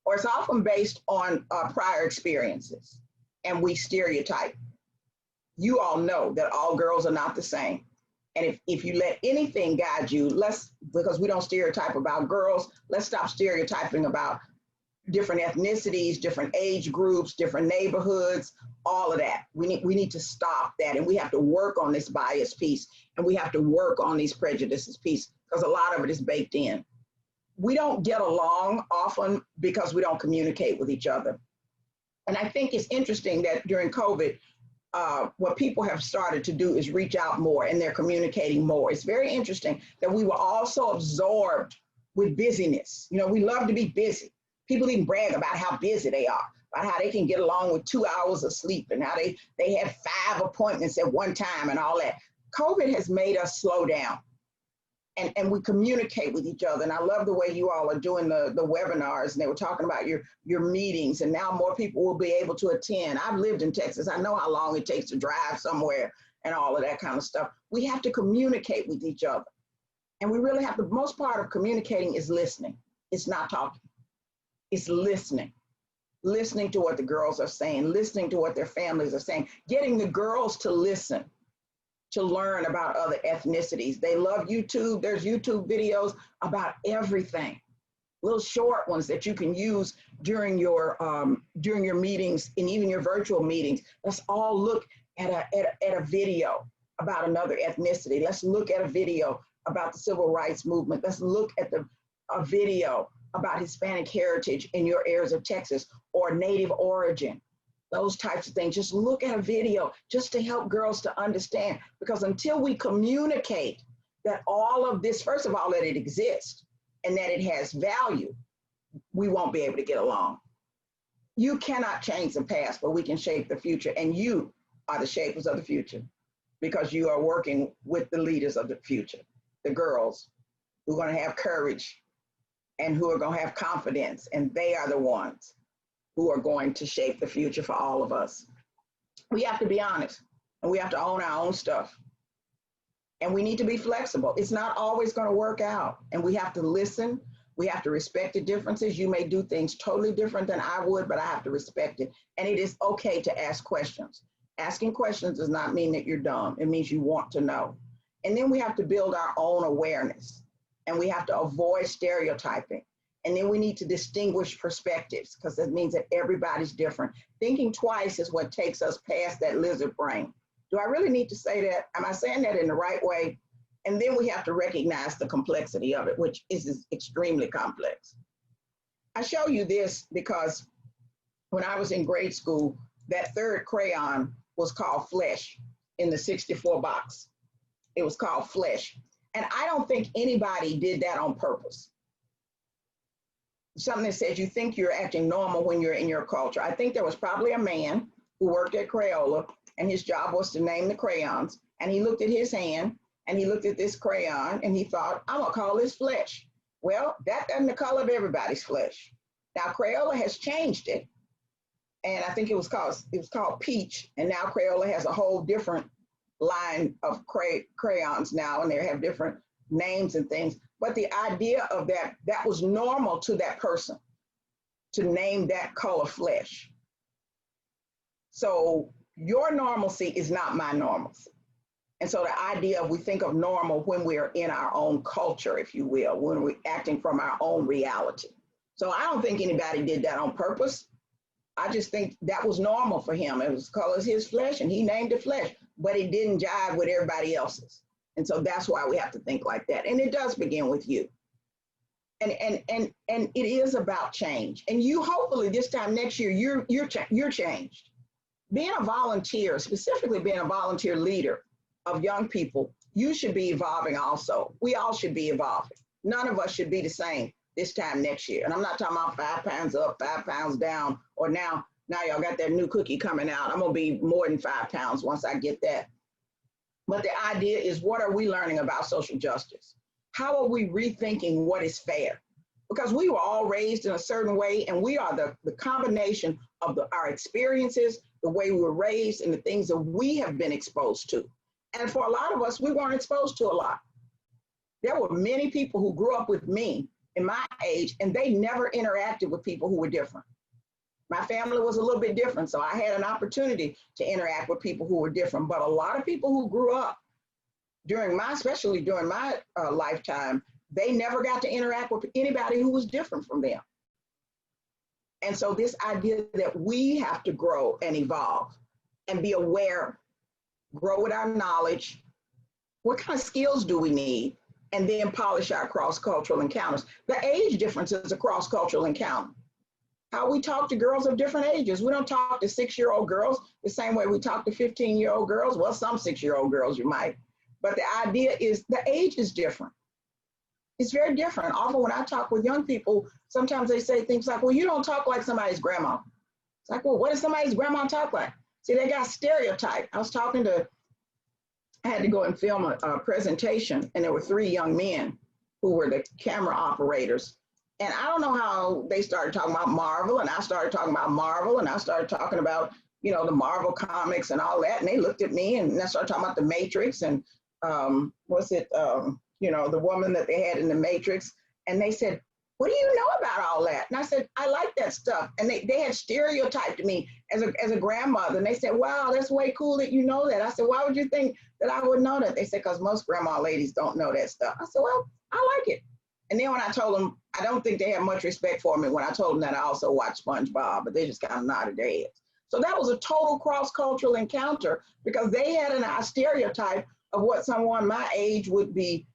or it's often based on prior experiences. And we stereotype. You all know that all girls are not the same. And if you let anything guide you, because we don't stereotype about girls, let's stop stereotyping about different ethnicities, different age groups, different neighborhoods, all of that. We need to stop that, and we have to work on this bias piece, and we have to work on these prejudices piece, because a lot of it is baked in. We don't get along often because we don't communicate with each other. And I think it's interesting that during COVID, what people have started to do is reach out more, and they're communicating more. It's very interesting that we were all so absorbed with busyness. You know, we love to be busy. People even brag about how busy they are, about how they can get along with 2 hours of sleep, and how they had 5 appointments at one time and all that. COVID has made us slow down, and we communicate with each other. And I love the way you all are doing the webinars, and they were talking about your meetings, and now more people will be able to attend. I've lived in Texas. I know how long it takes to drive somewhere and all of that kind of stuff. We have to communicate with each other. And we really have the most part of communicating is listening. It's not talking. It's listening to what the girls are saying, listening to what their families are saying, getting the girls to listen, to learn about other ethnicities. They love YouTube. There's YouTube videos about everything, little short ones that you can use during your meetings and even your virtual meetings. Let's all look at a video about another ethnicity. Let's look at a video about the civil rights movement. Let's look at a video about Hispanic heritage in your areas of Texas or native origin. Those types of things. Just look at a video just to help girls to understand, because until we communicate that all of this, first of all, that it exists and that it has value, we won't be able to get along. You cannot change the past, but we can shape the future. And you are the shapers of the future, because you are working with the leaders of the future, the girls who are going to have courage and who are going to have confidence. And they are the ones who are going to shape the future for all of us. We have to be honest, and we have to own our own stuff. And we need to be flexible. It's not always going to work out. And we have to listen. We have to respect the differences. You may do things totally different than I would, but I have to respect it. And it is okay to ask questions. Asking questions does not mean that you're dumb. It means you want to know. And then we have to build our own awareness. And we have to avoid stereotyping. And then we need to distinguish perspectives, because that means that everybody's different. Thinking twice is what takes us past that lizard brain. Do I really need to say that? Am I saying that in the right way? And then we have to recognize the complexity of it, which is extremely complex. I show you this because when I was in grade school, that third crayon was called Flesh in the 64 box. It was called Flesh. And I don't think anybody did that on purpose. Something that says you think you're acting normal when you're in your culture. I think there was probably a man who worked at Crayola, and his job was to name the crayons. And he looked at his hand, and he looked at this crayon, and he thought, I'm gonna call this Flesh. Well, that doesn't the color of everybody's flesh. Now Crayola has changed it, and I think it was called Peach, and now Crayola has a whole different line of crayons now, and they have different names and things. But the idea of that was normal to that person to name that color Flesh. So your normalcy is not my normalcy. And so the idea of we think of normal when we're in our own culture, if you will, when we're acting from our own reality. So I don't think anybody did that on purpose. I just think that was normal for him. It was color his flesh, and he named it Flesh, but it didn't jive with everybody else's. And so that's why we have to think like that. And it does begin with you. And it is about change. And you, hopefully this time next year, you're changed. Being a volunteer, specifically being a volunteer leader of young people, you should be evolving also. We all should be evolving. None of us should be the same this time next year. And I'm not talking about 5 pounds up, 5 pounds down, or now y'all got that new cookie coming out. I'm gonna be more than 5 pounds once I get that. But the idea is, what are we learning about social justice? How are we rethinking what is fair? Because we were all raised in a certain way, and we are the combination of our experiences, the way we were raised, and the things that we have been exposed to. And for a lot of us, we weren't exposed to a lot. There were many people who grew up with me in my age, and they never interacted with people who were different. My family was a little bit different, so I had an opportunity to interact with people who were different. But a lot of people who grew up especially during my lifetime, they never got to interact with anybody who was different from them. And so this idea that we have to grow and evolve and be aware, grow with our knowledge, what kind of skills do we need, and then polish our cross-cultural encounters. The age difference is a cross-cultural encounter. How we talk to girls of different ages. We don't talk to 6-year-old girls the same way we talk to 15-year-old girls. Well, some 6-year-old girls you might, but the idea is the age is different. It's very different. Often when I talk with young people, sometimes they say things like, well, you don't talk like somebody's grandma. It's like, well, what does somebody's grandma talk like? See, they got stereotyped. I had to go and film a presentation, and there were 3 young men who were the camera operators. And I don't know how they started talking about Marvel, and I started talking about Marvel, and I started talking about, the Marvel comics and all that. And they looked at me, and I started talking about the Matrix and the woman that they had in the Matrix. And they said, what do you know about all that? And I said, I like that stuff. And they had stereotyped me as a grandmother. And they said, wow, that's way cool that you know that. I said, why would you think that I would know that? They said, because most grandma ladies don't know that stuff. I said, well, I like it. And then when I told them, I don't think they had much respect for me when I told them that I also watched SpongeBob, but they just kind of nodded their heads. So that was a total cross-cultural encounter because they had a stereotype of what someone my age would be,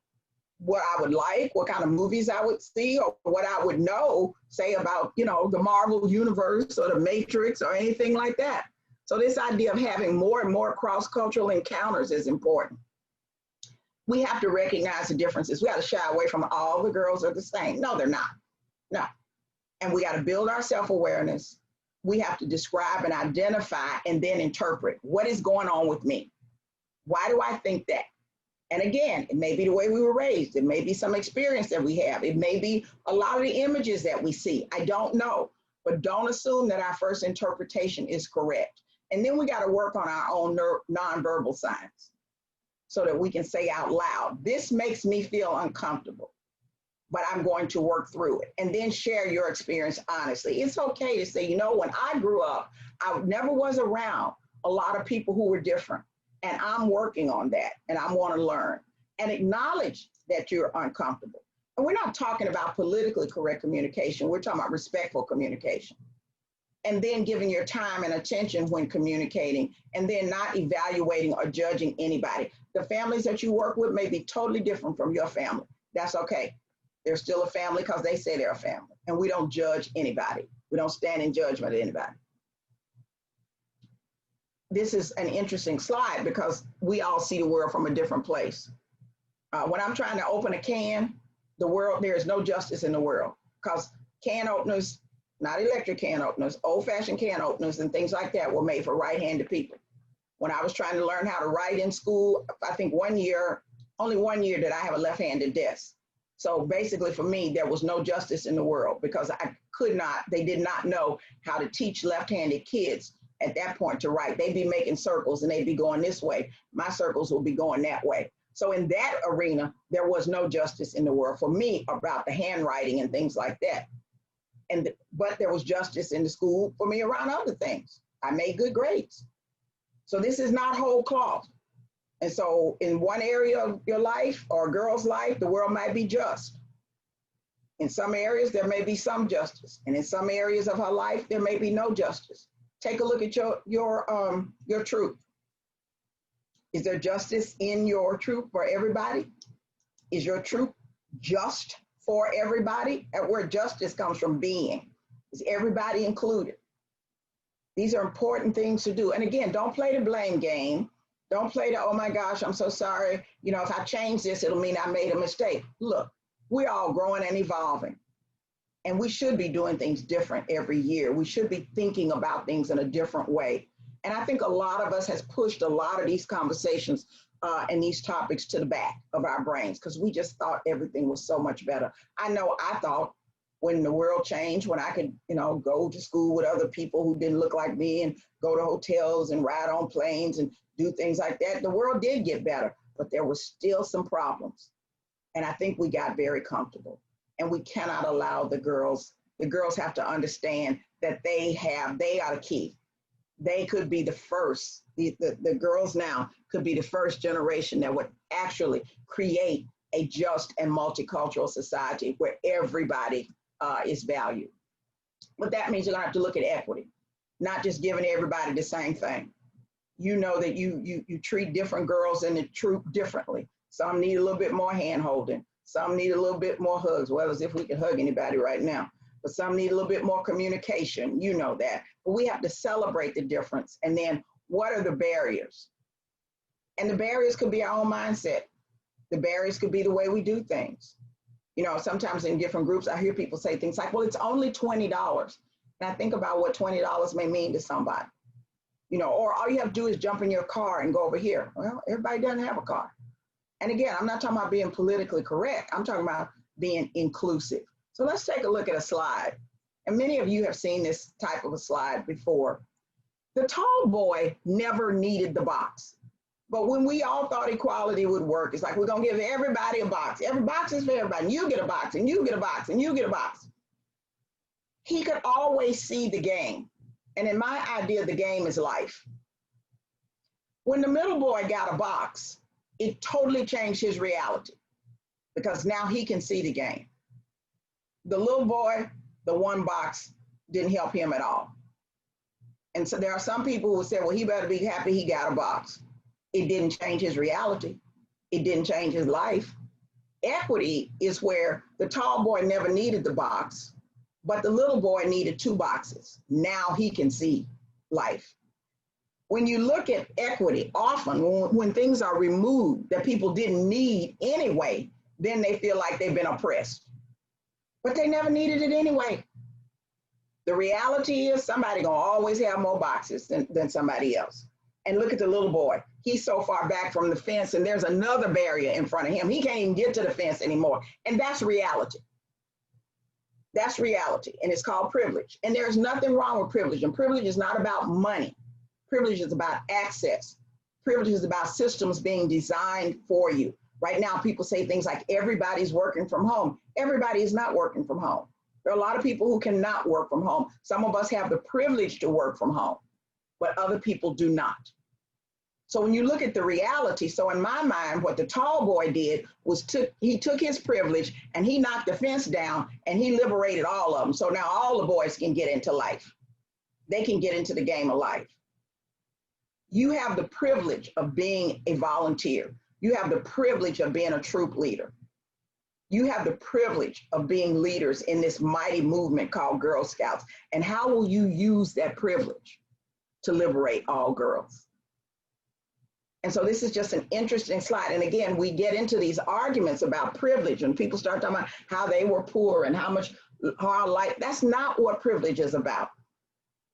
what I would like, what kind of movies I would see, or what I would know, say about, you know, the Marvel universe or the Matrix or anything like that. So this idea of having more and more cross-cultural encounters is important. We have to recognize the differences. We got to shy away from all the girls are the same. No, they're not. No. And we got to build our self-awareness. We have to describe and identify and then interpret what is going on with me. Why do I think that? And again, it may be the way we were raised. It may be some experience that we have. It may be a lot of the images that we see. I don't know. But don't assume that our first interpretation is correct. And then we got to work on our own nonverbal signs so that we can say out loud, this makes me feel uncomfortable, but I'm going to work through it. And then share your experience honestly. It's okay to say, you know, when I grew up, I never was around a lot of people who were different. And I'm working on that and I want to learn. And acknowledge that you're uncomfortable. And we're not talking about politically correct communication. We're talking about respectful communication. And then giving your time and attention when communicating, and then not evaluating or judging anybody. The families that you work with may be totally different from your family. That's okay. They're still a family because they say they're a family. And we don't judge anybody. We don't stand in judgment of anybody. This is an interesting slide because we all see the world from a different place. When I'm trying to open a can, there is no justice in the world because can openers, not electric can openers, old-fashioned can openers and things like that were made for right-handed people. When I was trying to learn how to write in school, I think only 1 year did I have a left-handed desk. So basically for me, there was no justice in the world because they did not know how to teach left-handed kids at that point to write. They'd be making circles and they'd be going this way. My circles will be going that way. So in that arena, there was no justice in the world for me about the handwriting and things like that. But there was justice in the school for me around other things. I made good grades. So this is not whole cloth. And so in one area of your life or a girl's life, the world might be just. In some areas, there may be some justice. And in some areas of her life, there may be no justice. Take a look at your truth. Is there justice in your truth for everybody? Is your truth just for everybody? That word justice comes from being. Is everybody included? These are important things to do. And again, don't play the blame game. Don't play the, oh my gosh, I'm so sorry. You know, if I change this, it'll mean I made a mistake. Look, we're all growing and evolving. And we should be doing things different every year. We should be thinking about things in a different way. And I think a lot of us has pushed a lot of these conversations and these topics to the back of our brains because we just thought everything was so much better. I know I thought when the world changed, when I could, you know, go to school with other people who didn't look like me and go to hotels and ride on planes and do things like that, the world did get better, but there was still some problems. And I think we got very comfortable. And we cannot allow the girls have to understand that they are the key. They could be the first, the girls now could be the first generation that would actually create a just and multicultural society where everybody is valued. But that means you're gonna have to look at equity, not just giving everybody the same thing. You know that you treat different girls in the troop differently. Some need a little bit more hand holding. Some need a little bit more hugs, well, as if we could hug anybody right now. But some need a little bit more communication, you know that. But we have to celebrate the difference. And then what are the barriers? And the barriers could be our own mindset. The barriers could be the way we do things. You know, sometimes in different groups, I hear people say things like, well, it's only $20. And I think about what $20 may mean to somebody. You know, or all you have to do is jump in your car and go over here. Well, everybody doesn't have a car. And again, I'm not talking about being politically correct. I'm talking about being inclusive. So let's take a look at a slide. And many of you have seen this type of a slide before. The tall boy never needed the box. But when we all thought equality would work, it's like, we're gonna give everybody a box. Every box is for everybody. And you get a box, and you get a box, and you get a box. He could always see the game. And in my idea, the game is life. When the middle boy got a box, it totally changed his reality because now he can see the game. The little boy, the one box didn't help him at all. And so there are some people who say, well, he better be happy he got a box. It didn't change his reality. It didn't change his life. Equity is where the tall boy never needed the box, but the little boy needed 2 boxes. Now he can see life. When you look at equity, often when things are removed that people didn't need anyway, then they feel like they've been oppressed. But they never needed it anyway. The reality is somebody gonna always have more boxes than somebody else. And look at the little boy. He's so far back from the fence and there's another barrier in front of him. He can't even get to the fence anymore. And that's reality. That's reality. And it's called privilege. And there's nothing wrong with privilege. And privilege is not about money. Privilege is about access. Privilege is about systems being designed for you. Right now, people say things like everybody's working from home. Everybody is not working from home. There are a lot of people who cannot work from home. Some of us have the privilege to work from home, but other people do not. So when you look at the reality, so in my mind, what the tall boy did was he took his privilege and he knocked the fence down and he liberated all of them. So now all the boys can get into life. They can get into the game of life. You have the privilege of being a volunteer. You have the privilege of being a troop leader. You have the privilege of being leaders in this mighty movement called Girl Scouts. And how will you use that privilege to liberate all girls? And so this is just an interesting slide. And again, we get into these arguments about privilege and people start talking about how they were poor and how much hard life. That's not what privilege is about.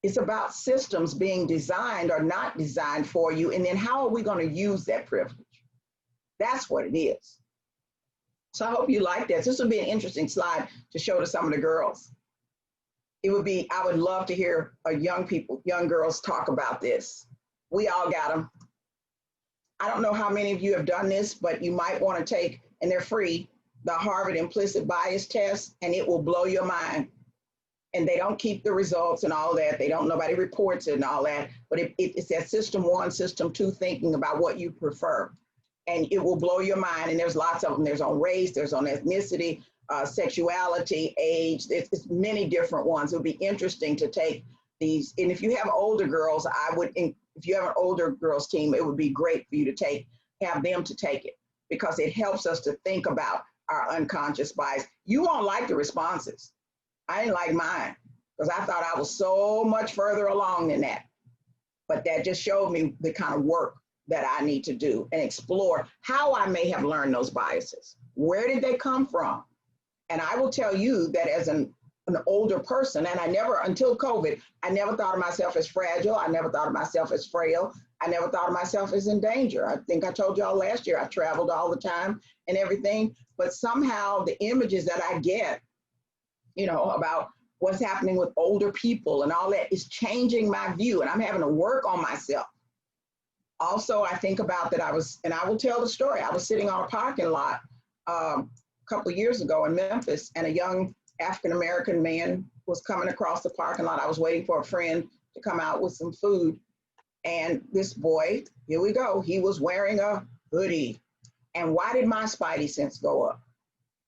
It's about systems being designed or not designed for you. And then how are we going to use that privilege? That's what it is. So I hope you like this. This would be an interesting slide to show to some of the girls. I would love to hear young girls talk about this. We all got them. I don't know how many of you have done this, but you might want to take, and they're free, the Harvard Implicit Bias Test, and it will blow your mind. And they don't keep the results and all that. Nobody reports it and all that, but it's that system 1, system 2 thinking about what you prefer. And it will blow your mind. And there's lots of them. There's on race, there's on ethnicity, sexuality, age. It's many different ones. It would be interesting to take these. And if you have older girls, if you have an older girls team, it would be great for you to have them to take it because it helps us to think about our unconscious bias. You won't like the responses. I didn't like mine because I thought I was so much further along than that. But that just showed me the kind of work that I need to do and explore how I may have learned those biases. Where did they come from? And I will tell you that as an older person, and until COVID, I never thought of myself as fragile. I never thought of myself as frail. I never thought of myself as in danger. I think I told y'all last year, I traveled all the time and everything, but somehow the images that I get, about what's happening with older people and all that is changing my view, and I'm having to work on myself. Also, I think about that and I will tell the story. I was sitting on a parking lot a couple of years ago in Memphis, and a young African-American man was coming across the parking lot. I was waiting for a friend to come out with some food. And this boy, here we go, he was wearing a hoodie. And why did my spidey sense go up?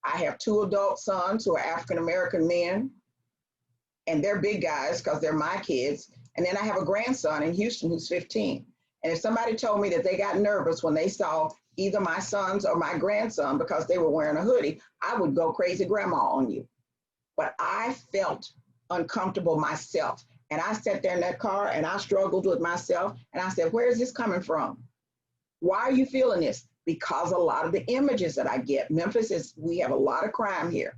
I have 2 adult sons who are African-American men, and they're big guys because they're my kids. And then I have a grandson in Houston who's 15. And if somebody told me that they got nervous when they saw either my sons or my grandson because they were wearing a hoodie, I would go crazy grandma on you. But I felt uncomfortable myself. And I sat there in that car and I struggled with myself. And I said, where is this coming from? Why are you feeling this? Because a lot of the images that I get, we have a lot of crime here.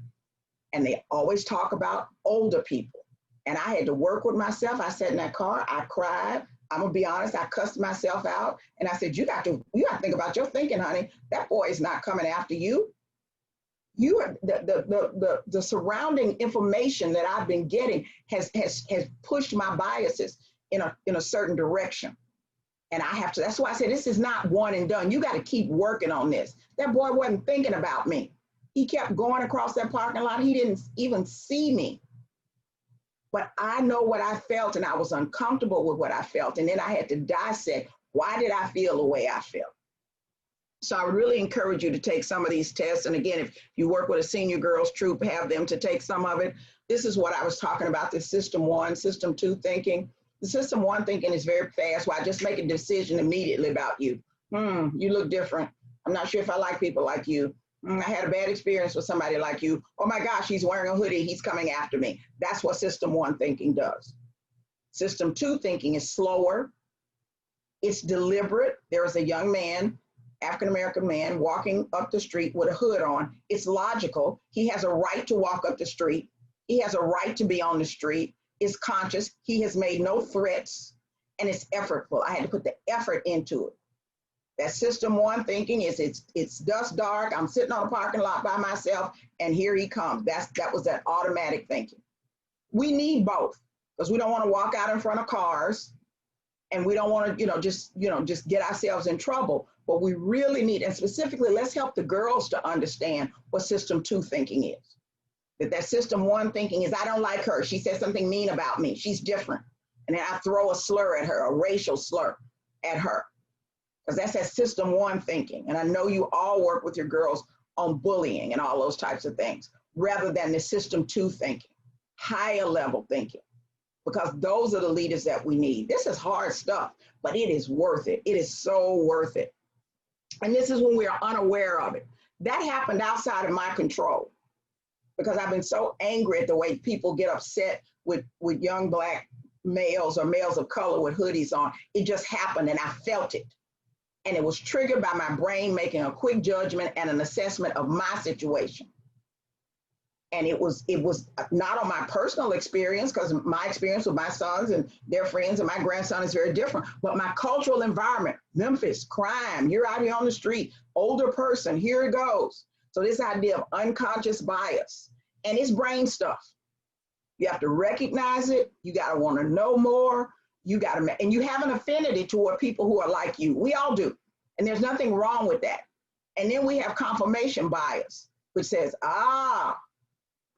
And they always talk about older people. And I had to work with myself. I sat in that car, I cried. I'm gonna be honest, I cussed myself out. And I said, you got to think about your thinking, honey. That boy is not coming after you. You are the surrounding information that I've been getting has pushed my biases in a certain direction. And that's why I said, this is not one and done. You got to keep working on this. That boy wasn't thinking about me. He kept going across that parking lot. He didn't even see me. But I know what I felt, and I was uncomfortable with what I felt. And then I had to dissect, why did I feel the way I felt? So I would really encourage you to take some of these tests. And again, if you work with a senior girls troop, have them to take some of it. This is what I was talking about, this system 1, system 2 thinking. The system one thinking is very fast, where I just make a decision immediately about you. You look different. I'm not sure if I like people like you. I had a bad experience with somebody like you. Oh my gosh, he's wearing a hoodie, he's coming after me. That's what system one thinking does. System two thinking is slower. It's deliberate. There is a young man, African-American man, walking up the street with a hood on. It's logical. He has a right to walk up the street. He has a right to be on the street. It's conscious. He has made no threats, and it's effortful. I had to put the effort into it. That system one thinking is it's dusk dark. I'm sitting on a parking lot by myself, and here he comes. That was that automatic thinking. We need both, because we don't want to walk out in front of cars, and we don't want to, just get ourselves in trouble. But we really need, and specifically, let's help the girls to understand what system two thinking is. That system one thinking is, I don't like her. She said something mean about me. She's different. And then I throw a slur at her, a racial slur at her. Because that's that system one thinking. And I know you all work with your girls on bullying and all those types of things, rather than the system two thinking, higher level thinking, because those are the leaders that we need. This is hard stuff, but it is worth it. It is so worth it. And this is when we are unaware of it. That happened outside of my control, because I've been so angry at the way people get upset with young Black males or males of color with hoodies on. It just happened, and I felt it. And it was triggered by my brain making a quick judgment and an assessment of my situation. And it was not on my personal experience, because my experience with my sons and their friends and my grandson is very different, but my cultural environment, Memphis, crime, you're out here on the street, older person, here it goes. So this idea of unconscious bias, and it's brain stuff. You have to recognize it. You got to want to know more. And you have an affinity toward people who are like you. We all do. And there's nothing wrong with that. And then we have confirmation bias, which says, a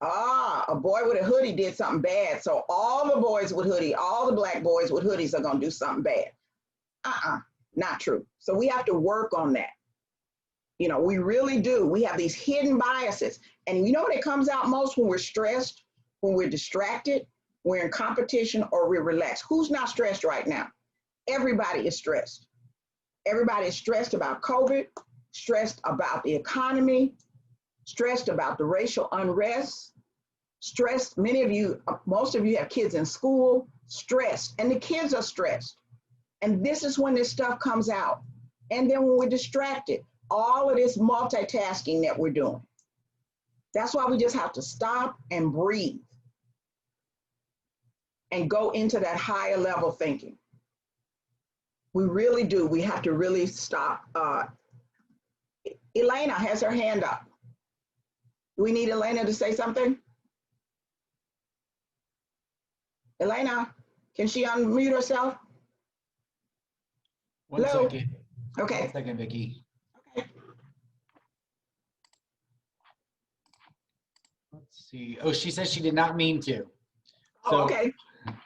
boy with a hoodie did something bad. So all the boys with hoodie, all the Black boys with hoodies are going to do something bad. Not true. So we have to work on that. We really do. We have these hidden biases. And you know what it comes out most? When we're stressed, when we're distracted, we're in competition, or we're relaxed. Who's not stressed right now? Everybody is stressed. Everybody is stressed about COVID, stressed about the economy, stressed about the racial unrest, stressed. Most of you have kids in school, stressed, and the kids are stressed. And this is when this stuff comes out. And then when we're distracted, all of this multitasking that we're doing. That's why we just have to stop and breathe and go into that higher level thinking. We really do. We have to really stop. Elena has her hand up. Do we need Elena to say something? Elena, can she unmute herself? One Hello? second. Okay. 1 second, Vicki. Okay. Let's see. Oh, she says she did not mean to. Oh, okay.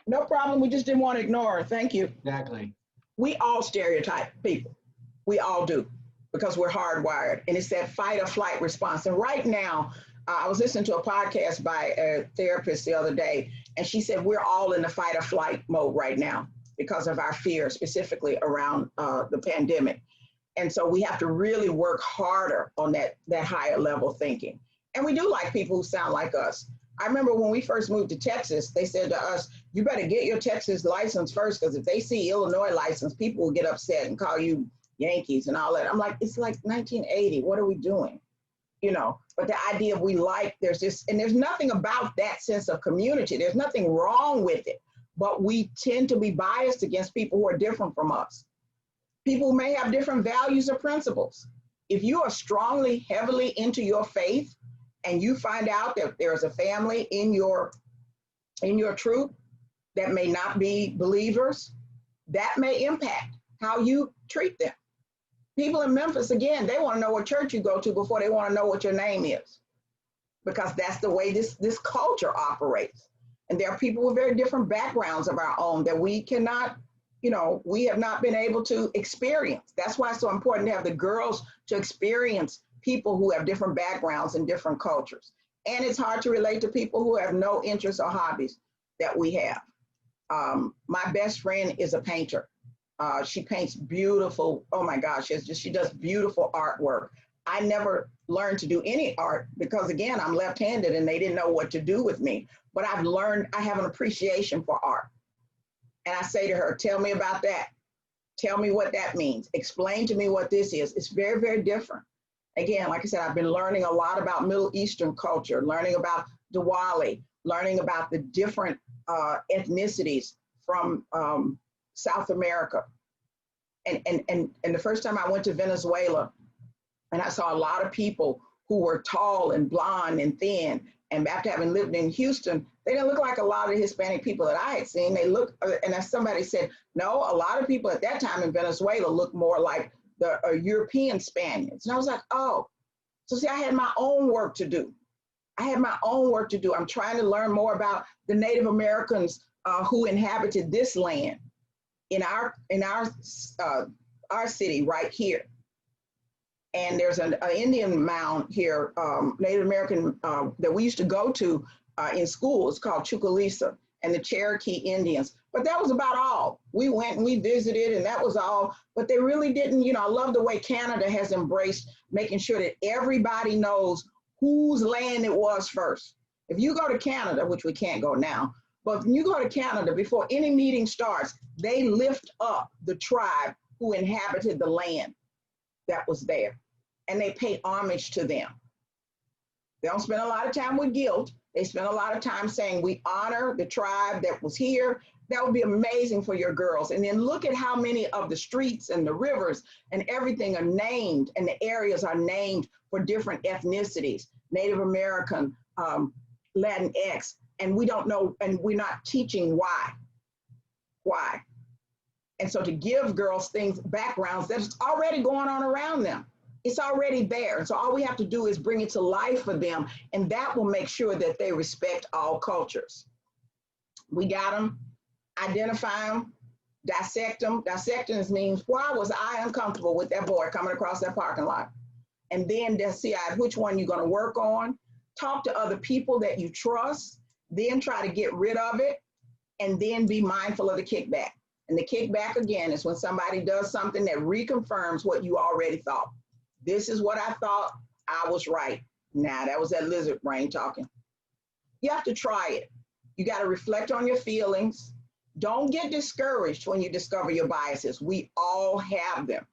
No problem. We just didn't want to ignore her. Thank you. Exactly. We all stereotype people. We all do, because we're hardwired. And it's that fight or flight response. And right now, I was listening to a podcast by a therapist the other day, and she said we're all in the fight or flight mode right now because of our fear, specifically around the pandemic. And so we have to really work harder on that higher level thinking. And we do like people who sound like us. I remember when we first moved to Texas, they said to us, you better get your Texas license first, because if they see Illinois license, people will get upset and call you Yankees and all that. I'm like, it's like 1980. What are we doing? But the idea of there's nothing about that sense of community. There's nothing wrong with it, but we tend to be biased against people who are different from us. People may have different values or principles. If you are strongly, heavily into your faith, and you find out that there's a family in your troop that may not be believers, that may impact how you treat them. People in Memphis, again, they want to know what church you go to before they want to know what your name is, because that's the way this culture operates. And there are people with very different backgrounds of our own that we cannot, we have not been able to experience. That's why it's so important to have the girls to experience people who have different backgrounds and different cultures. And it's hard to relate to people who have no interests or hobbies that we have. My best friend is a painter. She paints beautiful, oh my gosh, she does beautiful artwork. I never learned to do any art because again, I'm left-handed and they didn't know what to do with me. But I've learned, I have an appreciation for art. And I say to her, tell me about that. Tell me what that means. Explain to me what this is. It's very, very different. Again, like I said, I've been learning a lot about Middle Eastern culture, learning about Diwali, learning about the different ethnicities from South America. And the first time I went to Venezuela, and I saw a lot of people who were tall and blonde and thin, and after having lived in Houston, they didn't look like a lot of the Hispanic people that I had seen. They looked, and as somebody said, no, a lot of people at that time in Venezuela looked more like the European Spaniards. And I was like, oh, so see, I had my own work to do. I had my own work to do. I'm trying to learn more about the Native Americans who inhabited this land in our city right here. And there's an Indian mound here, Native American, that we used to go to in school. It's called Chucalissa, and the Cherokee Indians. But that was about all. We went and we visited, and that was all. But they really didn't, you know, I love the way Canada has embraced making sure that everybody knows whose land it was first. If you go to Canada, which we can't go now, but when you go to Canada, before any meeting starts, they lift up the tribe who inhabited the land that was there, and they pay homage to them. They don't spend a lot of time with guilt. They spend a lot of time saying, we honor the tribe that was here. That would be amazing for your girls. And then look at how many of the streets and the rivers and everything are named, and the areas are named for different ethnicities, Native American, Latinx, and we don't know, and we're not teaching why. Why? And so to give girls things, backgrounds that's already going on around them. It's already there. And so all we have to do is bring it to life for them, and that will make sure that they respect all cultures. We got them, identify them, dissect them. Dissecting means, why was I uncomfortable with that boy coming across that parking lot? And then decide which one you're gonna work on, talk to other people that you trust, then try to get rid of it, and then be mindful of the kickback. And the kickback, again, is when somebody does something that reconfirms what you already thought. This is what I thought, I was right. Nah, that was that lizard brain talking. You have to try it. You got to reflect on your feelings. Don't get discouraged when you discover your biases. We all have them.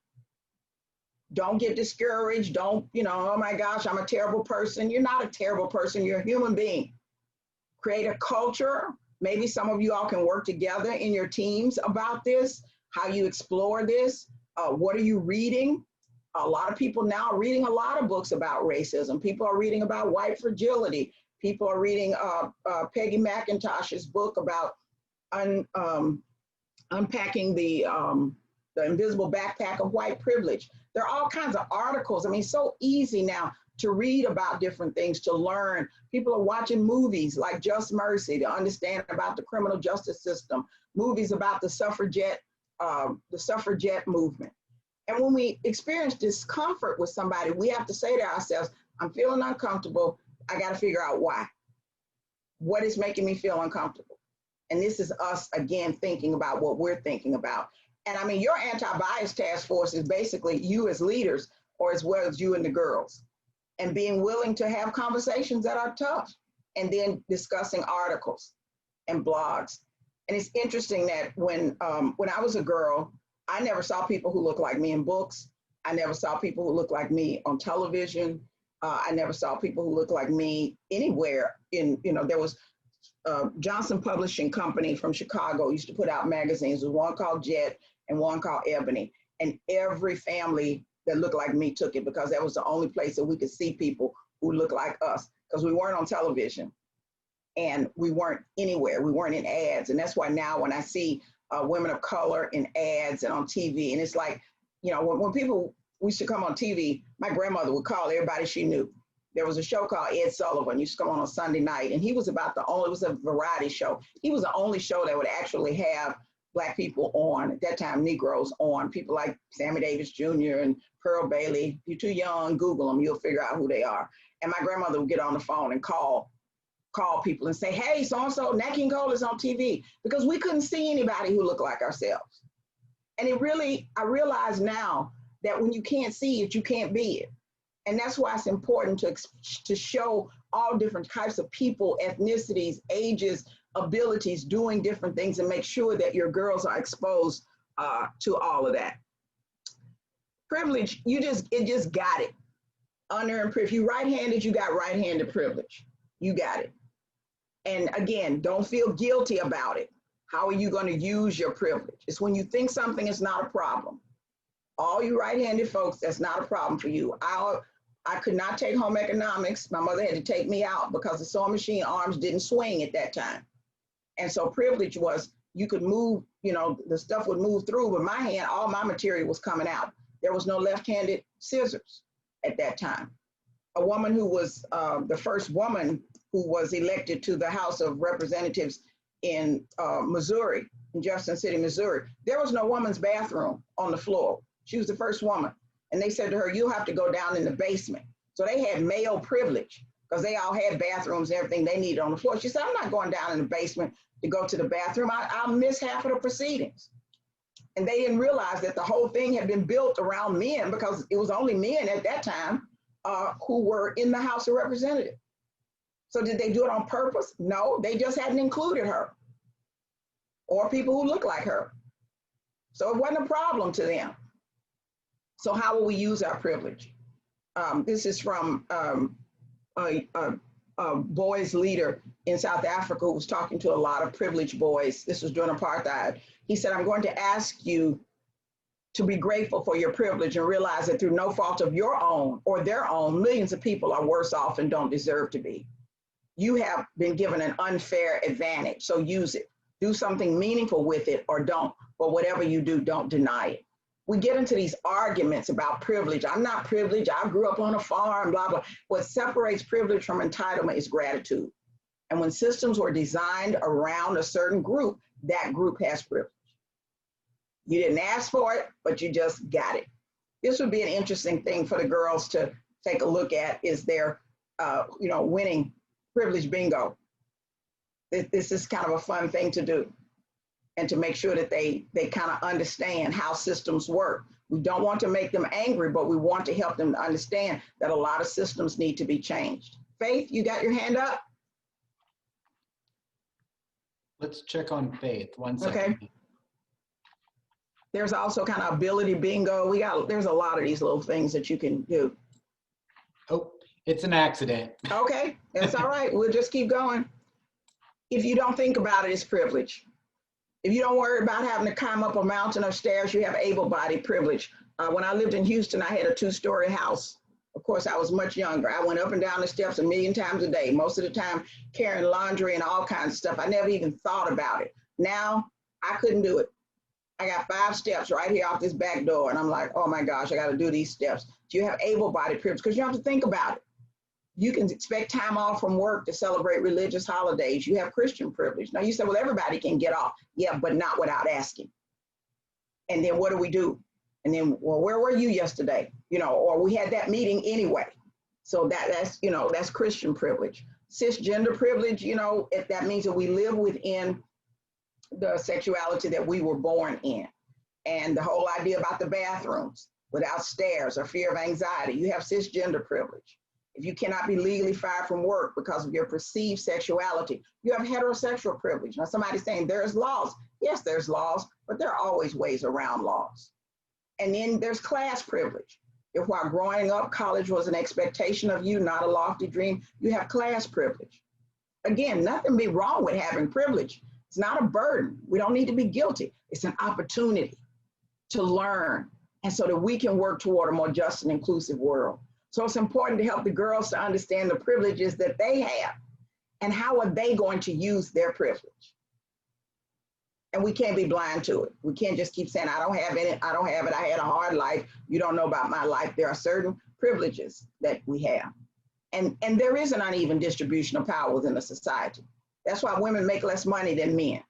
Don't get discouraged. Don't, you know, oh my gosh, I'm a terrible person. You're not a terrible person. You're a human being. Create a culture. Maybe some of you all can work together in your teams about this, how you explore this. What are you reading? A lot of people now are reading a lot of books about racism. People are reading about white fragility. People are reading Peggy McIntosh's book about unpacking the invisible backpack of white privilege. There are all kinds of articles. I mean, it's so easy now to read about different things, to learn. People are watching movies like Just Mercy to understand about the criminal justice system, movies about the suffragette movement. And when we experience discomfort with somebody, we have to say to ourselves, I'm feeling uncomfortable. I got to figure out why. What is making me feel uncomfortable? And this is us, again, thinking about what we're thinking about. And I mean, your anti-bias task force is basically you as leaders, or as well as you and the girls, and being willing to have conversations that are tough, and then discussing articles and blogs. And it's interesting that when I was a girl, I never saw people who looked like me in books. I never saw people who looked like me on television. I never saw people who looked like me anywhere in, you know, there was Johnson Publishing Company from Chicago used to put out magazines. There was one called Jet and one called Ebony. And every family that looked like me took it, because that was the only place that we could see people who looked like us, because we weren't on television and we weren't anywhere. We weren't in ads. And that's why now when I see women of color in ads and on TV, and it's like, you know, when people used to come on TV, my grandmother would call everybody she knew. There was a show called Ed Sullivan, used to come on Sunday night, and he was about the only, it was a variety show. He was the only show that would actually have Black people on, at that time, Negroes on, people like Sammy Davis Jr. and Pearl Bailey. If you're too young, Google them, you'll figure out who they are. And my grandmother would get on the phone and call call people and say, hey, so-and-so, Nat King Cole is on TV, because we couldn't see anybody who looked like ourselves. And I realize now that when you can't see it, you can't be it. And that's why it's important to show all different types of people, ethnicities, ages, abilities, doing different things, and make sure that your girls are exposed to all of that. Privilege, it just got it. Unearned privilege. If you right-handed, you got right-handed privilege. You got it. And again, don't feel guilty about it. How are you going to use your privilege? It's when you think something is not a problem. All you right-handed folks, that's not a problem for you. I could not take home economics. My mother had to take me out because the sewing machine arms didn't swing at that time. And so privilege was, you could move, the stuff would move through, but my hand, all my material was coming out. There was no left-handed scissors at that time. A woman who was the first woman who was elected to the House of Representatives in Missouri, in Jefferson City, Missouri, there was no woman's bathroom on the floor. She was the first woman. And they said to her, you'll have to go down in the basement. So they had male privilege because they all had bathrooms and everything they needed on the floor. She said, I'm not going down in the basement to go to the bathroom. I'll miss half of the proceedings. And they didn't realize that the whole thing had been built around men, because it was only men at that time who were in the House of Representatives. So did they do it on purpose? No, they just hadn't included her or people who look like her. So it wasn't a problem to them. So how will we use our privilege? This is from a boys leader in South Africa who was talking to a lot of privileged boys. This was during apartheid. He said, I'm going to ask you to be grateful for your privilege and realize that through no fault of your own or their own, millions of people are worse off and don't deserve to be. You have been given an unfair advantage, so use it. Do something meaningful with it or don't, but whatever you do, don't deny it. We get into these arguments about privilege. I'm not privileged, I grew up on a farm, blah, blah. What separates privilege from entitlement is gratitude. And when systems were designed around a certain group, that group has privilege. You didn't ask for it, but you just got it. This would be an interesting thing for the girls to take a look at, is their, winning privilege bingo. This is kind of a fun thing to do, and to make sure that they kind of understand how systems work. We don't want to make them angry, but we want to help them to understand that a lot of systems need to be changed. Faith, you got your hand up? Let's check on Faith, 1 second. Okay. There's also kind of ability bingo. There's a lot of these little things that you can do. Oh, it's an accident. Okay, that's all right. We'll just keep going. If you don't think about it, it's privilege. If you don't worry about having to climb up a mountain or stairs, you have able-bodied privilege. When I lived in Houston, I had a 2-story house. Of course, I was much younger. I went up and down the steps 1,000,000 times a day, most of the time carrying laundry and all kinds of stuff. I never even thought about it. Now, I couldn't do it. I got 5 steps right here off this back door, and I'm like, oh my gosh, I got to do these steps. Do you have able-bodied privilege? Because you have to think about it. You can expect time off from work to celebrate religious holidays. You have Christian privilege. Now you say, well, everybody can get off. Yeah, but not without asking. And then what do? And then, well, where were you yesterday? Or we had that meeting anyway. So that's Christian privilege. Cisgender privilege, that means that we live within the sexuality that we were born in. And the whole idea about the bathrooms without stairs or fear of anxiety, you have cisgender privilege. If you cannot be legally fired from work because of your perceived sexuality, you have heterosexual privilege. Now somebody's saying there's laws. Yes, there's laws, but there are always ways around laws. And then there's class privilege. If while growing up, college was an expectation of you, not a lofty dream, you have class privilege. Again, nothing be wrong with having privilege. It's not a burden. We don't need to be guilty. It's an opportunity to learn, and so that we can work toward a more just and inclusive world. So it's important to help the girls to understand the privileges that they have and how are they going to use their privilege. And we can't be blind to it. We can't just keep saying, I don't have it, I don't have it, I had a hard life, you don't know about my life. There are certain privileges that we have. And there is an uneven distribution of power within the society. That's why women make less money than men,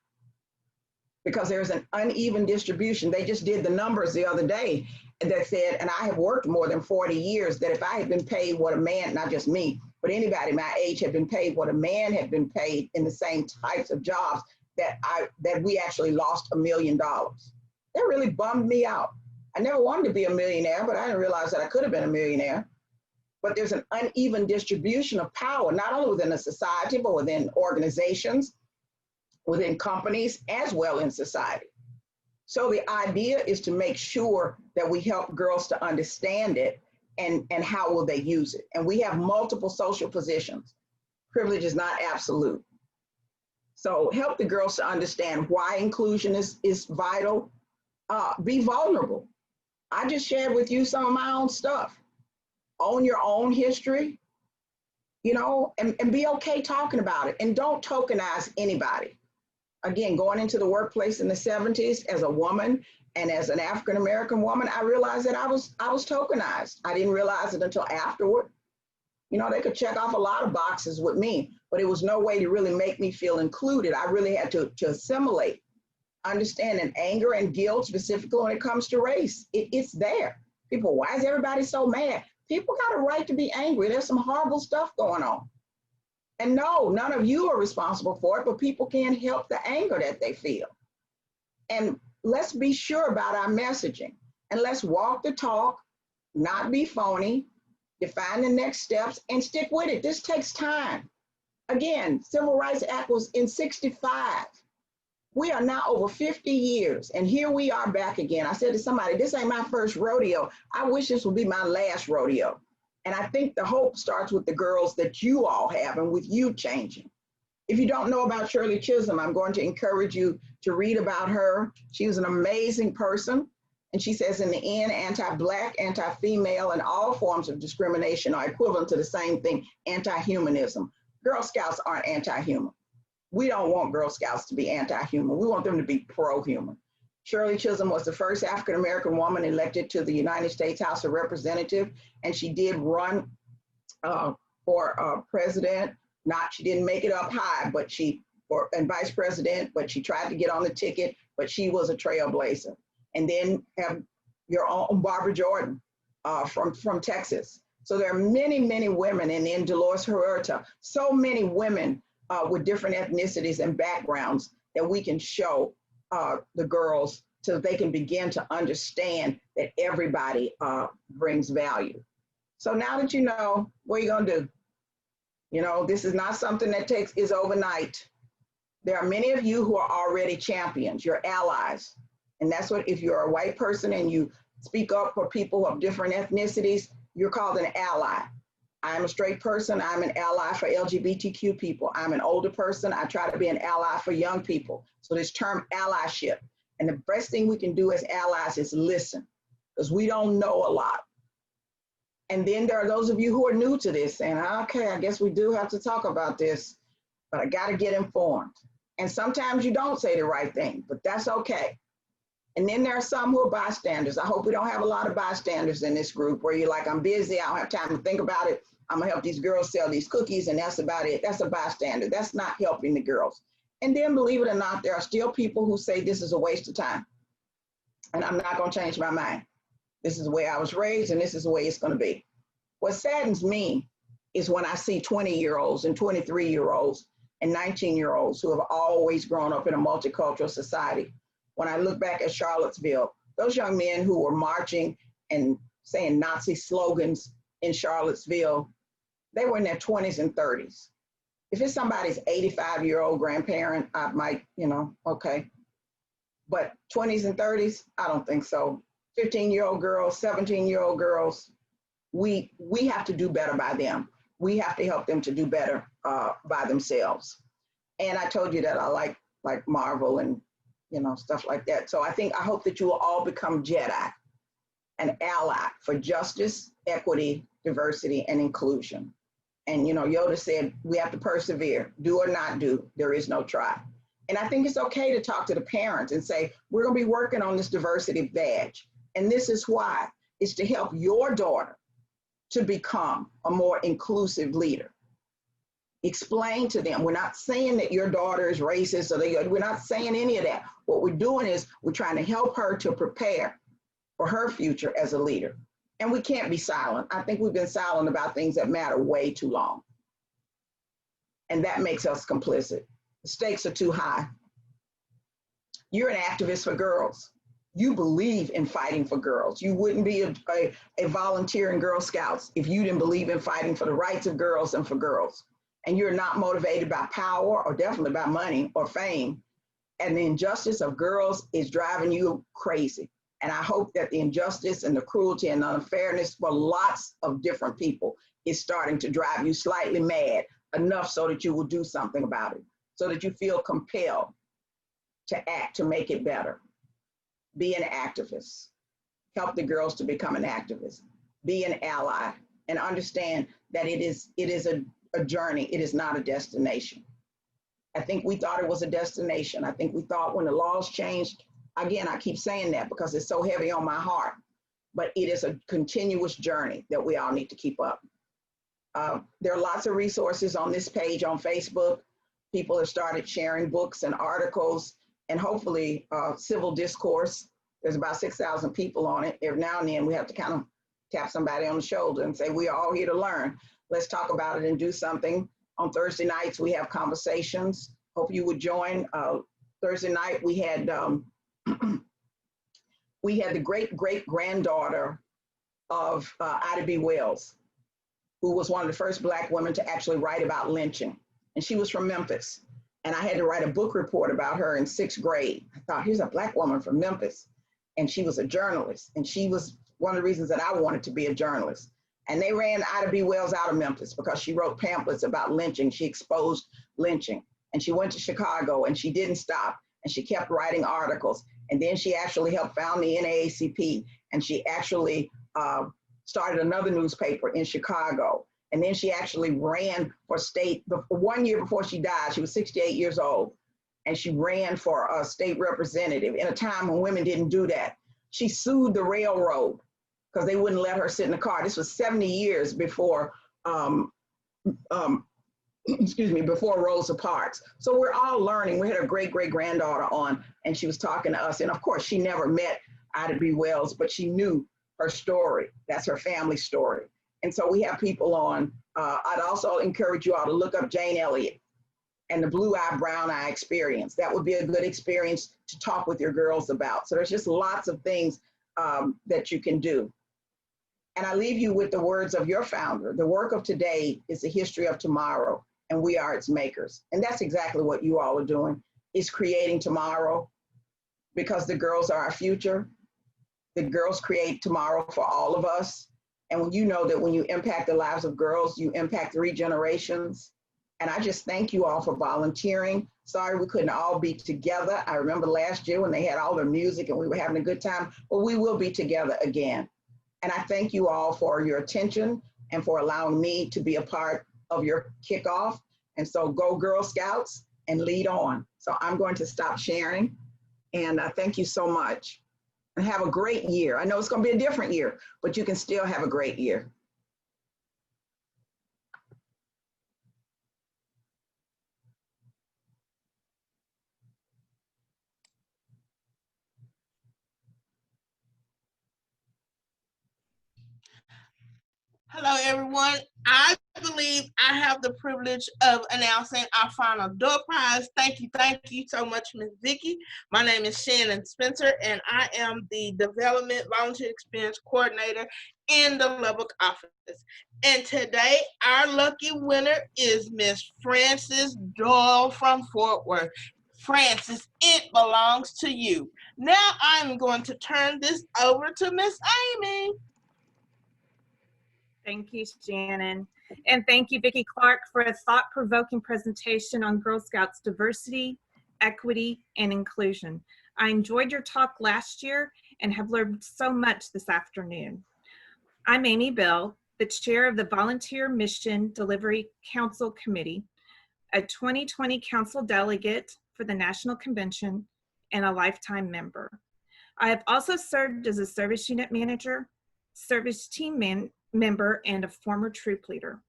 because there's an uneven distribution. They just did the numbers the other day that said, and I have worked more than 40 years, that if I had been paid what a man, not just me, but anybody my age had been paid what a man had been paid in the same types of jobs, that we actually lost $1 million. That really bummed me out. I never wanted to be a millionaire, but I didn't realize that I could have been a millionaire. But there's an uneven distribution of power, not only within a society, but within organizations, within companies, as well in society. So the idea is to make sure that we help girls to understand it and how will they use it. And we have multiple social positions. Privilege is not absolute. So help the girls to understand why inclusion is vital. Be vulnerable. I just shared with you some of my own stuff. Own your own history, you know, and be okay talking about it. And don't tokenize anybody. Again, going into the workplace in the 70s as a woman and as an African-American woman, I realized that I was tokenized. I didn't realize it until afterward. You know, they could check off a lot of boxes with me, but it was no way to really make me feel included. I really had to assimilate, understanding anger and guilt, specifically when it comes to race. It's there. People, why is everybody so mad? People got a right to be angry. There's some horrible stuff going on. And no, none of you are responsible for it, but people can't help the anger that they feel. And let's be sure about our messaging. And let's walk the talk, not be phony, define the next steps, and stick with it. This takes time. Again, Civil Rights Act was in '65. We are now over 50 years, and here we are back again. I said to somebody, this ain't my first rodeo. I wish this would be my last rodeo. And I think the hope starts with the girls that you all have and with you changing. If you don't know about Shirley Chisholm, I'm going to encourage you to read about her. She was an amazing person. And she says, in the end, anti-Black, anti-female, and all forms of discrimination are equivalent to the same thing, anti-humanism. Girl Scouts aren't anti-human. We don't want Girl Scouts to be anti-human. We want them to be pro-human. Shirley Chisholm was the first African-American woman elected to the United States House of Representatives, and she did run for president. She didn't make it up high, but and vice president, but she tried to get on the ticket, but she was a trailblazer. And then have your own Barbara Jordan from Texas. So there are many, many women, and then Dolores Huerta, so many women with different ethnicities and backgrounds that we can show the girls so they can begin to understand that everybody brings value. So now that you know, what are you gonna do? You know, this is not something that is overnight. There are many of you who are already champions, you're allies. And that's what, if you're a white person and you speak up for people of different ethnicities, you're called an ally. I'm a straight person, I'm an ally for LGBTQ people. I'm an older person, I try to be an ally for young people. So this term allyship. And the best thing we can do as allies is listen, because we don't know a lot. And then there are those of you who are new to this saying, okay, I guess we do have to talk about this, but I gotta get informed. And sometimes you don't say the right thing, but that's okay. And then there are some who are bystanders. I hope we don't have a lot of bystanders in this group where you're like, I'm busy, I don't have time to think about it. I'm gonna help these girls sell these cookies and that's about it. That's a bystander. That's not helping the girls. And then believe it or not, there are still people who say this is a waste of time. And I'm not gonna change my mind. This is the way I was raised and this is the way it's gonna be. What saddens me is when I see 20-year-olds and 23-year-olds and 19-year-olds who have always grown up in a multicultural society. When I look back at Charlottesville, those young men who were marching and saying Nazi slogans in Charlottesville, they were in their 20s and 30s. If it's somebody's 85-year-old grandparent, I might, okay. But 20s and 30s, I don't think so. 15-year-old girls, 17-year-old girls, we have to do better by them. We have to help them to do better by themselves. And I told you that I like Marvel and stuff like that. So I hope that you will all become Jedi, an ally for justice, equity, diversity, and inclusion. And Yoda said, we have to persevere, do or not do, there is no try. And I think it's okay to talk to the parents and say, we're gonna be working on this diversity badge. And this is why, it's to help your daughter to become a more inclusive leader. Explain to them, we're not saying that your daughter is racist, or we're not saying any of that. What we're doing is we're trying to help her to prepare for her future as a leader. And we can't be silent. I think we've been silent about things that matter way too long. and that makes us complicit. The stakes are too high. You're an activist for girls. You believe in fighting for girls. You wouldn't be a volunteer in Girl Scouts if you didn't believe in fighting for the rights of girls and for girls. And you're not motivated by power or definitely by money or fame. And the injustice of girls is driving you crazy. And I hope that the injustice and the cruelty and the unfairness for lots of different people is starting to drive you slightly mad, enough so that you will do something about it, so that you feel compelled to act to make it better. Be an activist. Help the girls to become an activist. Be an ally, and understand that it is a journey. It is not a destination. I think we thought it was a destination. I think we thought when the laws changed, again, I keep saying that because it's so heavy on my heart, but it is a continuous journey that we all need to keep up. There are lots of resources on this page on Facebook. People have started sharing books and articles, and hopefully civil discourse. There's about 6,000 people on it. Every now and then we have to kind of tap somebody on the shoulder and say, we're all here to learn. Let's talk about it and do something. On Thursday nights, we have conversations. Hope you would join. Thursday night, we had the great-great-granddaughter of Ida B. Wells, who was one of the first Black women to actually write about lynching. And she was from Memphis. And I had to write a book report about her in 6th grade. I thought, here's a Black woman from Memphis. And she was a journalist. And she was one of the reasons that I wanted to be a journalist. And they ran Ida B. Wells out of Memphis because she wrote pamphlets about lynching. She exposed lynching. And she went to Chicago and she didn't stop. And she kept writing articles. And then she actually helped found the NAACP. And she actually started another newspaper in Chicago. And then she actually ran for state, 1 year before she died. She was 68 years old. And she ran for a state representative in a time when women didn't do that. She sued the railroad because they wouldn't let her sit in the car. This was 70 years before, before Rosa Parks. So we're all learning. We had a great-great-granddaughter on, and she was talking to us. And of course, she never met Ida B. Wells, but she knew her story. That's her family story. And so we have people on. I'd also encourage you all to look up Jane Elliott and the blue eye, brown eye experience. That would be a good experience to talk with your girls about. So there's just lots of things that you can do. And I leave you with the words of your founder. The work of today is the history of tomorrow, and we are its makers. And that's exactly what you all are doing, is creating tomorrow, because the girls are our future. The girls create tomorrow for all of us. And when you know that when you impact the lives of girls, you impact 3 generations. And I just thank you all for volunteering. Sorry we couldn't all be together. I remember last year when they had all their music and we were having a good time, but we will be together again. And I thank you all for your attention and for allowing me to be a part of your kickoff. And so go Girl Scouts and lead on. So I'm going to stop sharing. And thank you so much. And have a great year. I know it's going to be a different year, but you can still have a great year. Hello, everyone. I believe I have the privilege of announcing our final door prize. Thank you so much, Ms. Vicki. My name is Shannon Spencer, and I am the Development Volunteer Experience Coordinator in the Lubbock office. And today, our lucky winner is Miss Frances Doyle from Fort Worth. Frances, it belongs to you. Now I'm going to turn this over to Miss Amy. Thank you, Shannon. And thank you, Vicki Clark, for a thought-provoking presentation on Girl Scouts diversity, equity, and inclusion. I enjoyed your talk last year and have learned so much this afternoon. I'm Amy Bell, the chair of the Volunteer Mission Delivery Council Committee, a 2020 council delegate for the National Convention, and a lifetime member. I have also served as a service unit manager, service team member, and a former troop leader.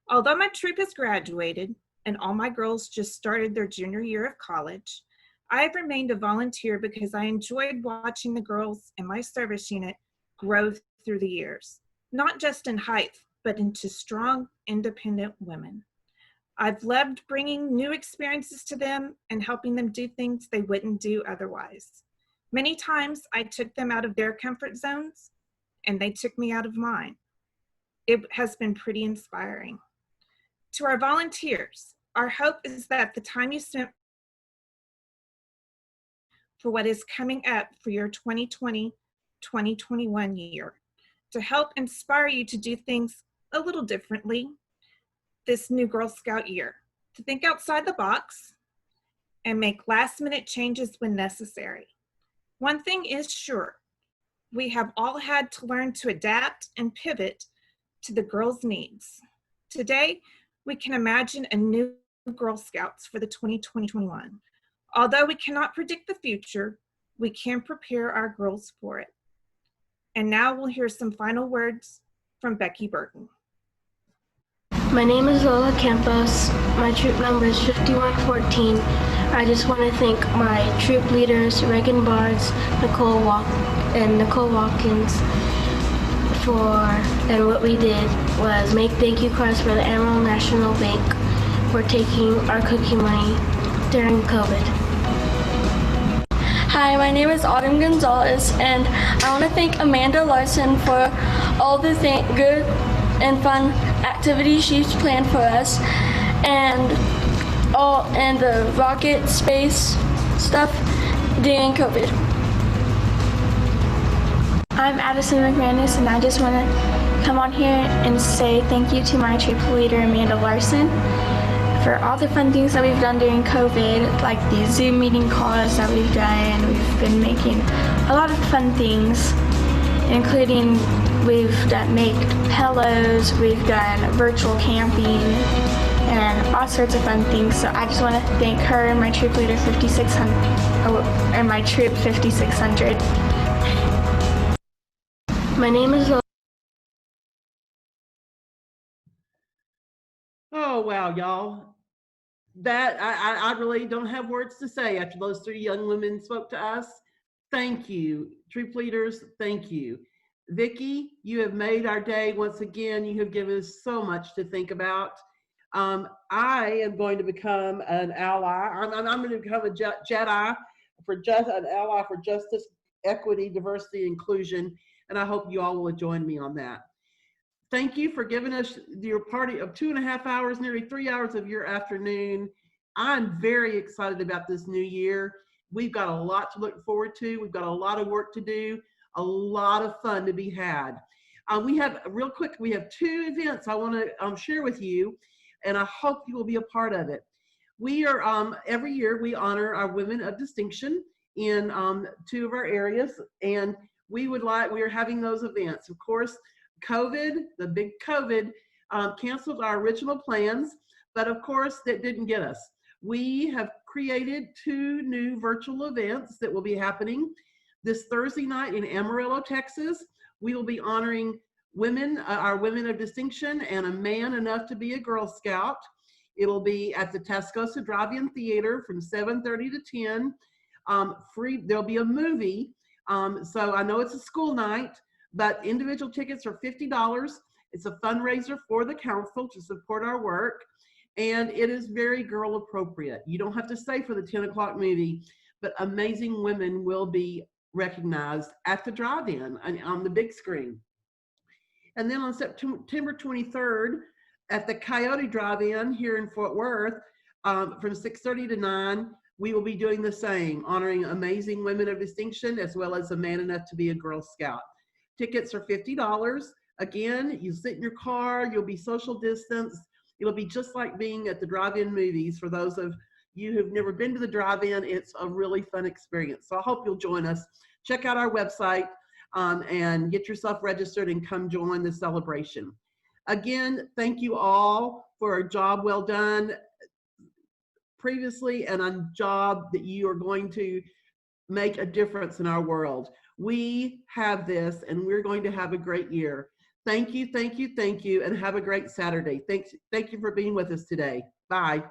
Although my troop has graduated and all my girls just started their junior year of college, I have remained a volunteer because I enjoyed watching the girls in my service unit grow through the years, not just in height, but into strong, independent women. I've loved bringing new experiences to them and helping them do things they wouldn't do otherwise. Many times I took them out of their comfort zones and they took me out of mine. It has been pretty inspiring. To our volunteers, our hope is that the time you spent for what is coming up for your 2020-2021 year, to help inspire you to do things a little differently this new Girl Scout year, to think outside the box and make last-minute changes when necessary. One thing is sure, we have all had to learn to adapt and pivot to the girls' needs. Today, we can imagine a new Girl Scouts for the 2020-21. Although we cannot predict the future, we can prepare our girls for it. And now we'll hear some final words from Becky Burton. My name is Lola Campos. My troop number is 5114. I just want to thank my troop leaders, Reagan Barnes, Nicole Watkins, and what we did was make thank you cards for the Amarillo National Bank for taking our cookie money during COVID. Hi, my name is Autumn Gonzalez, and I want to thank Amanda Larson for all the good and fun activities she's planned for us, and the rocket space stuff during COVID. I'm Addison McManus, and I just want to come on here and say thank you to my troop leader, Amanda Larson, for all the fun things that we've done during COVID, like the Zoom meeting calls that we've done. We've been making a lot of fun things, including we've made pillows, we've done virtual camping, and all sorts of fun things. So I just want to thank her and my troop leader 5600, and my troop 5600. My name is Lola. Oh, wow, y'all. That I really don't have words to say after those three young women spoke to us. Thank you. Troop leaders, thank you. Vicki, you have made our day once again. You have given us so much to think about. I am going to become an ally. I'm going to become a Jedi for an ally for justice, equity, diversity, inclusion, and I hope you all will join me on that. Thank you for giving us your party of 2.5 hours, nearly 3 hours of your afternoon. I'm very excited about this new year. We've got a lot to look forward to. We've got a lot of work to do, a lot of fun to be had. We have, real quick, we have 2 events I want to share with you, and I hope you will be a part of it. We are, every year we honor our women of distinction in 2 of our areas, and we are having those events. Of course, COVID, the big COVID, canceled our original plans, but of course that didn't get us. We have created 2 new virtual events that will be happening this Thursday night in Amarillo, Texas. We will be honoring women, our women of distinction, and a man enough to be a Girl Scout. It'll be at the Tascosa Drive-In Theater from 7:30 to 10. Free. There'll be a movie. So I know it's a school night, but individual tickets are $50. It's a fundraiser for the council to support our work, and it is very girl appropriate. You don't have to stay for the 10 o'clock movie, but amazing women will be recognized at the drive-in on the big screen. And then on September 23rd at the Coyote Drive-In here in Fort Worth, from 6:30 to 9, we will be doing the same, honoring amazing women of distinction as well as a man enough to be a Girl Scout. Tickets are $50. Again, you sit in your car, you'll be social distanced. It'll be just like being at the drive-in movies. For those of you who've never been to the drive-in, it's a really fun experience. So I hope you'll join us. Check out our website and get yourself registered and come join the celebration. Again, thank you all for a job well done previously and a job that you are going to make a difference in our world. We have this, and we're going to have a great year. Thank you, thank you, thank you, and have a great Saturday. Thank you for being with us today. Bye.